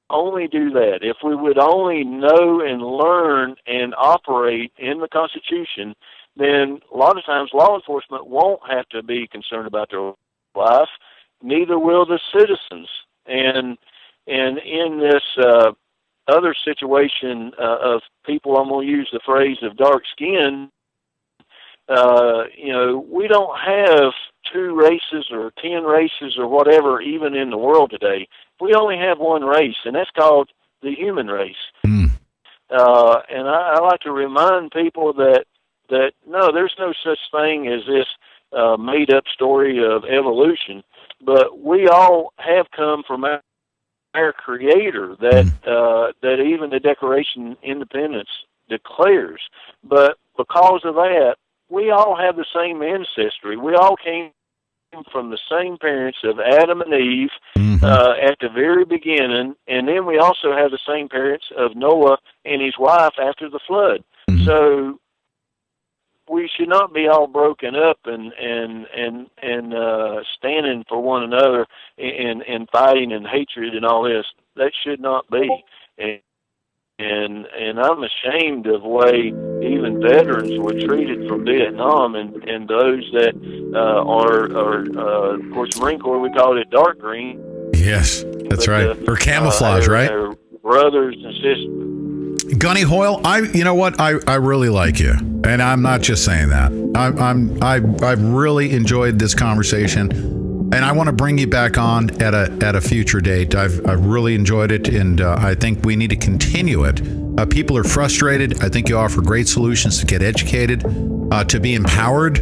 only do that, if we would only know and learn and operate in the Constitution, then a lot of times law enforcement won't have to be concerned about their life, neither will the citizens. And in this other situation of people, I'm going to use the phrase of dark skin, we don't have 2 races or 10 races or whatever, even in the world today. We only have one race, and that's called the human race. And I like to remind people that no, there's no such thing as this made-up story of evolution, but we all have come from our Creator that even the Declaration of Independence declares. But because of that, we all have the same ancestry. We all came from the same parents of Adam and Eve at the very beginning, and then we also have the same parents of Noah and his wife after the flood. So we should not be all broken up and standing for one another and fighting and hatred and all this. That should not be. And I'm ashamed of the way even veterans were treated from Vietnam, and those that are of course, Marine Corps, we call it dark green. Yes, that's right. Or camouflage, right? Our brothers and sisters. Gunny Hoyle, you know what? I really like you, and I'm not just saying that. I've really enjoyed this conversation, and I want to bring you back on at a future date. I've really enjoyed it, and I think we need to continue it. People are frustrated. I think you offer great solutions to get educated, to be empowered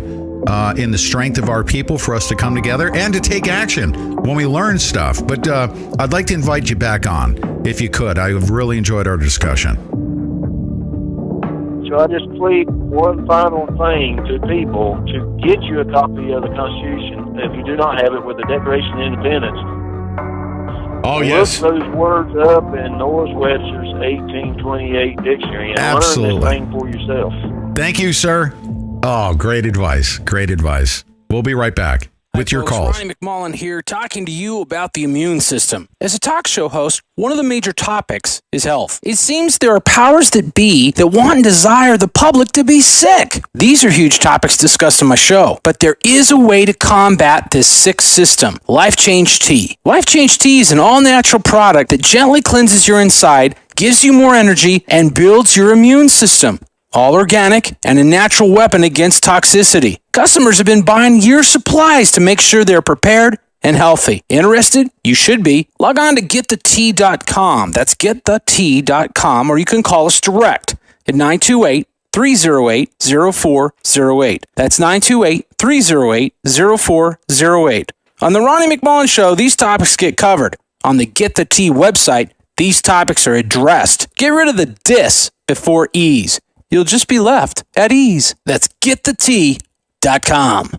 in the strength of our people, for us to come together and to take action when we learn stuff. But I'd like to invite you back on, if you could. I've really enjoyed our discussion. So I just plead one final thing to people to get you a copy of the Constitution if you do not have it, with the Declaration of Independence. Oh, yes. Look those words up in Norris Webster's 1828 dictionary and Absolutely. Learn this thing for yourself. Thank you, sir. Oh, great advice. Great advice. We'll be right back with your calls. Ronnie McMullen here, talking to you about the immune system. As a talk show host, one of the major topics is health. It seems there are powers that be that want and desire the public to be sick. These are huge topics discussed on my show, but there is a way to combat this sick system. Life Change Tea. Life Change Tea is an all-natural product that gently cleanses your inside, gives you more energy, and builds your immune system. All organic and a natural weapon against toxicity. Customers have been buying year supplies to make sure they're prepared and healthy. Interested? You should be. Log on to getthetea.com. That's getthetea.com, or you can call us direct at 928-308-0408. That's 928-308-0408. On the Ronnie McMullen Show, these topics get covered. On the Get the Tea website, these topics are addressed. Get rid of the dis before ease. You'll just be left at ease. That's getthetea.com.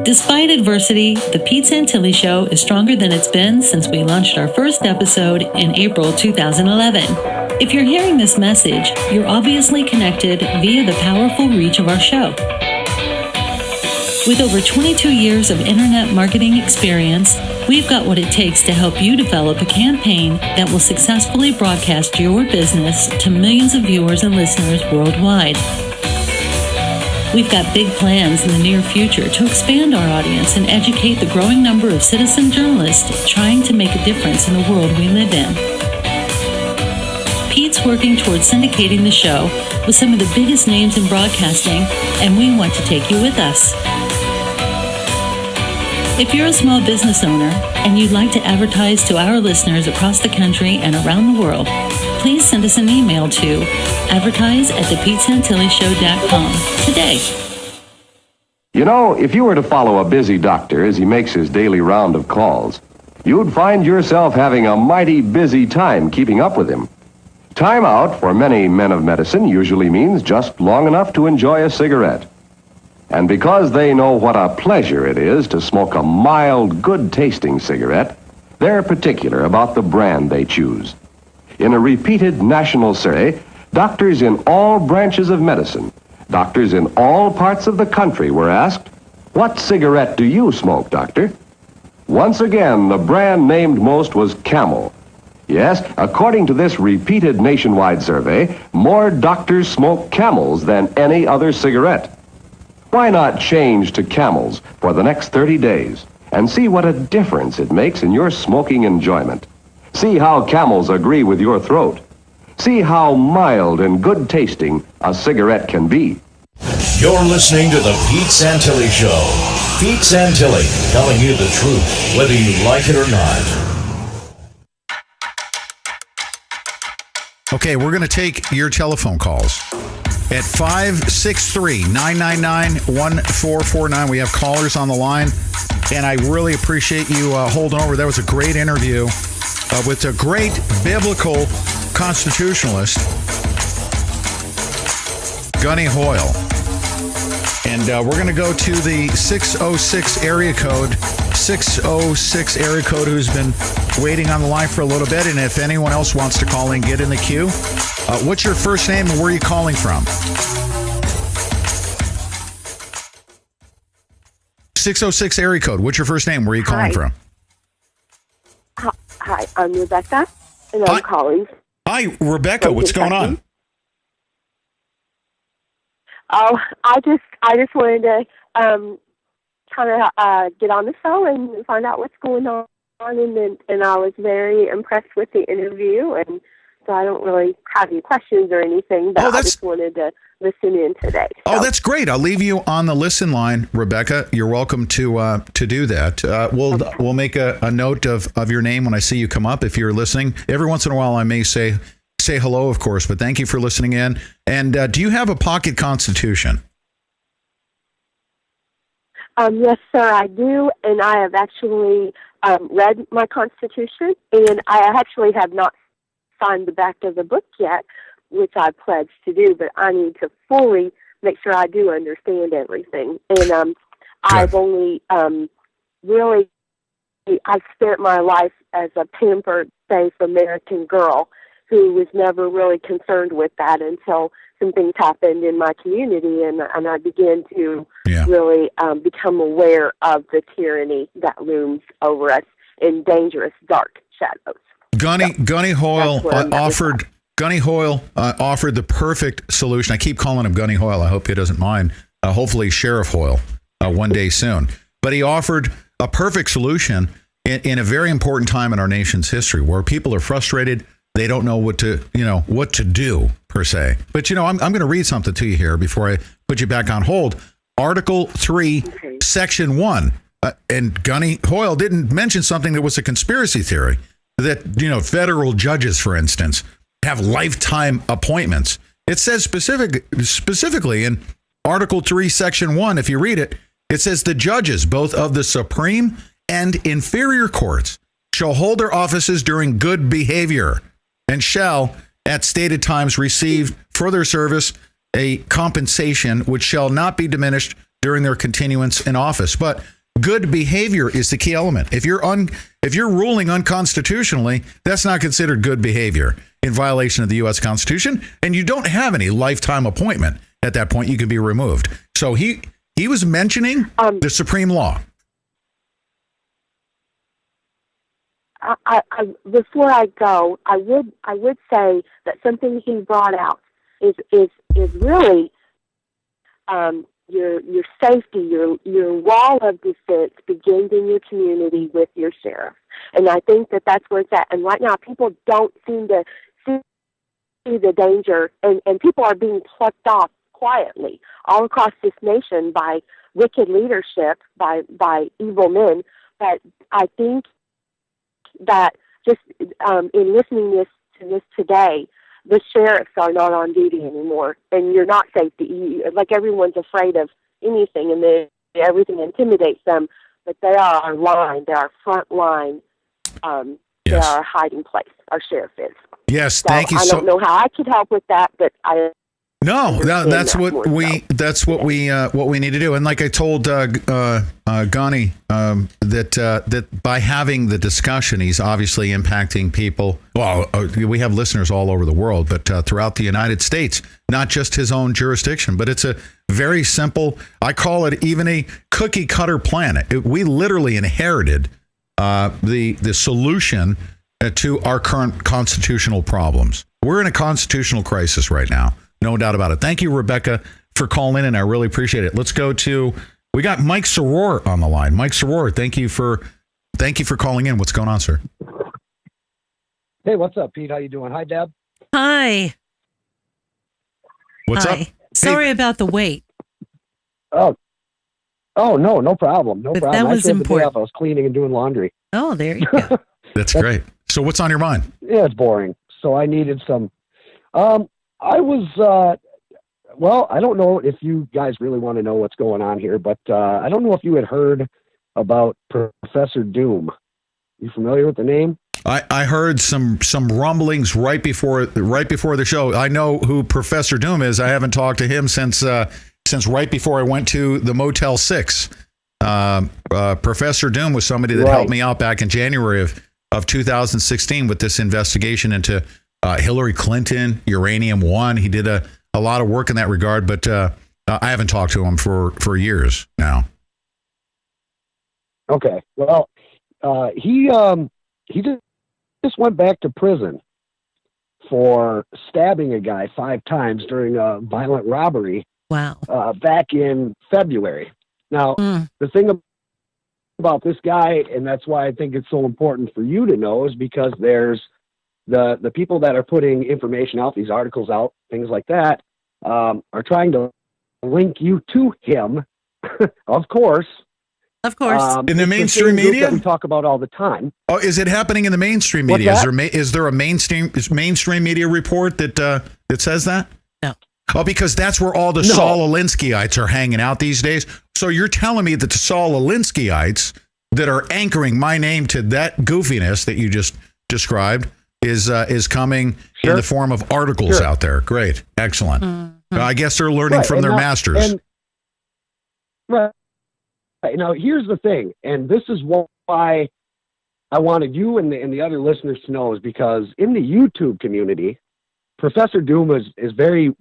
Despite adversity, the Pete Santilli Show is stronger than it's been since we launched our first episode in April 2011. If you're hearing this message, you're obviously connected via the powerful reach of our show. With over 22 years of internet marketing experience, we've got what it takes to help you develop a campaign that will successfully broadcast your business to millions of viewers and listeners worldwide. We've got big plans in the near future to expand our audience and educate the growing number of citizen journalists trying to make a difference in the world we live in. Pete's working towards syndicating the show with some of the biggest names in broadcasting, and we want to take you with us. If you're a small business owner and you'd like to advertise to our listeners across the country and around the world, please send us an email to advertise@thepetesantillyshow.com today. You know, if you were to follow a busy doctor as he makes his daily round of calls, you'd find yourself having a mighty busy time keeping up with him. Time out for many men of medicine usually means just long enough to enjoy a cigarette. And because they know what a pleasure it is to smoke a mild, good-tasting cigarette, they're particular about the brand they choose. In a repeated national survey, doctors in all branches of medicine, doctors in all parts of the country were asked, "What cigarette do you smoke, doctor?" Once again, the brand named most was Camel. Yes, according to this repeated nationwide survey, more doctors smoke Camels than any other cigarette. Why not change to Camels for the next 30 days and see what a difference it makes in your smoking enjoyment? See how Camels agree with your throat. See how mild and good-tasting a cigarette can be. You're listening to The Pete Santilli Show. Pete Santilli, telling you the truth, whether you like it or not. Okay, we're going to take your telephone calls. At 563-999-1449. We have callers on the line, and I really appreciate you holding over. That was a great interview with a great biblical constitutionalist, Gunny Hoyle. And we're going to go to the 606 area code, who's been waiting on the line for a little bit. And if anyone else wants to call in, get in the queue. What's your first name and where are you calling from? 606 area code. What's your first name? Where are you calling from? Hi, I'm Rebecca, and I'm calling. Hi, Rebecca. What's going on? Oh, I just wanted to kind of get on the show and find out what's going on, and I was very impressed with the interview, and so I don't really have any questions or anything, but I just wanted to listen in today. So. Oh, that's great. I'll leave you on the listen line, Rebecca. You're welcome to do that. We'll make a note of your name when I see you come up if you're listening. Every once in a while, I may say hello, of course, but thank you for listening in. And do you have a pocket constitution? Yes, sir, I do, and I have actually read my Constitution, and I actually have not signed the back of the book yet, which I pledged to do, but I need to fully make sure I do understand everything. And I've only I've spent my life as a pampered, safe American girl who was never really concerned with that until some things happened in my community, and I began to really become aware of the tyranny that looms over us in dangerous, dark shadows. Gunny Hoyle offered the perfect solution. I keep calling him Gunny Hoyle. I hope he doesn't mind. Hopefully Sheriff Hoyle one day soon. But he offered a perfect solution in a very important time in our nation's history where people are frustrated. They don't know what to do per se. But I'm going to read something to you here before I put you back on hold. Article 3, Section 1. And Gunny Hoyle didn't mention something that was a conspiracy theory. That, federal judges, for instance, have lifetime appointments. It says specifically in Article 3, Section 1, if you read it, it says the judges, both of the Supreme and inferior courts, shall hold their offices during good behavior and shall, at stated times, receive for their service a compensation which shall not be diminished during their continuance in office. But good behavior is the key element. If you're ruling unconstitutionally, that's not considered good behavior in violation of the U.S. Constitution, and you don't have any lifetime appointment. At that point, you can be removed. So he was mentioning the supreme law. Before I go, I would say that something he brought out is really your safety, your wall of defense begins in your community with your sheriff. And I think that that's where it's at. And right now, people don't seem to see the danger, and people are being plucked off quietly all across this nation by wicked leadership, by evil men. But I think that just in listening to this today, the sheriffs are not on duty anymore, and you're not safe to eat. Like, everyone's afraid of anything, and everything intimidates them. But they are our line. They're our front line. They are our hiding place. Our sheriff is. Yes, thank you. I don't know how I could help with that, but I. No, that's what we need to do. And like I told Ghani, that by having the discussion, he's obviously impacting people. Well, we have listeners all over the world, but throughout the United States, not just his own jurisdiction. But it's a very simple, I call it even a cookie cutter plan. We literally inherited the solution to our current constitutional problems. We're in a constitutional crisis right now. No doubt about it. Thank you, Rebecca, for calling in. I really appreciate it. Let's go to, we got Mike Soror on the line. Mike Soror, thank you for calling in. What's going on, sir? Hey, what's up, Pete? How you doing? Hi, Deb. Hi. What's up? Sorry about the wait. Oh, no problem. No problem. That was important. I was cleaning and doing laundry. Oh, there you go. That's great. So what's on your mind? Yeah, it's boring. So I needed some, I don't know if you guys really want to know what's going on here, but I don't know if you had heard about Professor Doom. You familiar with the name? I heard some rumblings right before the show. I know who Professor Doom is. I haven't talked to him since right before I went to the Motel 6. Professor Doom was somebody that helped me out back in January of 2016 with this investigation into Hillary Clinton, Uranium One. He did a lot of work in that regard, but I haven't talked to him for years now. Okay. Well, he just went back to prison for stabbing a guy 5 times during a violent robbery. Wow. Back in February. Now, the thing about this guy, and that's why I think it's so important for you to know, is because there's the people that are putting information out, these articles out, things like that, are trying to link you to him, of course. Of course. In the mainstream media? That we talk about all the time. Oh, is it happening in the mainstream media? Is there a mainstream media report that says that? No. Oh, because that's where all the Saul Alinsky-ites are hanging out these days. So you're telling me that the Saul Alinsky-ites that are anchoring my name to that goofiness that you just described is coming in the form of articles out there. Great. Excellent. Mm-hmm. I guess they're learning from their masters. Right. Now, here's the thing, and this is why I wanted you and the other listeners to know, is because in the YouTube community, Professor Doom is very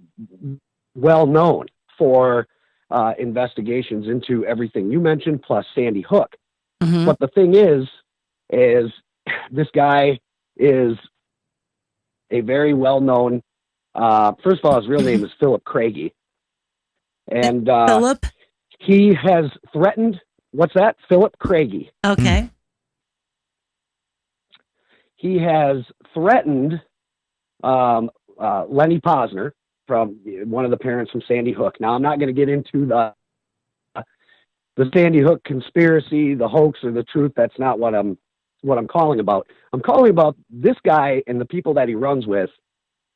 well known for investigations into everything you mentioned, plus Sandy Hook. Mm-hmm. But the thing is this guy is a very well-known, first of all, his real name is Philip Craigie. And Philip? He has threatened, what's that? Philip Craigie. Okay. He has threatened Lenny Posner, from one of the parents from Sandy Hook. Now, I'm not going to get into the Sandy Hook conspiracy, the hoax, or the truth. That's not what I'm calling about. I'm calling about this guy, and the people that he runs with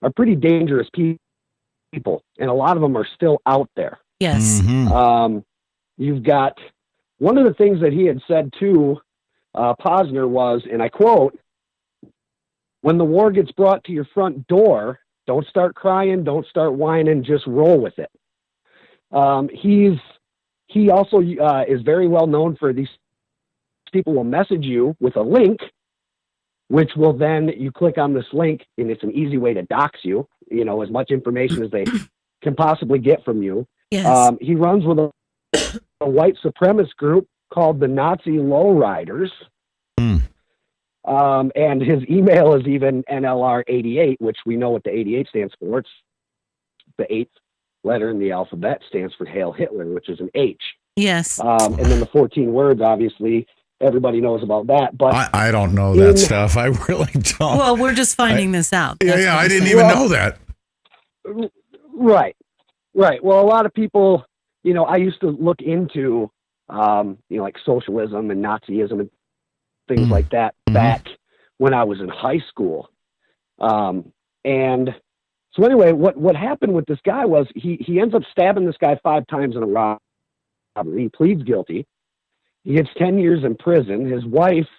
are pretty dangerous people, and a lot of them are still out there. Yes. Mm-hmm. You've got one of the things that he had said to Posner was, and I quote, "When the war gets brought to your front door, don't start crying, don't start whining, just roll with it." He also is very well known for these people will message you with a link, which will then you click on this link, and it's an easy way to dox you, as much information as they can possibly get from you. Yes. He runs with a white supremacist group called the Nazi Lowriders. And his email is even NLR88, which we know what the 88 stands for. It's the 8th letter in the alphabet stands for Hail Hitler, which is an H. Yes. And then the 14 words, obviously, everybody knows about that. But I don't know that stuff. I really don't. Well, we're just finding this out. Yeah, I didn't even know that. Right. Well, a lot of people, I used to look into, like socialism and Nazism and things like that back when I was in high school. And so anyway, what happened with this guy was he ends up stabbing this guy 5 times in a robbery. He pleads guilty. He gets 10 years in prison. His wife,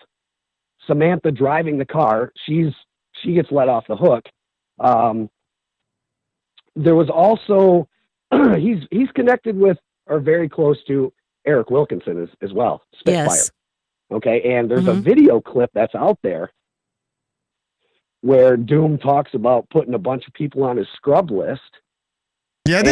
Samantha, driving the car, she gets let off the hook. There was also he's connected with or very close to Eric Wilkinson as well. Spitfire. Yes. Okay, and there's a video clip that's out there where Doom talks about putting a bunch of people on his scrub list. Yeah,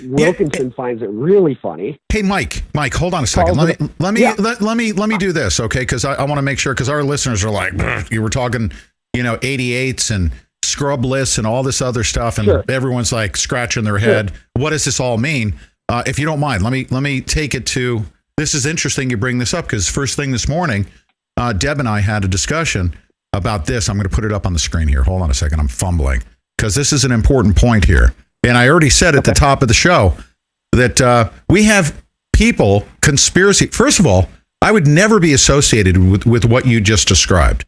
Wilkinson finds it really funny. Hey, Mike, hold on a second. Let me do this, okay? Because I want to make sure, because our listeners are like, you were talking, 88s and scrub lists and all this other stuff, and everyone's like scratching their head. What does this all mean? If you don't mind, let me take it to. This is interesting you bring this up, because first thing this morning, Deb and I had a discussion about this. I'm going to put it up on the screen here. Hold on a second. I'm fumbling because this is an important point here. And I already said at the top of the show that we have people, conspiracy. First of all, I would never be associated with what you just described.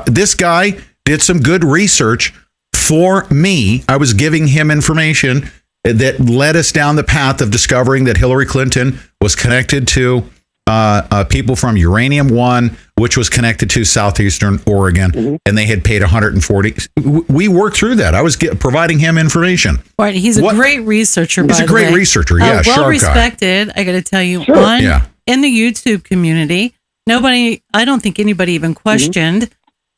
This guy did some good research for me. I was giving him information that led us down the path of discovering that Hillary Clinton was connected to people from Uranium One, which was connected to Southeastern Oregon, and they had paid $140. We worked through that. I was providing him information. Right, he's a great researcher. He's a great researcher. Yeah, well respected. I got to tell you, in the YouTube community, I don't think anybody even questioned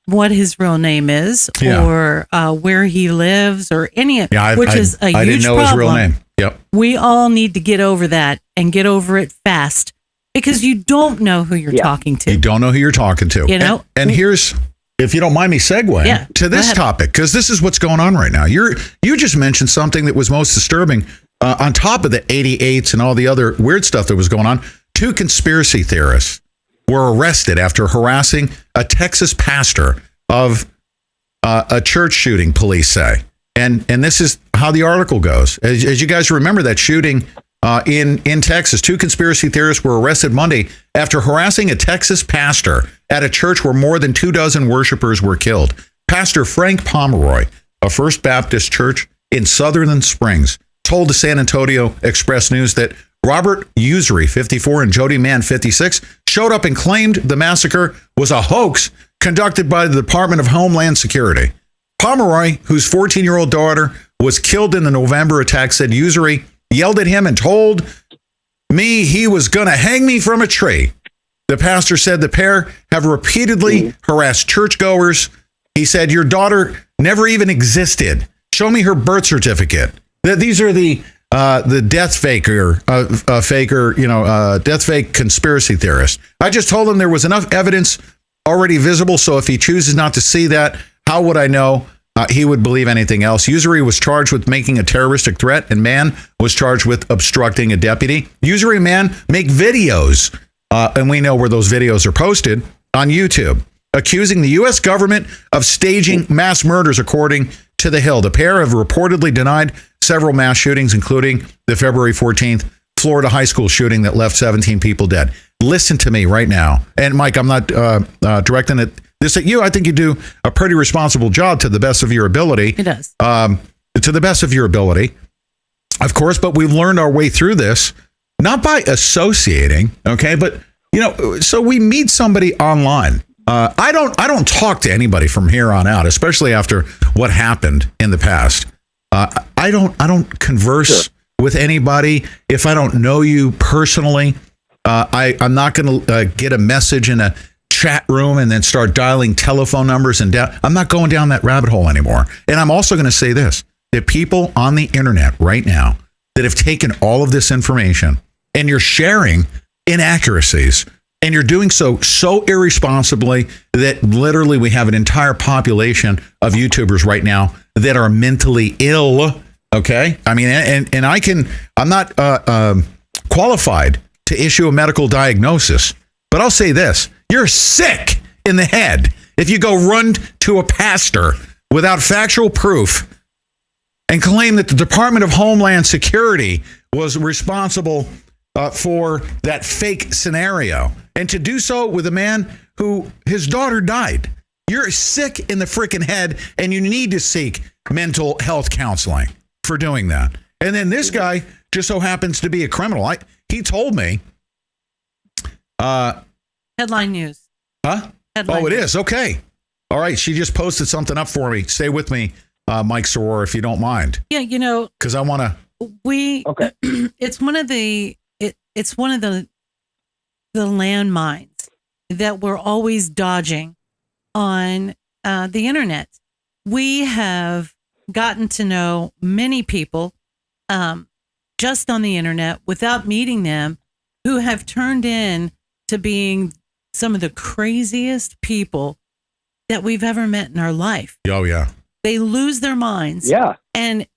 what his real name is or where he lives or any of it, which is a huge problem. I didn't know his real name. Yep. We all need to get over that and get over it fast. Because you don't know who you're talking to. You don't know who you're talking to. And here's, if you don't mind me segueing to this topic, because this is what's going on right now. You just mentioned something that was most disturbing. On top of the 88s and all the other weird stuff that was going on, 2 conspiracy theorists were arrested after harassing a Texas pastor of a church shooting, police say. And this is how the article goes. As you guys remember that shooting in Texas, 2 conspiracy theorists were arrested Monday after harassing a Texas pastor at a church where more than 24 worshipers were killed. Pastor Frank Pomeroy, a First Baptist church in Sutherland Springs, told the San Antonio Express News that Robert Usury, 54, and Jody Mann, 56, showed up and claimed the massacre was a hoax conducted by the Department of Homeland Security. Pomeroy, whose 14-year-old daughter was killed in the November attack, said Usury yelled at him and told me he was going to hang me from a tree. The pastor said the pair have repeatedly harassed churchgoers. He said, your daughter never even existed. Show me her birth certificate. These are the death faker, death fake conspiracy theorist. I just told him there was enough evidence already visible, so if he chooses not to see that, how would I know he would believe anything else? Usury was charged with making a terroristic threat, and Mann was charged with obstructing a deputy. Usury and Mann make videos, and we know where those videos are posted, on YouTube, accusing the U.S. government of staging mass murders, according to The Hill. The pair have reportedly denied several mass shootings, including the February 14th Florida high school shooting that left 17 people dead. Listen to me right now. And Mike, I'm not directing this at you. I think you do a pretty responsible job to the best of your ability. It does. To the best of your ability, of course, but we've learned our way through this, not by associating, okay, but, so we meet somebody online. I don't talk to anybody from here on out, especially after what happened in the past. I don't converse with anybody if I don't know you personally. I'm not going to get a message in a chat room and then start dialing telephone numbers and I'm not going down that rabbit hole anymore. And I'm also going to say this, that people on the internet right now that have taken all of this information and you're sharing inaccuracies and you're doing so irresponsibly that literally we have an entire population of YouTubers right now that are mentally ill Okay. I mean, and I'm not qualified to issue a medical diagnosis, but I'll say this. You're sick in the head if you go run to a pastor without factual proof and claim that the Department of Homeland Security was responsible for that fake scenario, and to do so with a man who his daughter died. You're sick in the freaking head, and you need to seek mental health counseling for doing that. And then this guy just so happens to be a criminal. He told me. Headline news. Huh? Headline it news. is. Okay. All right. She just posted something up for me. Stay with me, Mike Soror, if you don't mind. Yeah, you know, because I want to. Okay. It's one of the landmines that we're always dodging on the internet. We have gotten to know many people just on the internet without meeting them who have turned in to being some of the craziest people that we've ever met in our life. Oh, yeah. They lose their minds. Yeah. And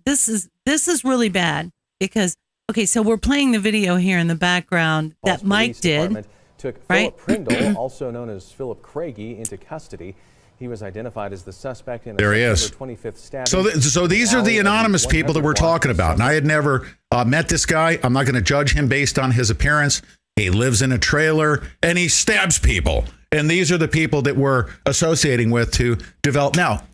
this is really bad because, okay, so we're playing the video here in the background that Mike did. Took right? Philip Prindle, also known as Philip Craigie, into custody. He was identified as the suspect in a September 25th stabbing. So these are the anonymous people that we're talking about. And I had never met this guy. I'm not going to judge him based on his appearance. He lives in a trailer and he stabs people. And these are the people that we're associating with to develop. Now,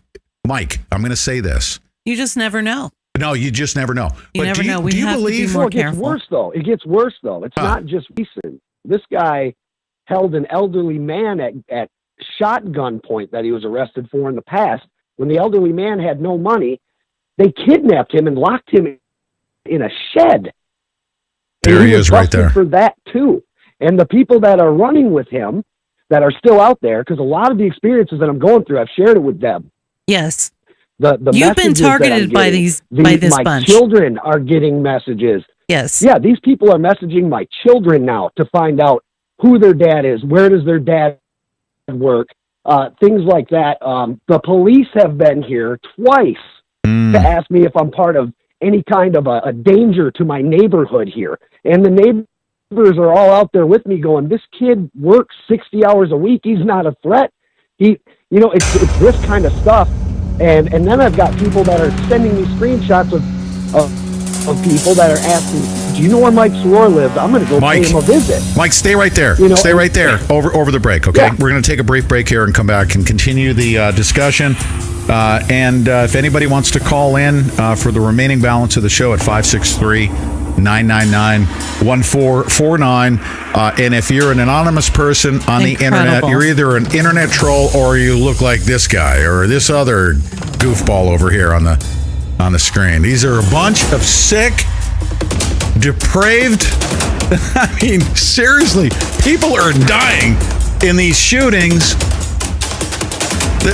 Mike, I'm going to say this. You just never know. No, you just never know. You never know. We have to be more careful. It gets worse, though. It's not just recent. This guy held an elderly man at shotgun point that he was arrested for in the past. When the elderly man had no money, they kidnapped him and locked him in a shed. There he is right there. For that, too. And the people that are running with him that are still out there, because a lot of the experiences that I'm going through, I've shared it with them. Yes. You've been targeted by this my bunch. Children are getting messages. Yes. Yeah, these people are messaging my children now to find out who their dad is, where does their dad work, things like that. The police have been here twice to ask me if I'm part of any kind of a danger to my neighborhood here. And the neighbors are all out there with me going, this kid works 60 hours a week. He's not a threat. It's this kind of stuff. And then I've got people that are sending me screenshots of people that are asking, do you know where Mike Soror lives? I'm going to go pay him a visit. Mike, stay right there. Stay right there over the break, okay? Yeah. We're going to take a brief break here and come back and continue the discussion. And if anybody wants to call in for the remaining balance of the show at 563-999-1449. And if you're an anonymous person on the internet, you're either an internet troll or you look like this guy or this other goofball over here on the screen. These are a bunch of sick, depraved, I mean, seriously, people are dying in these shootings.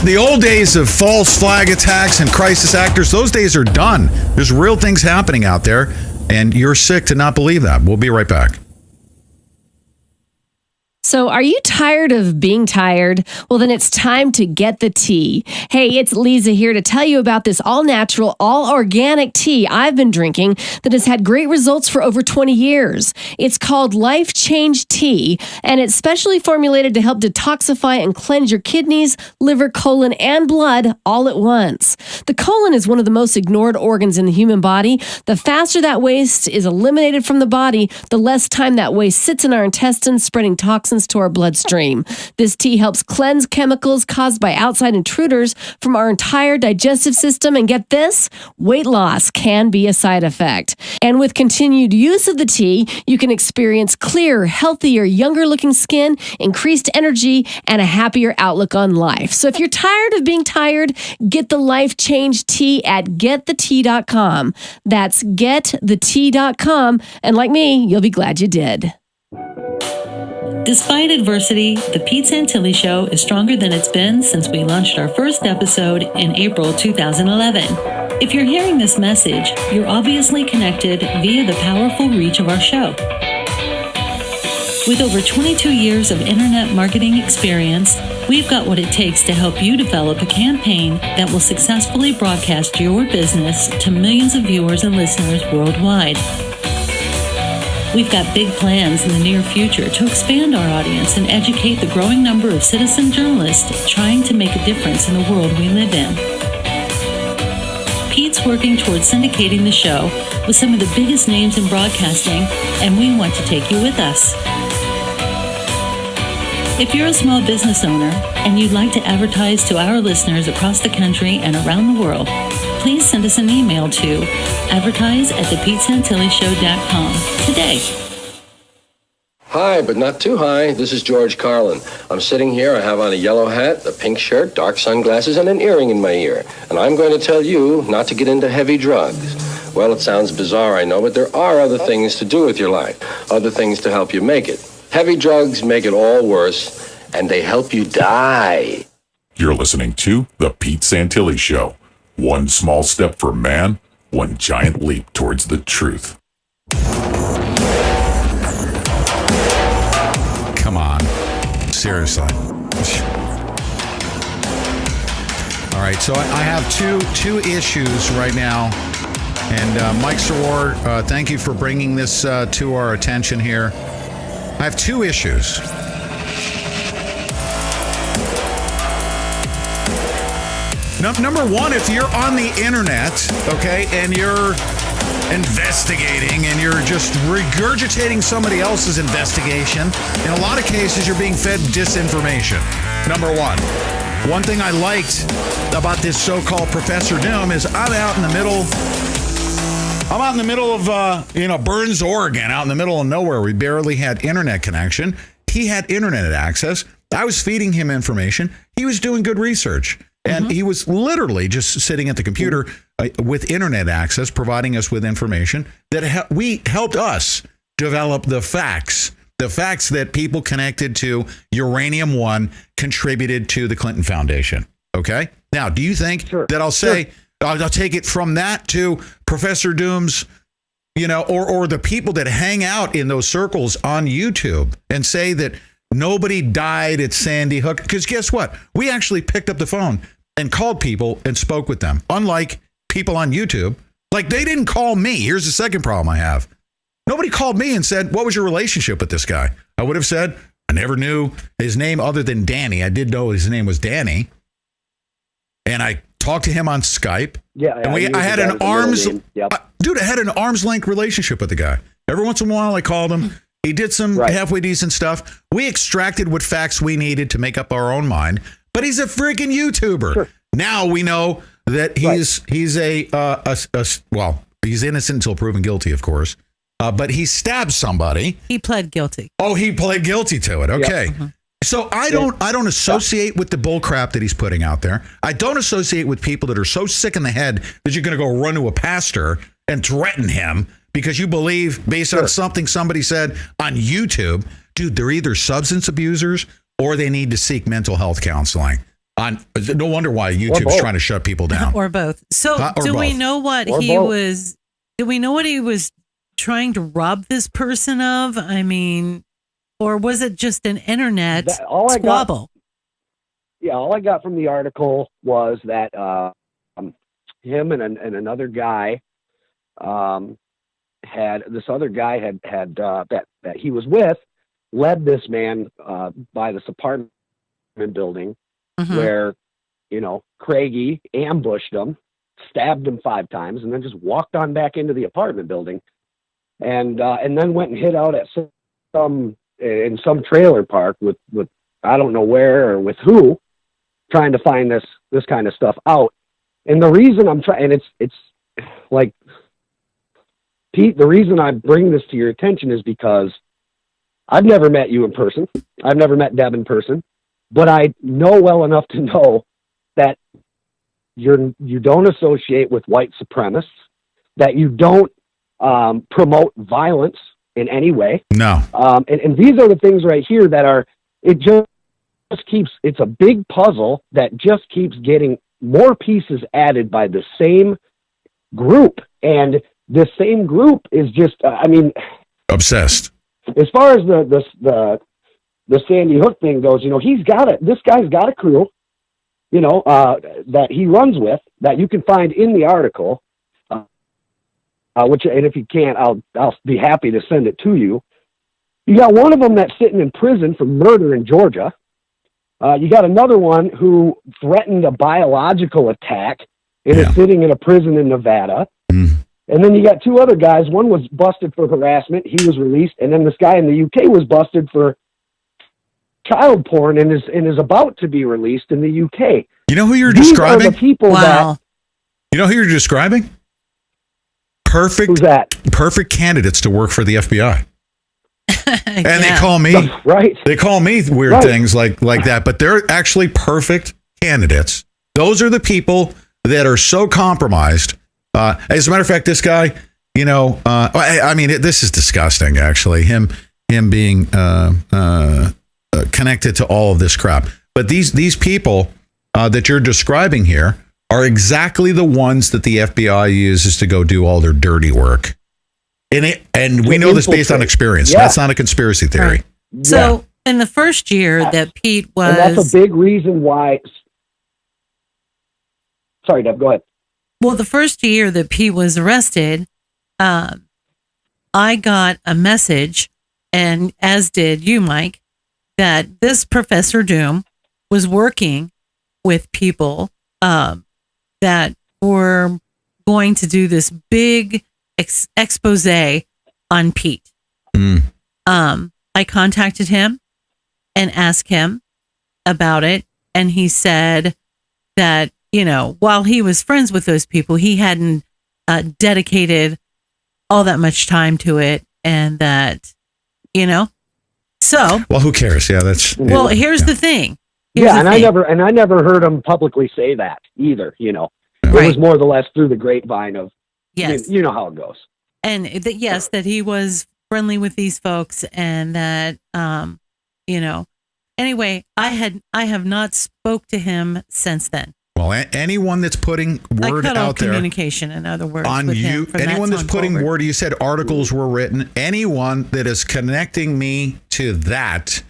The old days of false flag attacks and crisis actors, those days are done. There's real things happening out there, and you're sick to not believe that. We'll be right back. So are you tired of being tired? Well, then it's time to get the tea. Hey, it's Lisa here to tell you about this all-natural, all-organic tea I've been drinking that has had great results for over 20 years. It's called Life Change Tea, and it's specially formulated to help detoxify and cleanse your kidneys, liver, colon, and blood all at once. The colon is one of the most ignored organs in the human body. The faster that waste is eliminated from the body, the less time that waste sits in our intestines, spreading toxins to our bloodstream. This tea helps cleanse chemicals caused by outside intruders from our entire digestive system. And get this, weight loss can be a side effect. And with continued use of the tea, you can experience clearer, healthier, younger looking skin, increased energy, and a happier outlook on life. So if you're tired of being tired, get the Life Change Tea at getthetea.com. That's getthetea.com. And like me, you'll be glad you did. Despite adversity, the Pete Santilli Show is stronger than it's been since we launched our first episode in April 2011. If you're hearing this message, you're obviously connected via the powerful reach of our show. With over 22 years of internet marketing experience, we've got what it takes to help you develop a campaign that will successfully broadcast your business to millions of viewers and listeners worldwide. We've got big plans in the near future to expand our audience and educate the growing number of citizen journalists trying to make a difference in the world we live in. Pete's working towards syndicating the show with some of the biggest names in broadcasting, and we want to take you with us. If you're a small business owner and you'd like to advertise to our listeners across the country and around the world, please send us an email to advertise@thepetesantillyshow.com today. Hi, but not too high. This is George Carlin. I'm sitting here. I have on a yellow hat, a pink shirt, dark sunglasses, and an earring in my ear. And I'm going to tell you not to get into heavy drugs. Well, it sounds bizarre, I know, but there are other things to do with your life, other things to help you make it. Heavy drugs make it all worse, and they help you die. You're listening to The Pete Santilli Show. One small step for man, one giant leap towards the truth. Come on. Seriously. All right, so I have two issues right now. And Mike Sawar, thank you for bringing this to our attention here. I have two issues. Number one, if you're on the internet, okay, and you're investigating and you're just regurgitating somebody else's investigation, in a lot of cases you're being fed disinformation. Number one. One thing I liked about this so-called Professor Doom is I'm out in the middle of Burns, Oregon, out in the middle of nowhere. We barely had internet connection. He had internet access. I was feeding him information. He was doing good research. And he was literally just sitting at the computer with internet access, providing us with information that helped us develop the facts that people connected to Uranium One contributed to the Clinton Foundation. Okay. Now, do you think that I'll say, I'll take it from that to Professor Doom's, or the people that hang out in those circles on YouTube and say that nobody died at Sandy Hook? Because guess what? We actually picked up the phone and called people and spoke with them. Unlike people on YouTube, like they didn't call me. Here's the second problem I have. Nobody called me and said, what was your relationship with this guy? I would have said, I never knew his name other than Danny. I did know his name was Danny. And I talked to him on Skype. Yeah. And I had an arm's length relationship with the guy. Every once in a while I called him. He did some halfway decent stuff. We extracted what facts we needed to make up our own mind. But he's a freaking YouTuber. Sure. Now we know that he's he's innocent until proven guilty, of course. But he stabbed somebody. He pled guilty. Oh, he pled guilty to it. Okay. Yep. So I don't associate with the bull crap that he's putting out there. I don't associate with people that are so sick in the head that you're going to go run to a pastor and threaten him because you believe based on something somebody said on YouTube. Dude, they're either substance abusers or they need to seek mental health counseling. No wonder why YouTube's trying to shut people down. Or both. So do we know what he was? Do we know what he was trying to rob this person of? I mean, or was it just an internet squabble? All I got from the article was that him and another guy had that he was with led this man by this apartment building where Craigie ambushed him, stabbed him 5 times, and then just walked on back into the apartment building, and then went and hid out at some trailer park with I don't know where or with who, trying to find this kind of stuff out. And the reason I'm trying, and it's like, Pete, the reason I bring this to your attention is because I've never met you in person. I've never met Deb in person, but I know well enough to know that you don't associate with white supremacists, that you don't promote violence in any way. No. And these are the things right here that it's a big puzzle that just keeps getting more pieces added by the same group. And this same group is just, obsessed. as far as the Sandy Hook thing goes, this guy's got a crew, that he runs with that you can find in the article, and if you can't, I'll be happy to send it to you. You got one of them that's sitting in prison for murder in Georgia. You got another one who threatened a biological attack and is sitting in a prison in Nevada. And then you got two other guys. One was busted for harassment. He was released. And then this guy in the UK was busted for child porn and is about to be released in the UK. You know who you're describing? These are the people that... You know who you're describing? Perfect. Who's that? Perfect candidates to work for the FBI. And they call me They call me weird things like that, but they're actually perfect candidates. Those are the people that are so compromised. As a matter of fact, this guy, this is disgusting. Actually, him being connected to all of this crap. But these people that you're describing here are exactly the ones that the FBI uses to go do all their dirty work. And we know this based on experience. Yeah. That's not a conspiracy theory. Right. So in the first year that Pete was... And that's a big reason why... Sorry, Deb, go ahead. Well, the first year that Pete was arrested, I got a message, and as did you, Mike, that this Professor Doom was working with people that were going to do this big expose on Pete. I contacted him and asked him about it, and he said that, while he was friends with those people, he hadn't dedicated all that much time to it, and that, so. Well, who cares? Yeah, that's. Well, here's the thing. I never heard him publicly say that either. It was more or less through the grapevine of. Yes. You know how it goes. And that he was friendly with these folks, and that Anyway, I have not spoke to him since then. Well, anyone that's putting word I cut out off there, communication, in other words, on with you, him anyone that's putting forward. word, you said articles were written. Anyone that is connecting me to that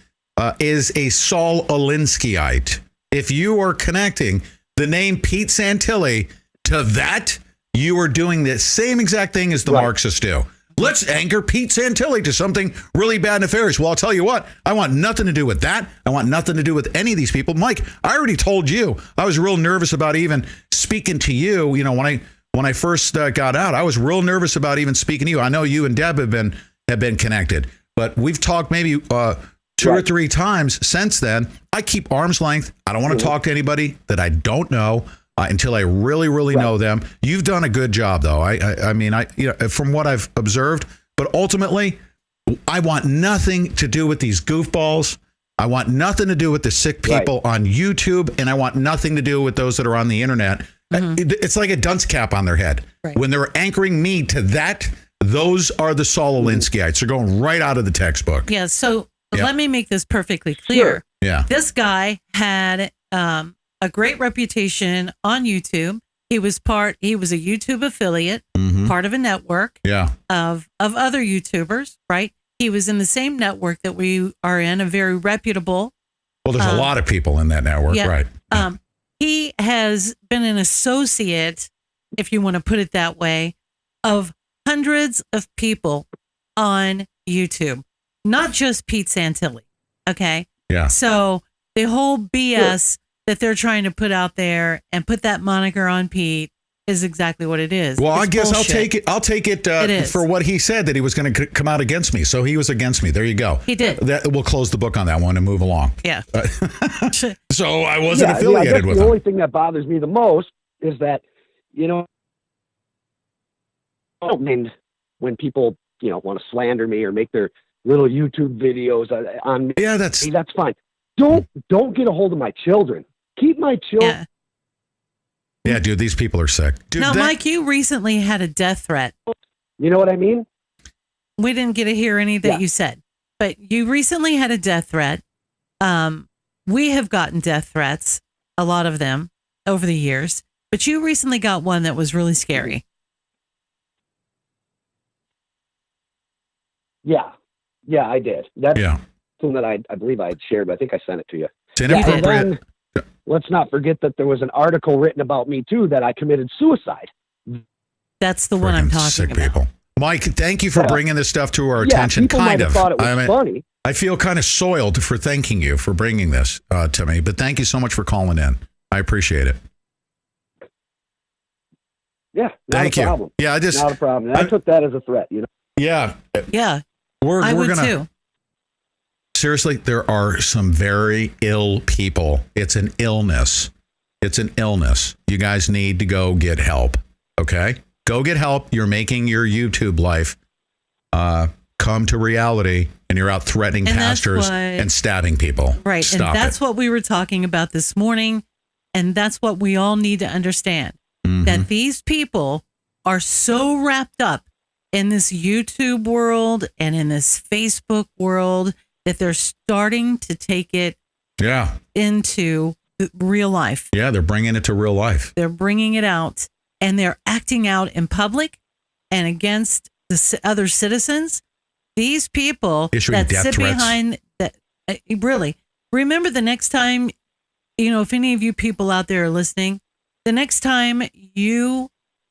is a Saul Alinskyite. If you are connecting the name Pete Santilli to that, you are doing the same exact thing as the Marxists do. Let's anchor Pete Santilli to something really bad and nefarious. Well, I'll tell you what, I want nothing to do with that. I want nothing to do with any of these people. Mike, I already told you, I was real nervous about even speaking to you. When I first got out, I was real nervous about even speaking to you. I know you and Deb have been connected, but we've talked maybe two or three times since then. I keep arm's length. I don't want to talk to anybody that I don't know. Until I really, really know them. You've done a good job, though. I mean, from what I've observed, but ultimately, I want nothing to do with these goofballs. I want nothing to do with the sick people on YouTube, and I want nothing to do with those that are on the internet. It's like a dunce cap on their head. When they're anchoring me to that, those are the Saul Alinsky'ites. They're going right out of the textbook. Yeah. So let me make this perfectly clear. Sure. Yeah. This guy had a great reputation on YouTube. He was a YouTube affiliate, part of a network of other YouTubers, right? He was in the same network that we are in, a very reputable. Well, there's a lot of people in that network, right? He has been an associate, if you want to put it that way, of hundreds of people on YouTube, not just Pete Santilli. Okay. Yeah. So the whole BS that they're trying to put out there and put that moniker on Pete is exactly what it is. Well, it's I guess bullshit. I'll take it for what he said, that he was going to come out against me. So he was against me. There you go. He did. We'll close the book on that one and move along. Yeah. So I wasn't affiliated with him. The only thing that bothers me the most is that, when people, want to slander me or make their little YouTube videos on me. Yeah, that's fine. Don't get a hold of my children. Keep my children. Yeah, dude, these people are sick. Dude, now, Mike, you recently had a death threat. You know what I mean? We didn't get to hear any that you said, but you recently had a death threat. We have gotten death threats, a lot of them over the years, but you recently got one that was really scary. Yeah. Yeah, I did. That's something that I believe I had shared, but I think I sent it to you. It's inappropriate. Then, let's not forget that there was an article written about me, too, that I committed suicide. That's the one I'm talking about. People. Mike, thank you for bringing this stuff to our attention. People might have thought it was funny. I feel kind of soiled for thanking you for bringing this to me, but thank you so much for calling in. I appreciate it. Yeah, thank you. Problem. Yeah, not a problem. And I took that as a threat, you know. Yeah. Yeah. We're would gonna, too. Seriously, there are some very ill people. It's an illness. It's an illness. You guys need to go get help. Okay? Go get help. You're making your YouTube life come to reality, and you're out threatening pastors and stabbing people. Right. Stop and that's what we were talking about this morning. And that's what we all need to understand. That these people are so wrapped up in this YouTube world and in this Facebook world that they're starting to take it into real life. Yeah, they're bringing it to real life. They're bringing it out, and they're acting out in public and against the other citizens. These people issuing that sit threats. behind that, really, remember the next time, if any of you people out there are listening, the next time you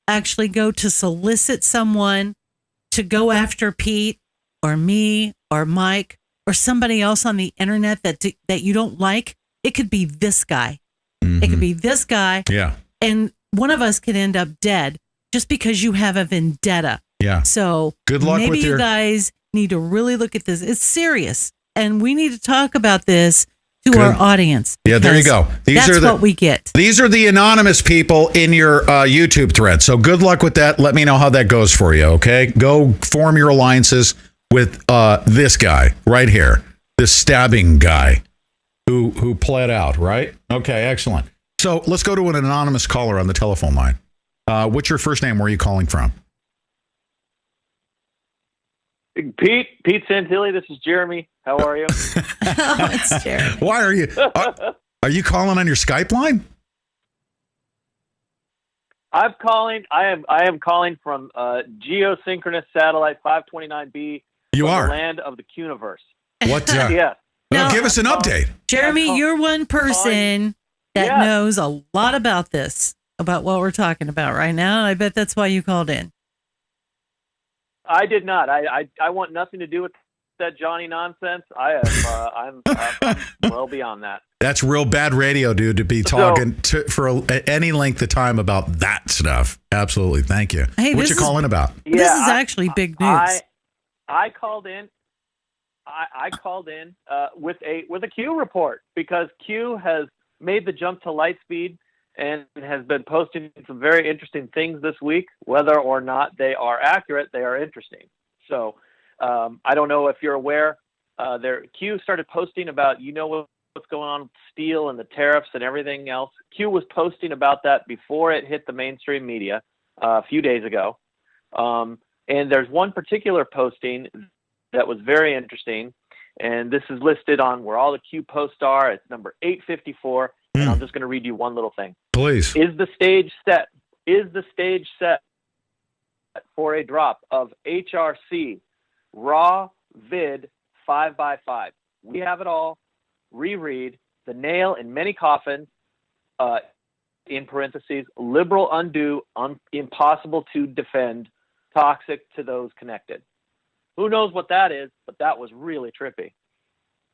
actually go to solicit someone to go after Pete or me or Mike or somebody else on the internet that you don't like, it could be this guy. It could be this guy. Yeah. And one of us could end up dead just because you have a vendetta. Yeah. So good luck maybe with you guys need to really look at this. It's serious. And we need to talk about this to our audience. Yeah, there you go. That's what we get. These are the anonymous people in your YouTube thread. So good luck with that. Let me know how that goes for you, okay? Go form your alliances with this guy right here, this stabbing guy who pled out, right? Okay, excellent. So let's go to an anonymous caller on the telephone line. What's your first name? Where are you calling from? Pete Santilli, this is Jeremy. How are you? It's Jeremy. Why are you? Are you calling on your Skype line? I am calling from geosynchronous satellite 529B. You are the land of the Cuniverse. What? Yeah. No, give us an update, Jeremy. You're one person that knows a lot about this, about what we're talking about right now. I bet that's why you called in. I did not. I want nothing to do with that Johnny nonsense. I'm well beyond that. That's real bad radio, dude, to be talking for any length of time about that stuff. Absolutely. Thank you. Hey, what you calling about? This is actually big news. I called in. I called in with a Q report because Q has made the jump to light speed and has been posting some very interesting things this week. Whether or not they are accurate, they are interesting. So I don't know if you're aware. Q started posting about what's going on with steel and the tariffs and everything else. Q was posting about that before it hit the mainstream media a few days ago. And there's one particular posting that was very interesting, and this is listed on where all the Q posts are. It's number 854, and I'm just going to read you one little thing. Please. Is the stage set for a drop of HRC raw vid 5x5? We have it all. Reread the nail in many coffins, in parentheses, liberal, undue, impossible to defend, toxic to those connected. Who knows what that is, but that was really trippy.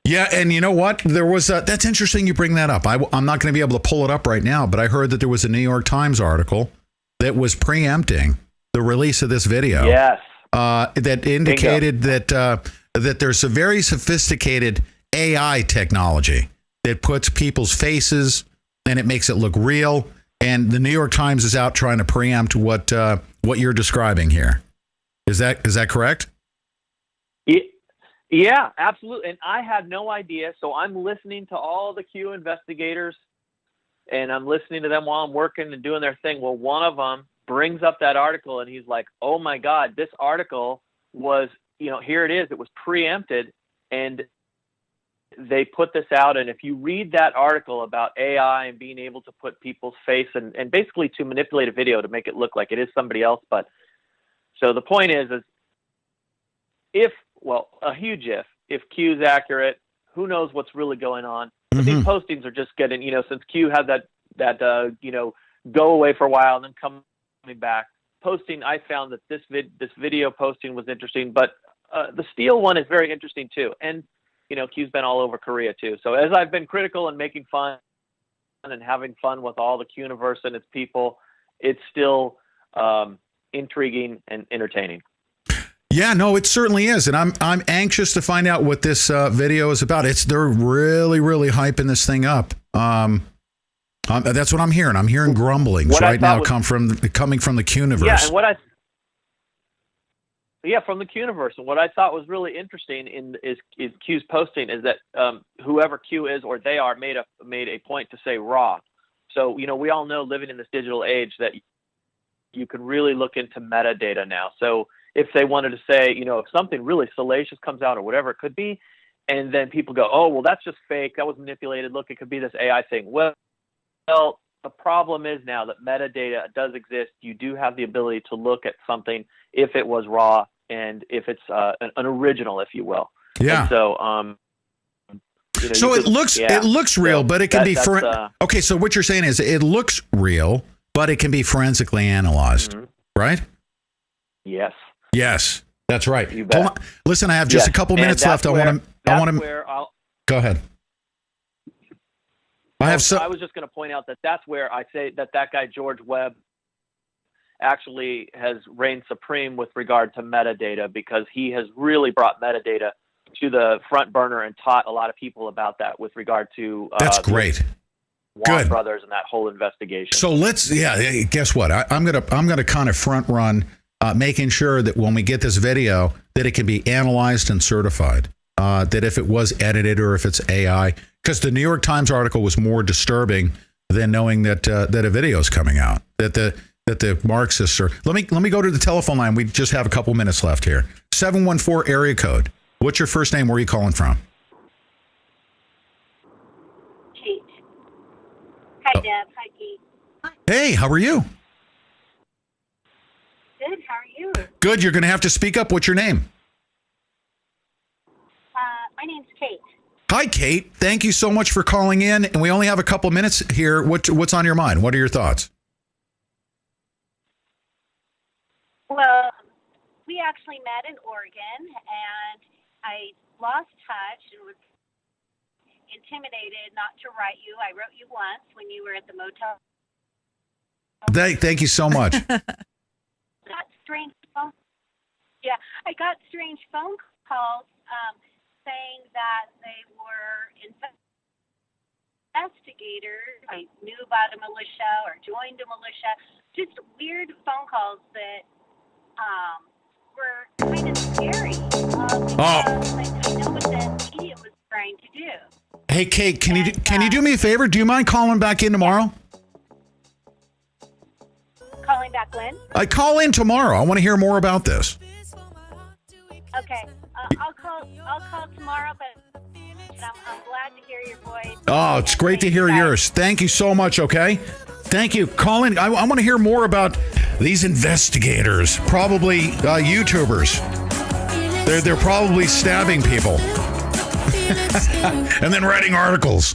Yeah, and you know what? There was that's interesting you bring that up. I'm not going to be able to pull it up right now, but I heard that there was a New York Times article that was preempting the release of this video. Yes. That indicated that there's a very sophisticated AI technology that puts people's faces and it makes it look real. And the New York Times is out trying to preempt what you're describing here. Is that correct? Yeah, absolutely. And I had no idea. So I'm listening to all the Q investigators, and I'm listening to them while I'm working and doing their thing. Well, one of them brings up that article, and he's like, "Oh my God, this article was, here it is. It was preempted, and they put this out." And if you read that article about AI and being able to put people's face and basically to manipulate a video to make it look like it is somebody else. But so the point is if well, a huge if Q's accurate, who knows what's really going on. But these postings are just getting, since Q had that go away for a while and then coming back. Posting, I found that this video posting was interesting, but the steel one is very interesting too. And, Q's been all over Korea too. So as I've been critical and making fun and having fun with all the Quniverse and its people, it's still intriguing and entertaining. Yeah, no, it certainly is, and I'm anxious to find out what this video is about. They're really, really hyping this thing up. That's what I'm hearing. I'm hearing grumblings right now coming from the Quniverse. Yeah, and from the Quniverse. And what I thought was really interesting is Q's posting is that whoever Q is or they are made a point to say raw. So we all know living in this digital age that you can really look into metadata now. So if they wanted to say, if something really salacious comes out or whatever it could be, and then people go, oh, well, that's just fake. That was manipulated. Look, it could be this AI thing. Well, the problem is now that metadata does exist. You do have the ability to look at something if it was raw and if it's an original, if you will. Yeah. And so, it looks real, but it can be. Okay, so what you're saying is it looks real, but it can be forensically analyzed, right? Yes. Yes, that's right. You bet. Hold on. Listen, I have just a couple minutes left. I want to. Go ahead. I was just going to point out that's where I say that guy George Webb actually has reigned supreme with regard to metadata, because he has really brought metadata to the front burner and taught a lot of people about that with regard to. That's great. Warren Brothers and that whole investigation. So guess what? I'm gonna kind of front run. Making sure that when we get this video, that it can be analyzed and certified, that if it was edited or if it's AI, because the New York Times article was more disturbing than knowing that a video is coming out, that the Marxists are. Let me go to the telephone line. We just have a couple minutes left here. 714 area code. What's your first name? Where are you calling from? Kate. Hi, Deb. Hi, Pete. Hey, how are you? Good. How are you? Good. You're going to have to speak up. What's your name? My name's Kate. Hi, Kate. Thank you so much for calling in. And we only have a couple minutes here. What's on your mind? What are your thoughts? Well, we actually met in Oregon, and I lost touch and was intimidated not to write you. I wrote you once when you were at the motel. Thank you so much. I got strange phone calls saying that they were investigators. I knew about a militia or joined a militia. Just weird phone calls that were kind of scary. I know what the media was trying to do. Hey, Kate, can you do me a favor? Do you mind calling back in tomorrow? Calling back when? I call in tomorrow. I want to hear more about this. Okay, I'll call tomorrow, but I'm glad to hear your voice. Oh, it's great to hear yours. Thank you so much. Okay, thank you. Call in. I want to hear more about these investigators, probably YouTubers. They're probably stabbing people and then writing articles.